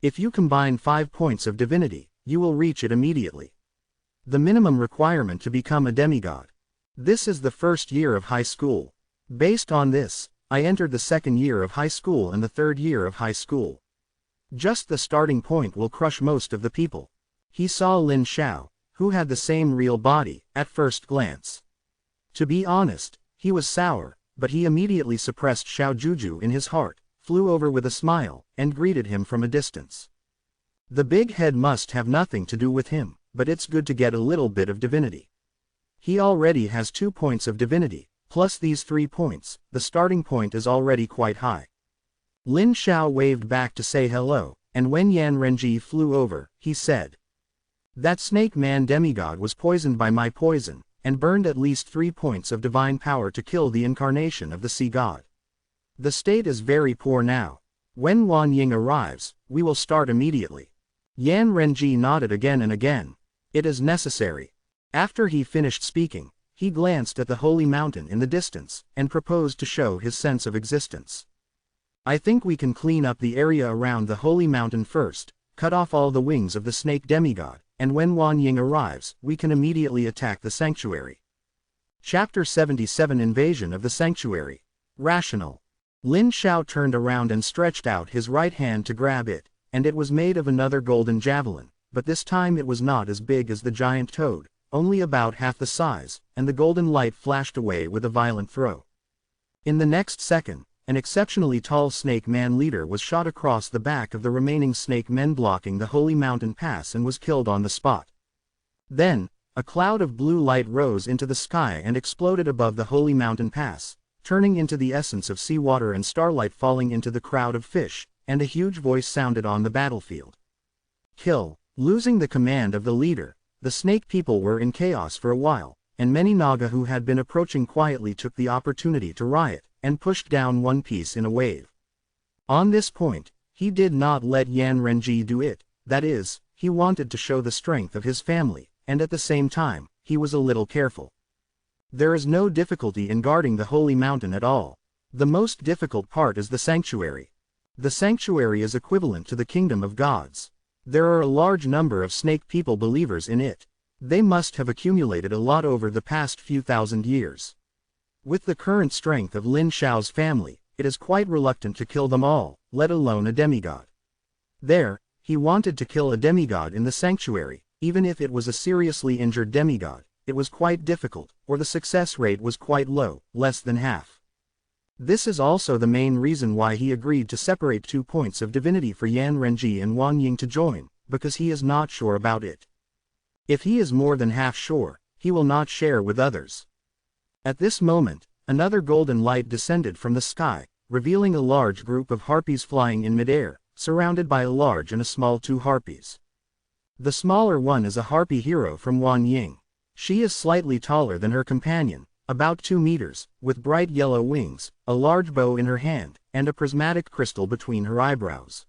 If you combine 5 points of divinity, you will reach it immediately. The minimum requirement to become a demigod. This is the first year of high school. Based on this, I entered the 2nd year of high school and the 3rd year of high school. Just the starting point will crush most of the people. He saw Lin Xiao, who had the same real body, at first glance. To be honest, he was sour, but he immediately suppressed Xiaojuju in his heart, flew over with a smile, and greeted him from a distance. The big head must have nothing to do with him, but it's good to get a little bit of divinity. He already has 2 points of divinity, plus these 3 points, the starting point is already quite high. Lin Xiao waved back to say hello, and when Yan Renji flew over, he said, "That snake man demigod was poisoned by my poison, and burned at least 3 points of divine power to kill the incarnation of the sea god. The state is very poor now. When Wan Ying arrives, we will start immediately." Yan Renji nodded again and again. "It is necessary." After he finished speaking, he glanced at the holy mountain in the distance, and proposed to show his sense of existence. "I think we can clean up the area around the holy mountain first, cut off all the wings of the snake demigod, and when Wan Ying arrives, we can immediately attack the sanctuary." Chapter 77 Invasion of the Sanctuary. Rational. Lin Xiao turned around and stretched out his right hand to grab it, and it was made of another golden javelin, but this time it was not as big as the giant toad, only about half the size, and the golden light flashed away with a violent throw. In the next second, an exceptionally tall snake man leader was shot across the back of the remaining snake men blocking the holy mountain pass and was killed on the spot. Then, a cloud of blue light rose into the sky and exploded above the holy mountain pass, turning into the essence of seawater and starlight falling into the crowd of fish, and a huge voice sounded on the battlefield. Kill. Losing the command of the leader, the snake people were in chaos for a while, and many Naga who had been approaching quietly took the opportunity to riot, and pushed down one piece in a wave. On this point, he did not let Yan Renji do it, that is, he wanted to show the strength of his family, and at the same time, he was a little careful. There is no difficulty in guarding the holy mountain at all. The most difficult part is the sanctuary. The sanctuary is equivalent to the kingdom of gods. There are a large number of snake people believers in it. They must have accumulated a lot over the past few thousand years. With the current strength of Lin Xiao's family, it is quite reluctant to kill them all, let alone a demigod. There, he wanted to kill a demigod in the sanctuary, even if it was a seriously injured demigod. It was quite difficult, or the success rate was quite low, less than half. This is also the main reason why he agreed to separate 2 points of divinity for Yan Renji and Wan Ying to join, because he is not sure about it. If he is more than half sure, he will not share with others. At this moment, another golden light descended from the sky, revealing a large group of harpies flying in midair, surrounded by a large and a small 2 harpies. The smaller one is a harpy hero from Wan Ying. She is slightly taller than her companion, about 2 meters, with bright yellow wings, a large bow in her hand, and a prismatic crystal between her eyebrows.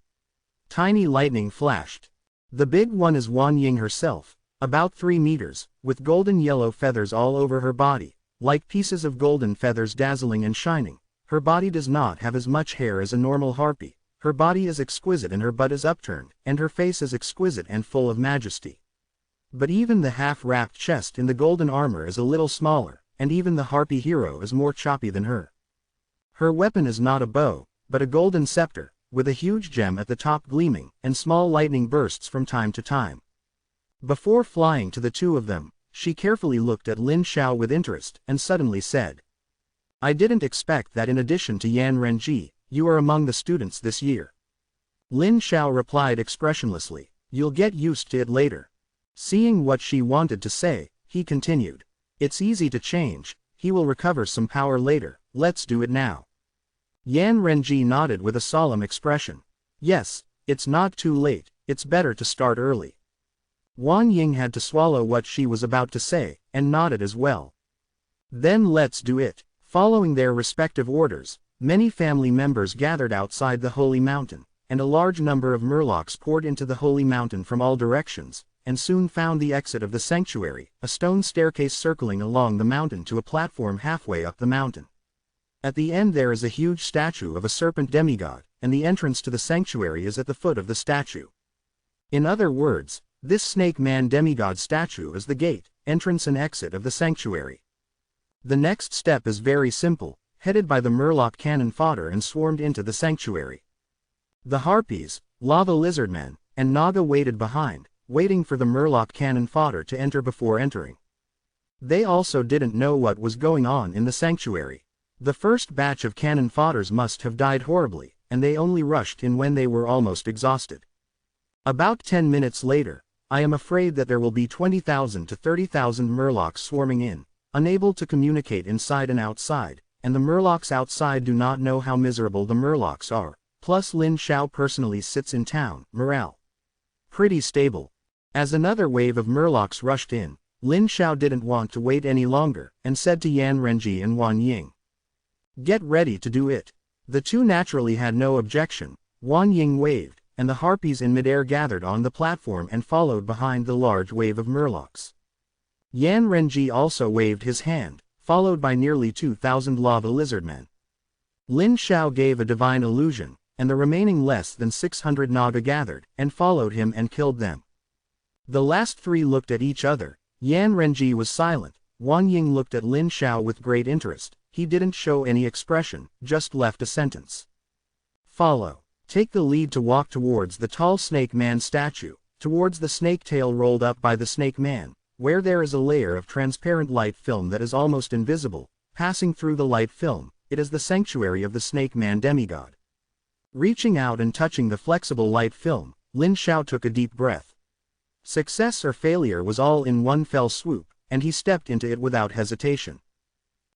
Tiny lightning flashed. The big one is Wan Ying herself, about 3 meters, with golden yellow feathers all over her body, like pieces of golden feathers dazzling and shining. Her body does not have as much hair as a normal harpy. Her body is exquisite and her butt is upturned, and her face is exquisite and full of majesty. But even the half-wrapped chest in the golden armor is a little smaller, and even the harpy hero is more choppy than her. Her weapon is not a bow, but a golden scepter, with a huge gem at the top gleaming, and small lightning bursts from time to time. Before flying to the 2 of them, she carefully looked at Lin Xiao with interest, and suddenly said, "I didn't expect that in addition to Yan Renji, you are among the students this year." Lin Xiao replied expressionlessly, "You'll get used to it later." Seeing what she wanted to say, he continued, "It's easy to change, he will recover some power later, let's do it now." Yan Renji nodded with a solemn expression. "Yes, it's not too late, it's better to start early." Wan Ying had to swallow what she was about to say, and nodded as well. "Then let's do it." Following their respective orders, many family members gathered outside the holy mountain, and a large number of murlocs poured into the holy mountain from all directions, and soon found the exit of the sanctuary, a stone staircase circling along the mountain to a platform halfway up the mountain. At the end there is a huge statue of a serpent demigod, and the entrance to the sanctuary is at the foot of the statue. In other words, this snake man demigod statue is the gate, entrance and exit of the sanctuary. The next step is very simple, headed by the murloc cannon fodder and swarmed into the sanctuary. The harpies, lava lizardmen, and Naga waited behind, waiting for the Murloc cannon fodder to enter before entering. They also didn't know what was going on in the sanctuary. The first batch of cannon fodders must have died horribly, and they only rushed in when they were almost exhausted. About 10 minutes later, I am afraid that there will be 20,000 to 30,000 Murlocs swarming in, unable to communicate inside and outside, and the Murlocs outside do not know how miserable the Murlocs are. Plus Lin Xiao personally sits in town, morale pretty stable. As another wave of Murlocs rushed in, Lin Xiao didn't want to wait any longer, and said to Yan Renji and Wan Ying, "Get ready to do it." The two naturally had no objection. Wan Ying waved, and the harpies in midair gathered on the platform and followed behind the large wave of Murlocs. Yan Renji also waved his hand, followed by nearly 2,000 lava lizardmen. Lin Xiao gave a divine illusion, and the remaining less than 600 Naga gathered, and followed him and killed them. The last three looked at each other. Yan Renji was silent. Wan Ying looked at Lin Xiao with great interest. He didn't show any expression, just left a sentence. "Follow. Take the lead to walk towards the tall snake man statue, towards the snake tail rolled up by the snake man, where there is a layer of transparent light film that is almost invisible. Passing through the light film, it is the sanctuary of the snake man demigod." Reaching out and touching the flexible light film, Lin Xiao took a deep breath. Success or failure was all in one fell swoop, and he stepped into it without hesitation.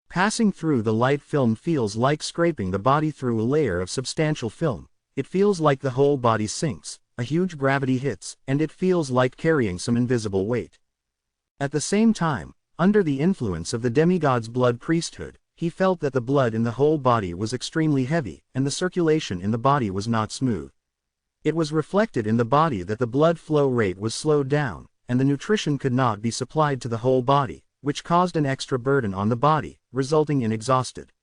Passing through the light film feels like scraping the body through a layer of substantial film. It feels like the whole body sinks, a huge gravity hits, and it feels like carrying some invisible weight. At the same time, under the influence of the demigod's blood priesthood, he felt that the blood in the whole body was extremely heavy, and the circulation in the body was not smooth. It was reflected in the body that the blood flow rate was slowed down, and the nutrition could not be supplied to the whole body, which caused an extra burden on the body, resulting in exhausted.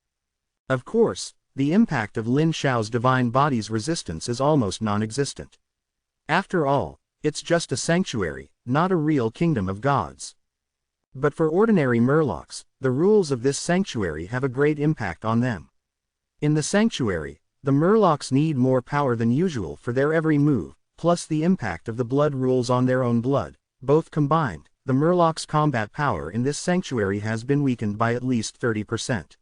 Of course, the impact of Lin Xiao's divine body's resistance is almost non-existent. After all, it's just a sanctuary, not a real kingdom of gods. But for ordinary Murlocs, the rules of this sanctuary have a great impact on them. In the sanctuary, the Murlocs need more power than usual for their every move, plus the impact of the blood rules on their own blood. Both combined, the Murlocs' combat power in this sanctuary has been weakened by at least 30%.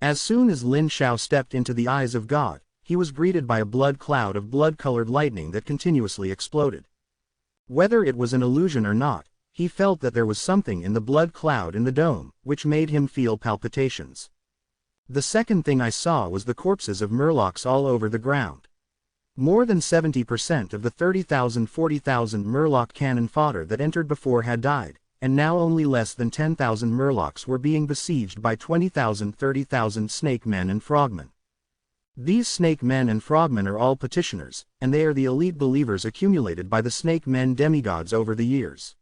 As soon as Lin Xiao stepped into the eyes of God, he was greeted by a blood cloud of blood-colored lightning that continuously exploded. Whether it was an illusion or not, he felt that there was something in the blood cloud in the dome, which made him feel palpitations. The second thing I saw was the corpses of Murlocs all over the ground. More than 70% of the 30,000–40,000 Murloc cannon fodder that entered before had died, and now only less than 10,000 Murlocs were being besieged by 20,000–30,000 snake men and frogmen. These snake men and frogmen are all petitioners, and they are the elite believers accumulated by the snake men demigods over the years.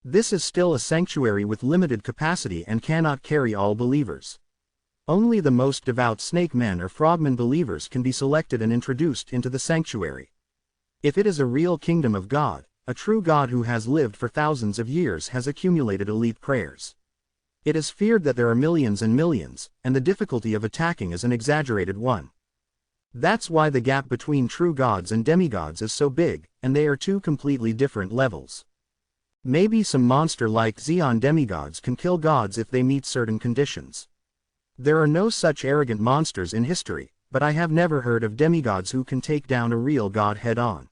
This is still a sanctuary with limited capacity and cannot carry all believers. Only the most devout snake men or frogmen believers can be selected and introduced into the sanctuary. If it is a real kingdom of God, a true God who has lived for thousands of years has accumulated elite prayers. It is feared that there are millions and millions, and the difficulty of attacking is an exaggerated one. That's why the gap between true gods and demigods is so big, and they are two completely different levels. Maybe some monster like Xeon demigods can kill gods if they meet certain conditions. There are no such arrogant monsters in history, but I have never heard of demigods who can take down a real god head-on.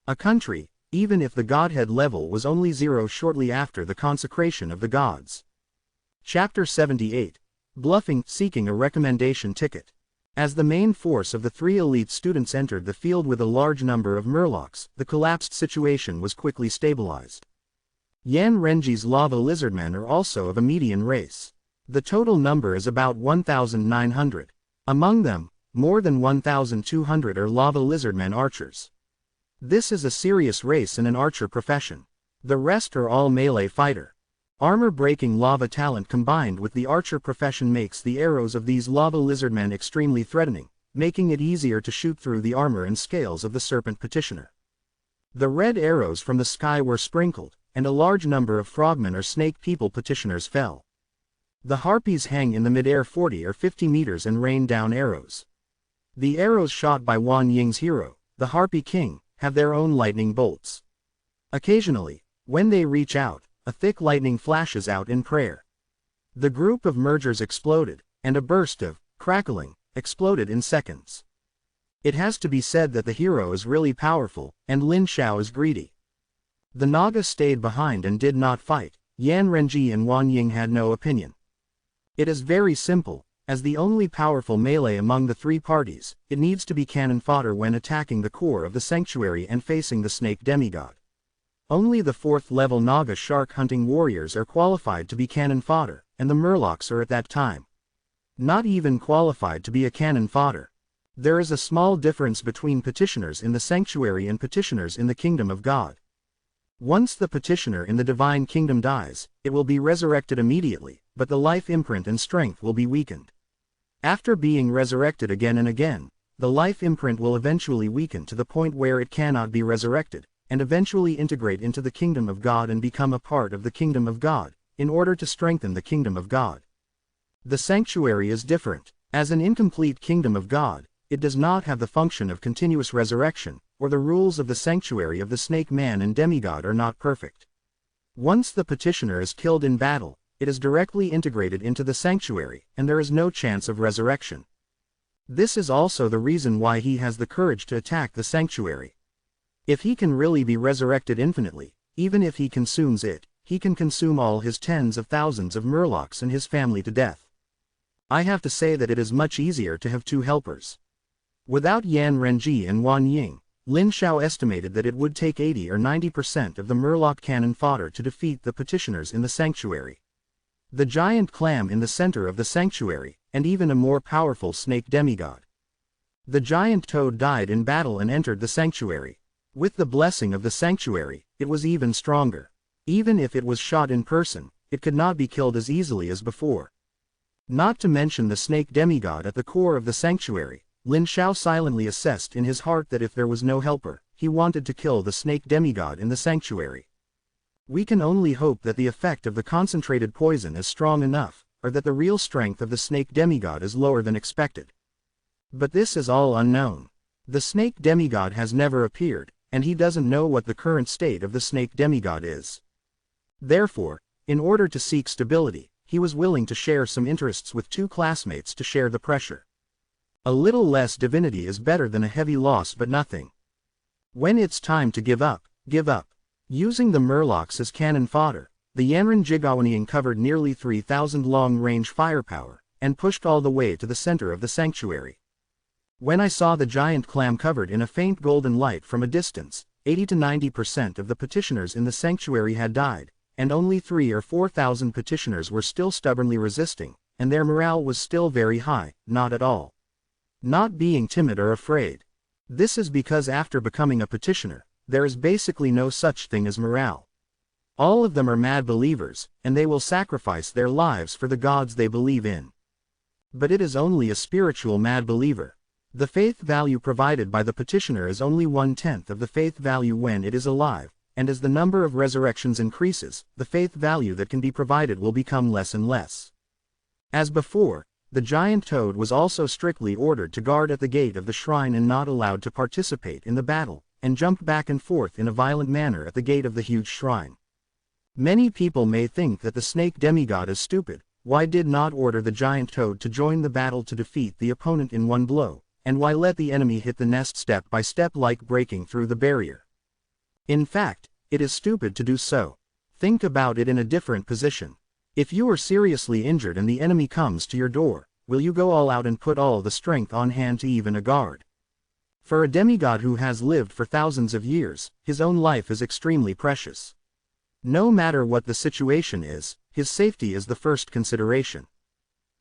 A country, even if the godhead level was only 0 shortly after the consecration of the gods. Chapter 78. Bluffing, seeking a recommendation ticket. As the main force of the three elite students entered the field with a large number of Murlocs, the collapsed situation was quickly stabilized. Yan Renji's lava lizardmen are also of a median race. The total number is about 1,900. Among them, more than 1,200 are lava lizardmen archers. This is a serious race in an archer profession. The rest are all melee fighter. Armor-breaking lava talent combined with the archer profession makes the arrows of these lava lizardmen extremely threatening, making it easier to shoot through the armor and scales of the serpent petitioner. The red arrows from the sky were sprinkled, and a large number of frogmen or snake people petitioners fell. The harpies hang in the mid-air 40 or 50 meters and rain down arrows. The arrows shot by Wan Ying's hero, the Harpy King, have their own lightning bolts. Occasionally, when they reach out, a thick lightning flashes out in prayer. The group of mergers exploded, and a burst of crackling exploded in seconds. It has to be said that the hero is really powerful, and Lin Xiao is greedy. The Naga stayed behind and did not fight. Yan Renji and Wan Ying had no opinion. It is very simple. As the only powerful melee among the three parties, it needs to be cannon fodder when attacking the core of the sanctuary and facing the snake demigod. Only the 4th level Naga shark hunting warriors are qualified to be cannon fodder, and the Murlocs are at that time not even qualified to be a cannon fodder. There is a small difference between petitioners in the sanctuary and petitioners in the kingdom of God. Once the petitioner in the divine kingdom dies, it will be resurrected immediately, but the life imprint and strength will be weakened. After being resurrected again and again, the life imprint will eventually weaken to the point where it cannot be resurrected, and eventually integrate into the kingdom of God and become a part of the kingdom of God, in order to strengthen the kingdom of God. The sanctuary is different. As an incomplete kingdom of God, it does not have the function of continuous resurrection, or the rules of the sanctuary of the snake man and demigod are not perfect. Once the petitioner is killed in battle, it is directly integrated into the sanctuary, and there is no chance of resurrection. This is also the reason why he has the courage to attack the sanctuary. If he can really be resurrected infinitely, even if he consumes it, he can consume all his tens of thousands of Murlocs and his family to death. I have to say that it is much easier to have two helpers. Without Yan Renji and Wan Ying, Lin Xiao estimated that it would take 80 or 90% of the Murloc cannon fodder to defeat the petitioners in the sanctuary. The giant clam in the center of the sanctuary, and even a more powerful snake demigod. The giant toad died in battle and entered the sanctuary. With the blessing of the sanctuary, it was even stronger. Even if it was shot in person, it could not be killed as easily as before. Not to mention the snake demigod at the core of the sanctuary, Lin Xiao silently assessed in his heart that if there was no helper, he wanted to kill the snake demigod in the sanctuary. We can only hope that the effect of the concentrated poison is strong enough, or that the real strength of the snake demigod is lower than expected. But this is all unknown. The snake demigod has never appeared, and he doesn't know what the current state of the snake demigod is. Therefore, in order to seek stability, he was willing to share some interests with two classmates to share the pressure. A little less divinity is better than a heavy loss but nothing. When it's time to give up, give up. Using the Murlocs as cannon fodder, the Yanran Jigawanian covered nearly 3,000 long-range firepower, and pushed all the way to the center of the sanctuary. When I saw the giant clam covered in a faint golden light from a distance, 80 to 90% of the petitioners in the sanctuary had died, and only 3,000 or 4,000 petitioners were still stubbornly resisting, and their morale was still very high, not at all. Not being timid or afraid. This is because after becoming a petitioner, there is basically no such thing as morale. All of them are mad believers, and they will sacrifice their lives for the gods they believe in. But it is only a spiritual mad believer. The faith value provided by the petitioner is only 1/10 of the faith value when it is alive, and as the number of resurrections increases, the faith value that can be provided will become less and less. As before, the giant toad was also strictly ordered to guard at the gate of the shrine and not allowed to participate in the battle, and jumped back and forth in a violent manner at the gate of the huge shrine. Many people may think that the snake demigod is stupid. Why did not order the giant toad to join the battle to defeat the opponent in one blow, and why let the enemy hit the nest step by step like breaking through the barrier? In fact, it is stupid to do so. Think about it in a different position. If you are seriously injured and the enemy comes to your door, will you go all out and put all the strength on hand to even a guard? For a demigod who has lived for thousands of years, his own life is extremely precious. No matter what the situation is, his safety is the first consideration.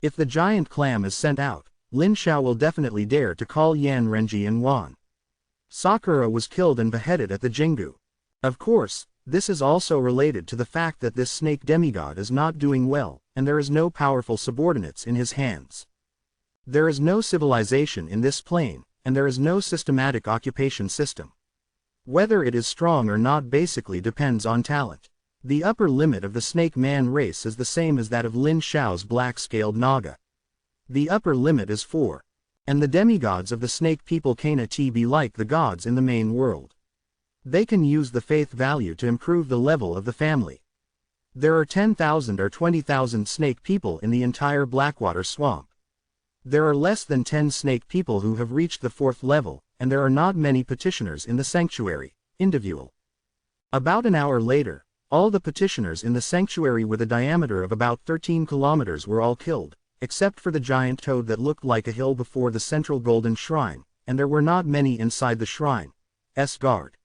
If the giant clam is sent out, Lin Xiao will definitely dare to call Yan Renji and Wan. Sakura was killed and beheaded at the Jingu. Of course, this is also related to the fact that this snake demigod is not doing well, and there is no powerful subordinates in his hands. There is no civilization in this plane, and there is no systematic occupation system. Whether it is strong or not basically depends on talent. The upper limit of the snake man race is the same as that of Lin Xiao's black-scaled Naga. The upper limit is 4. And the demigods of the snake people cannot be like the gods in the main world. They can use the faith value to improve the level of the family. There are 10,000 or 20,000 snake people in the entire Blackwater swamp. There are less than 10 snake people who have reached the 4th level, and there are not many petitioners in the sanctuary. Individual. About an hour later, all the petitioners in the sanctuary with a diameter of about 13 kilometers were all killed, except for the giant toad that looked like a hill before the central golden shrine, and there were not many inside the shrine's guard.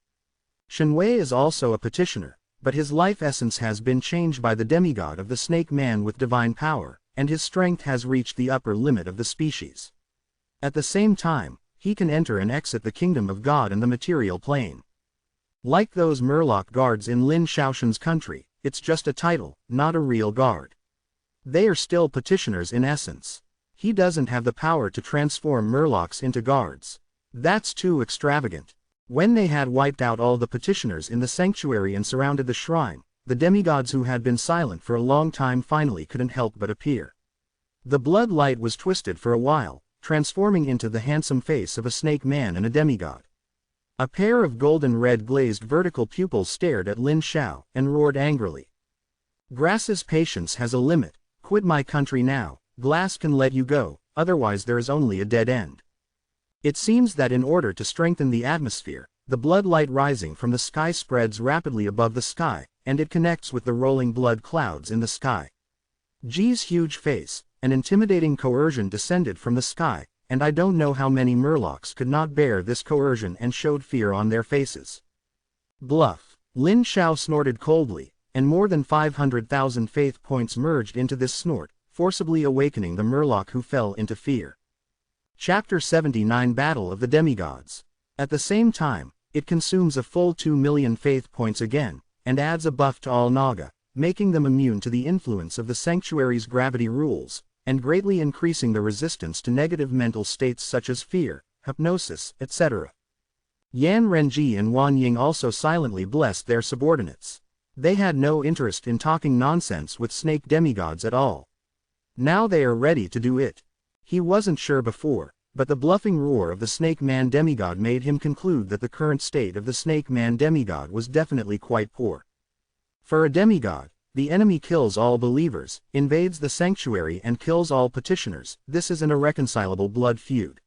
Shenwei is also a petitioner, but his life essence has been changed by the demigod of the snake man with divine power, and his strength has reached the upper limit of the species. At the same time, he can enter and exit the kingdom of God and the material plane. Like those Murloc guards in Lin Shaoshan's country, it's just a title, not a real guard. They are still petitioners in essence. He doesn't have the power to transform Murlocs into guards. That's too extravagant. When they had wiped out all the petitioners in the sanctuary and surrounded the shrine, the demigods who had been silent for a long time finally couldn't help but appear. The blood light was twisted for a while, transforming into the handsome face of a snake man and a demigod. A pair of golden red glazed vertical pupils stared at Lin Shao and roared angrily. Grass's patience has a limit. Quit my country now. Glass can let you go, otherwise there is only a dead end. It seems that in order to strengthen the atmosphere, the blood light rising from the sky spreads rapidly above the sky, and it connects with the rolling blood clouds in the sky. Ji's huge face, an intimidating coercion descended from the sky, and I don't know how many Murlocs could not bear this coercion and showed fear on their faces. Bluff. Lin Shao snorted coldly, and more than 500,000 faith points merged into this snort, forcibly awakening the Murloc who fell into fear. Chapter 79 Battle of the Demigods. At the same time, it consumes a full 2 million faith points again, and adds a buff to all Naga, making them immune to the influence of the sanctuary's gravity rules, and greatly increasing the resistance to negative mental states such as fear, hypnosis, etc. Yan Renji and Wan Ying also silently blessed their subordinates. They had no interest in talking nonsense with snake demigods at all. Now they are ready to do it. He wasn't sure before, but the bluffing roar of the Snake Man demigod made him conclude that the current state of the Snake Man demigod was definitely quite poor. For a demigod, the enemy kills all believers, invades the sanctuary and kills all petitioners. This is an irreconcilable blood feud.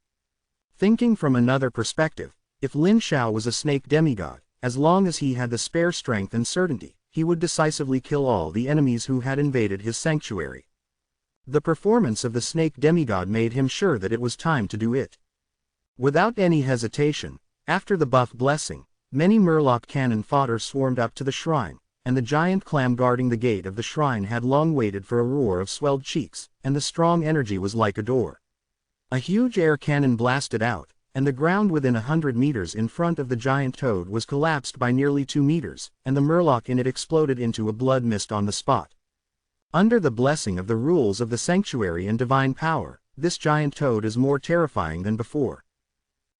Thinking from another perspective, if Lin Shao was a snake demigod, as long as he had the spare strength and certainty, he would decisively kill all the enemies who had invaded his sanctuary. The performance of the snake demigod made him sure that it was time to do it. Without any hesitation, after the buff blessing, many Murloc cannon fodder swarmed up to the shrine, and the giant clam guarding the gate of the shrine had long waited for a roar of swelled cheeks, and the strong energy was like a door. A huge air cannon blasted out, and the ground within 100 meters in front of the giant toad was collapsed by nearly 2 meters, and the Murloc in it exploded into a blood mist on the spot. Under the blessing of the rules of the sanctuary and divine power, this giant toad is more terrifying than before.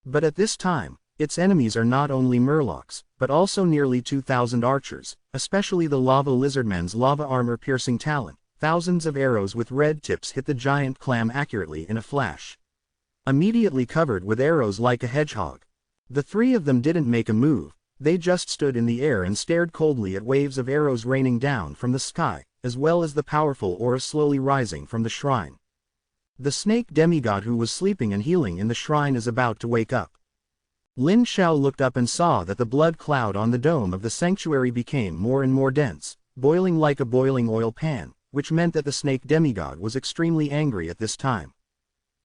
But at this time, its enemies are not only Murlocs, but also nearly 2,000 archers, especially the lava lizardmen's lava armor-piercing talent. Thousands of arrows with red tips hit the giant clam accurately in a flash. Immediately covered with arrows like a hedgehog. The 3 of them didn't make a move, they just stood in the air and stared coldly at waves of arrows raining down from the sky, as well as the powerful aura slowly rising from the shrine. The snake demigod who was sleeping and healing in the shrine is about to wake up. Lin Shao looked up and saw that the blood cloud on the dome of the sanctuary became more and more dense, boiling like a boiling oil pan, which meant that the snake demigod was extremely angry at this time.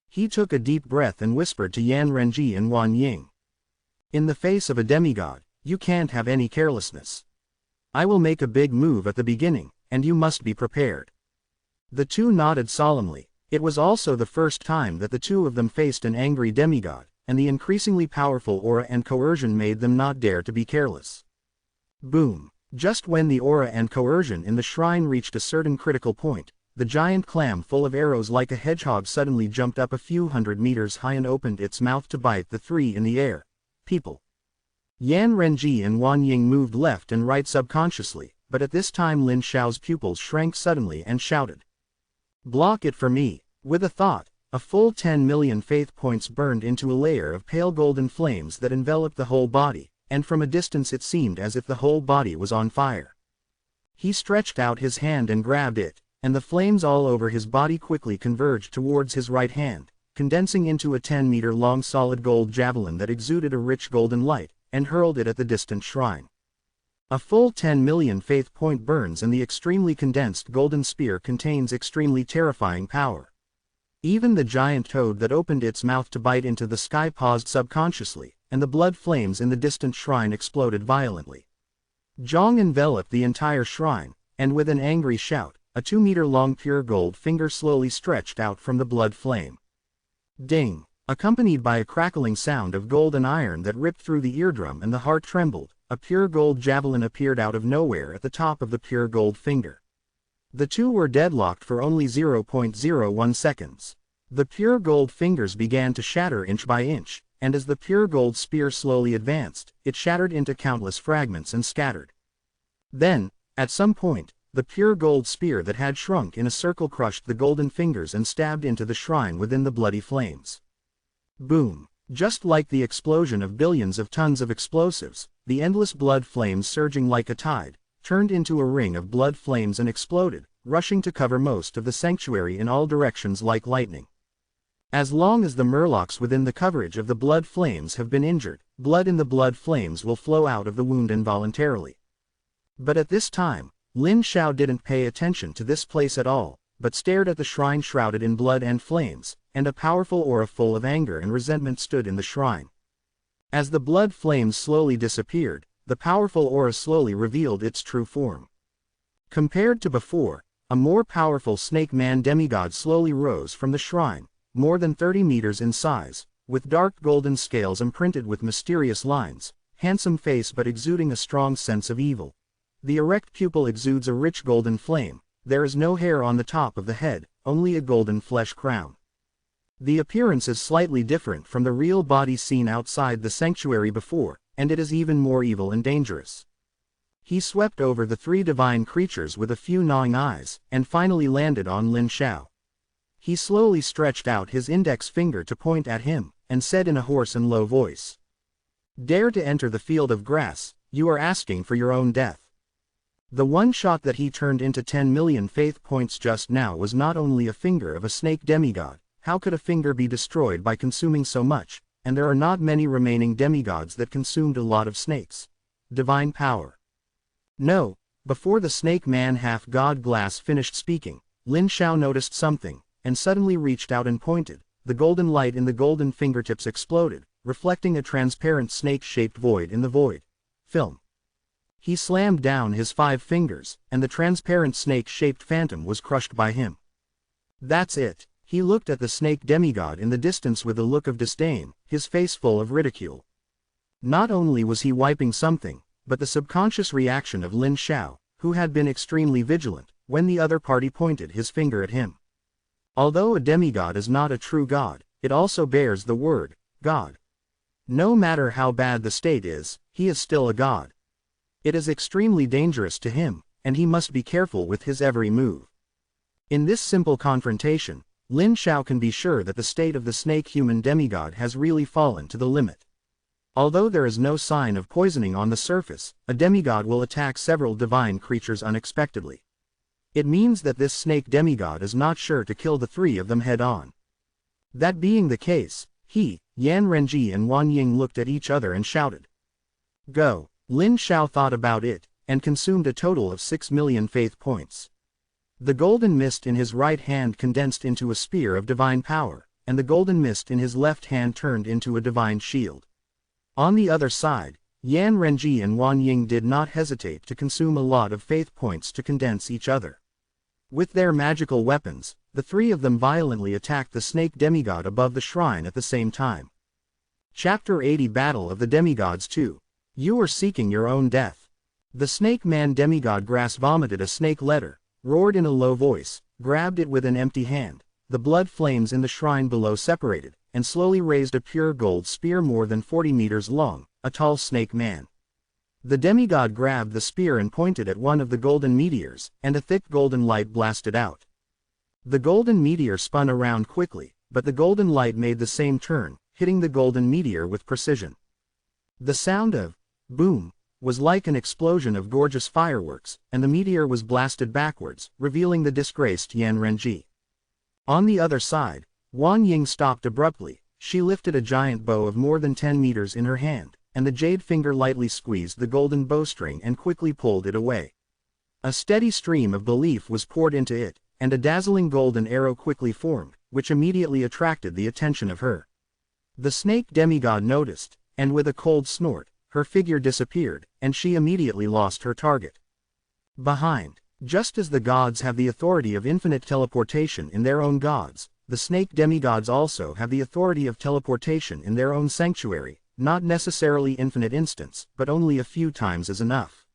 He took a deep breath and whispered to Yan Renji and Wan Ying. In the face of a demigod, you can't have any carelessness. I will make a big move at the beginning, and you must be prepared. The 2 nodded solemnly. It was also the first time that the 2 of them faced an angry demigod, and the increasingly powerful aura and coercion made them not dare to be careless. Boom! Just when the aura and coercion in the shrine reached a certain critical point, the giant clam full of arrows like a hedgehog suddenly jumped up a few hundred meters high and opened its mouth to bite the 3 in the air. People. Yan Renji and Wan Ying moved left and right subconsciously, but at this time Lin Shao's pupils shrank suddenly and shouted. Block it for me. With a thought, a full 10 million faith points burned into a layer of pale golden flames that enveloped the whole body, and from a distance it seemed as if the whole body was on fire. He stretched out his hand and grabbed it, and the flames all over his body quickly converged towards his right hand, condensing into a 10-meter-long solid gold javelin that exuded a rich golden light, and hurled it at the distant shrine. A full 10 million faith point burns, and the extremely condensed golden spear contains extremely terrifying power. Even the giant toad that opened its mouth to bite into the sky paused subconsciously, and the blood flames in the distant shrine exploded violently. Zhang enveloped the entire shrine, and with an angry shout, a 2-meter-long pure gold finger slowly stretched out from the blood flame. Ding! Accompanied by a crackling sound of gold and iron that ripped through the eardrum and the heart trembled, a pure gold javelin appeared out of nowhere at the top of the pure gold finger. The two were deadlocked for only 0.01 seconds. The pure gold fingers began to shatter inch by inch, and as the pure gold spear slowly advanced, it shattered into countless fragments and scattered. Then, at some point, the pure gold spear that had shrunk in a circle crushed the golden fingers and stabbed into the shrine within the bloody flames. Boom! Just like the explosion of billions of tons of explosives, the endless blood flames surging like a tide, turned into a ring of blood flames and exploded, rushing to cover most of the sanctuary in all directions like lightning. As long as the murlocs within the coverage of the blood flames have been injured, blood in the blood flames will flow out of the wound involuntarily. But at this time, Lin Xiao didn't pay attention to this place at all, but stared at the shrine shrouded in blood and flames, and a powerful aura full of anger and resentment stood in the shrine. As the blood flames slowly disappeared, the powerful aura slowly revealed its true form. Compared to before, a more powerful snake man demigod slowly rose from the shrine, more than 30 meters in size, with dark golden scales imprinted with mysterious lines, handsome face but exuding a strong sense of evil. The erect pupil exudes a rich golden flame. There is no hair on the top of the head, only a golden flesh crown. The appearance is slightly different from the real body seen outside the sanctuary before, and it is even more evil and dangerous. He swept over the three divine creatures with a few gnawing eyes, and finally landed on Lin Xiao. He slowly stretched out his index finger to point at him, and said in a hoarse and low voice, "Dare to enter the field of grass, you are asking for your own death." The one shot that he turned into 10 million faith points just now was not only a finger of a snake demigod. How could a finger be destroyed by consuming so much, and there are not many remaining demigods that consumed a lot of snakes. Divine power. No, before the snake man half-god glass finished speaking, Lin Xiao noticed something, and suddenly reached out and pointed. The golden light in the golden fingertips exploded, reflecting a transparent snake-shaped void in the void. Film. He slammed down his 5 fingers, and the transparent snake-shaped phantom was crushed by him. That's it. He looked at the snake demigod in the distance with a look of disdain, his face full of ridicule. Not only was he wiping something, but the subconscious reaction of Lin Xiao, who had been extremely vigilant, when the other party pointed his finger at him. Although a demigod is not a true god, it also bears the word, God. No matter how bad the state is, he is still a god. It is extremely dangerous to him, and he must be careful with his every move. In this simple confrontation, Lin Xiao can be sure that the state of the snake-human demigod has really fallen to the limit. Although there is no sign of poisoning on the surface, a demigod will attack several divine creatures unexpectedly. It means that this snake demigod is not sure to kill the 3 of them head-on. That being the case, he, Yan Renji and Wan Ying looked at each other and shouted, "Go!" Lin Xiao thought about it, and consumed a total of 6 million faith points. The golden mist in his right hand condensed into a spear of divine power, and the golden mist in his left hand turned into a divine shield. On the other side, Yan Renji and Wan Ying did not hesitate to consume a lot of faith points to condense each other. With their magical weapons, the 3 of them violently attacked the snake demigod above the shrine at the same time. Chapter 80 Battle of the Demigods 2. You are seeking your own death. The snake man demigod grass vomited a snake letter, roared in a low voice, grabbed it with an empty hand. The blood flames in the shrine below separated, and slowly raised a pure gold spear more than 40 meters long, a tall snake man. The demigod grabbed the spear and pointed at one of the golden meteors, and a thick golden light blasted out. The golden meteor spun around quickly, but the golden light made the same turn, hitting the golden meteor with precision. The sound of boom, was like an explosion of gorgeous fireworks, and the meteor was blasted backwards, revealing the disgraced Yan Renji. On the other side, Wan Ying stopped abruptly. She lifted a giant bow of more than 10 meters in her hand, and the jade finger lightly squeezed the golden bowstring and quickly pulled it away. A steady stream of belief was poured into it, and a dazzling golden arrow quickly formed, which immediately attracted the attention of her. The snake demigod noticed, and with a cold snort, her figure disappeared, and she immediately lost her target. Behind, just as the gods have the authority of infinite teleportation in their own gods, the snake demigods also have the authority of teleportation in their own sanctuary, not necessarily infinite instants, but only a few times is enough.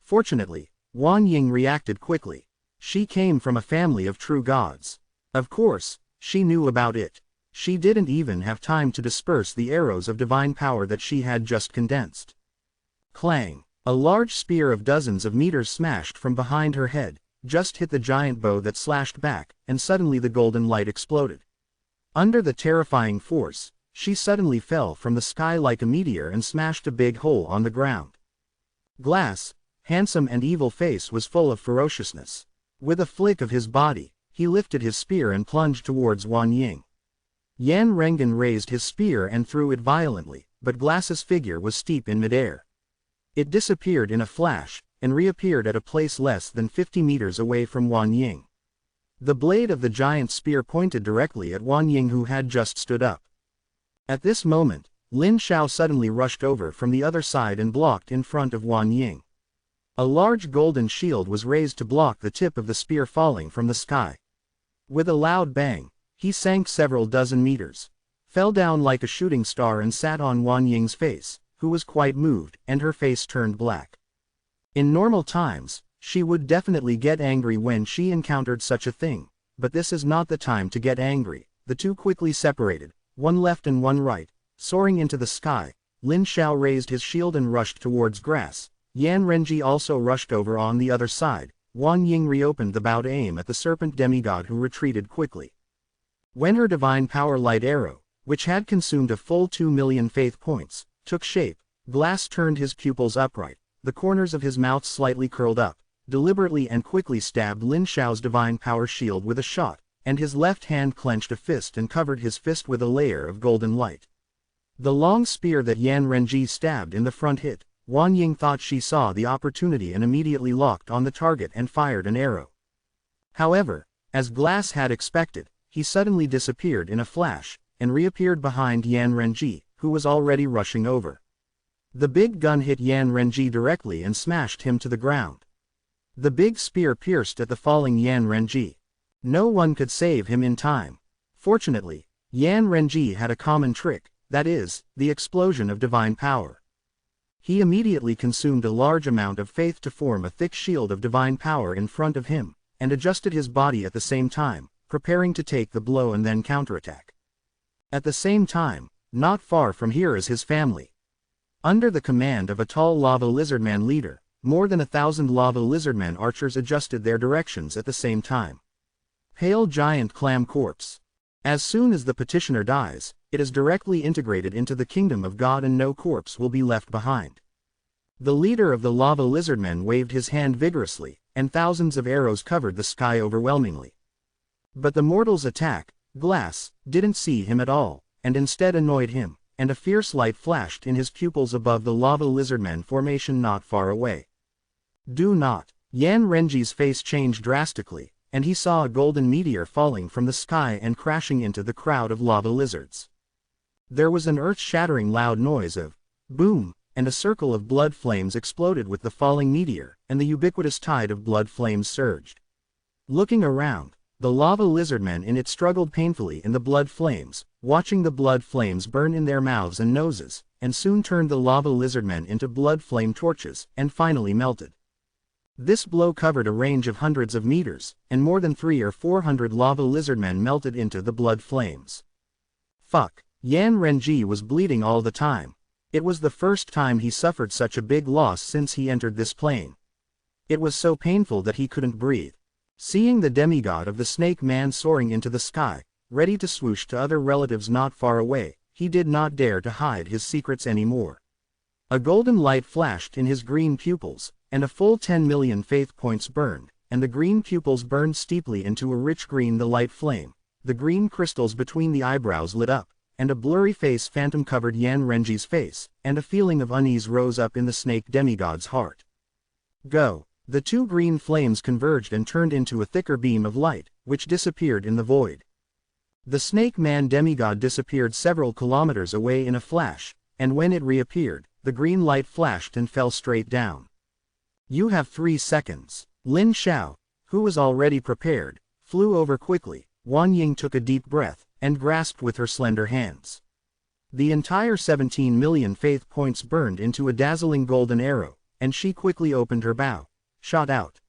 Fortunately, Wan Ying reacted quickly. She came from a family of true gods. Of course, she knew about it. She didn't even have time to disperse the arrows of divine power that she had just condensed. Clang! A large spear of dozens of meters smashed from behind her head, just hit the giant bow that slashed back, and suddenly the golden light exploded. Under the terrifying force, she suddenly fell from the sky like a meteor and smashed a big hole on the ground. Glass, handsome and evil face, was full of ferociousness. With a flick of his body, he lifted his spear and plunged towards Wan Ying. Yan Rengen raised his spear and threw it violently, but Glass's figure was steep in midair. It disappeared in a flash, and reappeared at a place less than 50 meters away from Wan Ying. The blade of the giant spear pointed directly at Wan Ying, who had just stood up. At this moment, Lin Xiao suddenly rushed over from the other side and blocked in front of Wan Ying. A large golden shield was raised to block the tip of the spear falling from the sky. With a loud bang, he sank several dozen meters, fell down like a shooting star and sat on Wan Ying's face, who was quite moved, and her face turned black. In normal times, she would definitely get angry when she encountered such a thing, but this is not the time to get angry. The two quickly separated, one left and one right, soaring into the sky. Lin Xiao raised his shield and rushed towards grass. Yan Renji also rushed over on the other side. Wan Ying reopened the bow to aim at the serpent demigod, who retreated quickly. When her divine power light arrow, which had consumed a full 2 million faith points, took shape, Glass turned his pupils upright, the corners of his mouth slightly curled up, deliberately and quickly stabbed Lin Xiao's divine power shield with a shot, and his left hand clenched a fist and covered his fist with a layer of golden light. The long spear that Yan Renji stabbed in the front hit. Wan Ying thought she saw the opportunity and immediately locked on the target and fired an arrow. However, as Glass had expected, he suddenly disappeared in a flash, and reappeared behind Yan Renji, who was already rushing over. The big gun hit Yan Renji directly and smashed him to the ground. The big spear pierced at the falling Yan Renji. No one could save him in time. Fortunately, Yan Renji had a common trick, that is, the explosion of divine power. He immediately consumed a large amount of faith to form a thick shield of divine power in front of him, and adjusted his body at the same time, preparing to take the blow and then counterattack. At the same time, not far from here is his family. Under the command of a tall lava lizardman leader, more than 1,000 lava lizardmen archers adjusted their directions at the same time. Pale giant clam corpse. As soon as the petitioner dies, it is directly integrated into the kingdom of God and no corpse will be left behind. The leader of the lava lizardmen waved his hand vigorously, and thousands of arrows covered the sky overwhelmingly. But the mortal's attack, Glass, didn't see him at all, and instead annoyed him, and a fierce light flashed in his pupils above the lava lizardmen formation not far away. Do not. Yan Renji's face changed drastically, and he saw a golden meteor falling from the sky and crashing into the crowd of lava lizards. There was an earth-shattering loud noise of boom, and a circle of blood flames exploded with the falling meteor, and the ubiquitous tide of blood flames surged. Looking around, the lava lizardmen in it struggled painfully in the blood flames, watching the blood flames burn in their mouths and noses, and soon turned the lava lizardmen into blood flame torches, and finally melted. This blow covered a range of hundreds of meters, and more than 300 or 400 lava lizardmen melted into the blood flames. Fuck. Yan Renji was bleeding all the time. It was the first time he suffered such a big loss since he entered this plane. It was so painful that he couldn't breathe. Seeing the demigod of the snake man soaring into the sky, ready to swoosh to other relatives not far away, he did not dare to hide his secrets anymore. A golden light flashed in his green pupils, and a full 10 million faith points burned, and the green pupils burned steeply into a rich green. The light flame, the green crystals between the eyebrows lit up, and a blurry face phantom covered Yan Renji's face, and a feeling of unease rose up in the snake demigod's heart. Go! The two green flames converged and turned into a thicker beam of light, which disappeared in the void. The snake man demigod disappeared several kilometers away in a flash, and when it reappeared, the green light flashed and fell straight down. You have 3 seconds. Lin Xiao, who was already prepared, flew over quickly. Wang Ying took a deep breath, and grasped with her slender hands. The entire 17 million faith points burned into a dazzling golden arrow, and she quickly opened her bow, shot out.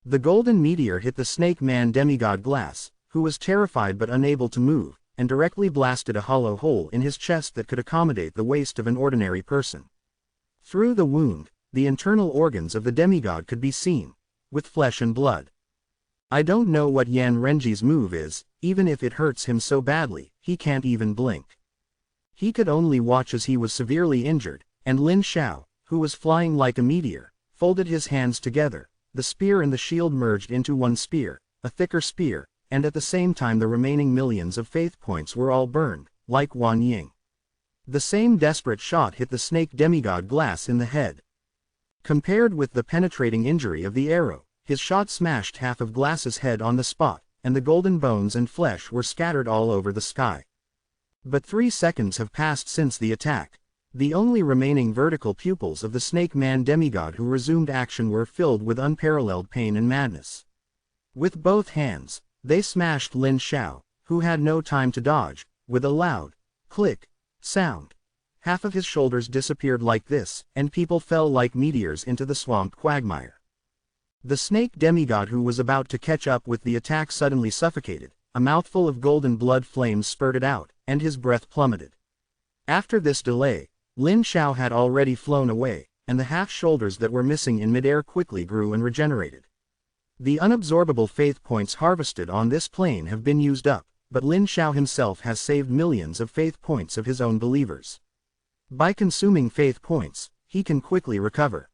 The golden meteor hit the snake man demigod glass, who was terrified but unable to move, and directly blasted a hollow hole in his chest that could accommodate the waist of an ordinary person. Through the wound, the internal organs of the demigod could be seen, with flesh and blood. I don't know what Yan Renji's move is, even if it hurts him so badly, he can't even blink. He could only watch as he was severely injured, and Lin Xiao, who was flying like a meteor, folded his hands together. The spear and the shield merged into one spear, a thicker spear, and at the same time the remaining millions of faith points were all burned, like Wang Ying. The same desperate shot hit the snake demigod glass in the head. Compared with the penetrating injury of the arrow, his shot smashed half of Glass's head on the spot, and the golden bones and flesh were scattered all over the sky. But 3 seconds have passed since the attack. The only remaining vertical pupils of the snake man demigod who resumed action were filled with unparalleled pain and madness. With both hands, they smashed Lin Xiao, who had no time to dodge, with a loud click sound. Half of his shoulders disappeared like this, and people fell like meteors into the swamped quagmire. The snake demigod who was about to catch up with the attack suddenly suffocated, a mouthful of golden blood flames spurted out, and his breath plummeted. After this delay, Lin Xiao had already flown away, and the half-shoulders that were missing in midair quickly grew and regenerated. The unabsorbable faith points harvested on this plane have been used up, but Lin Xiao himself has saved millions of faith points of his own believers. By consuming faith points, he can quickly recover.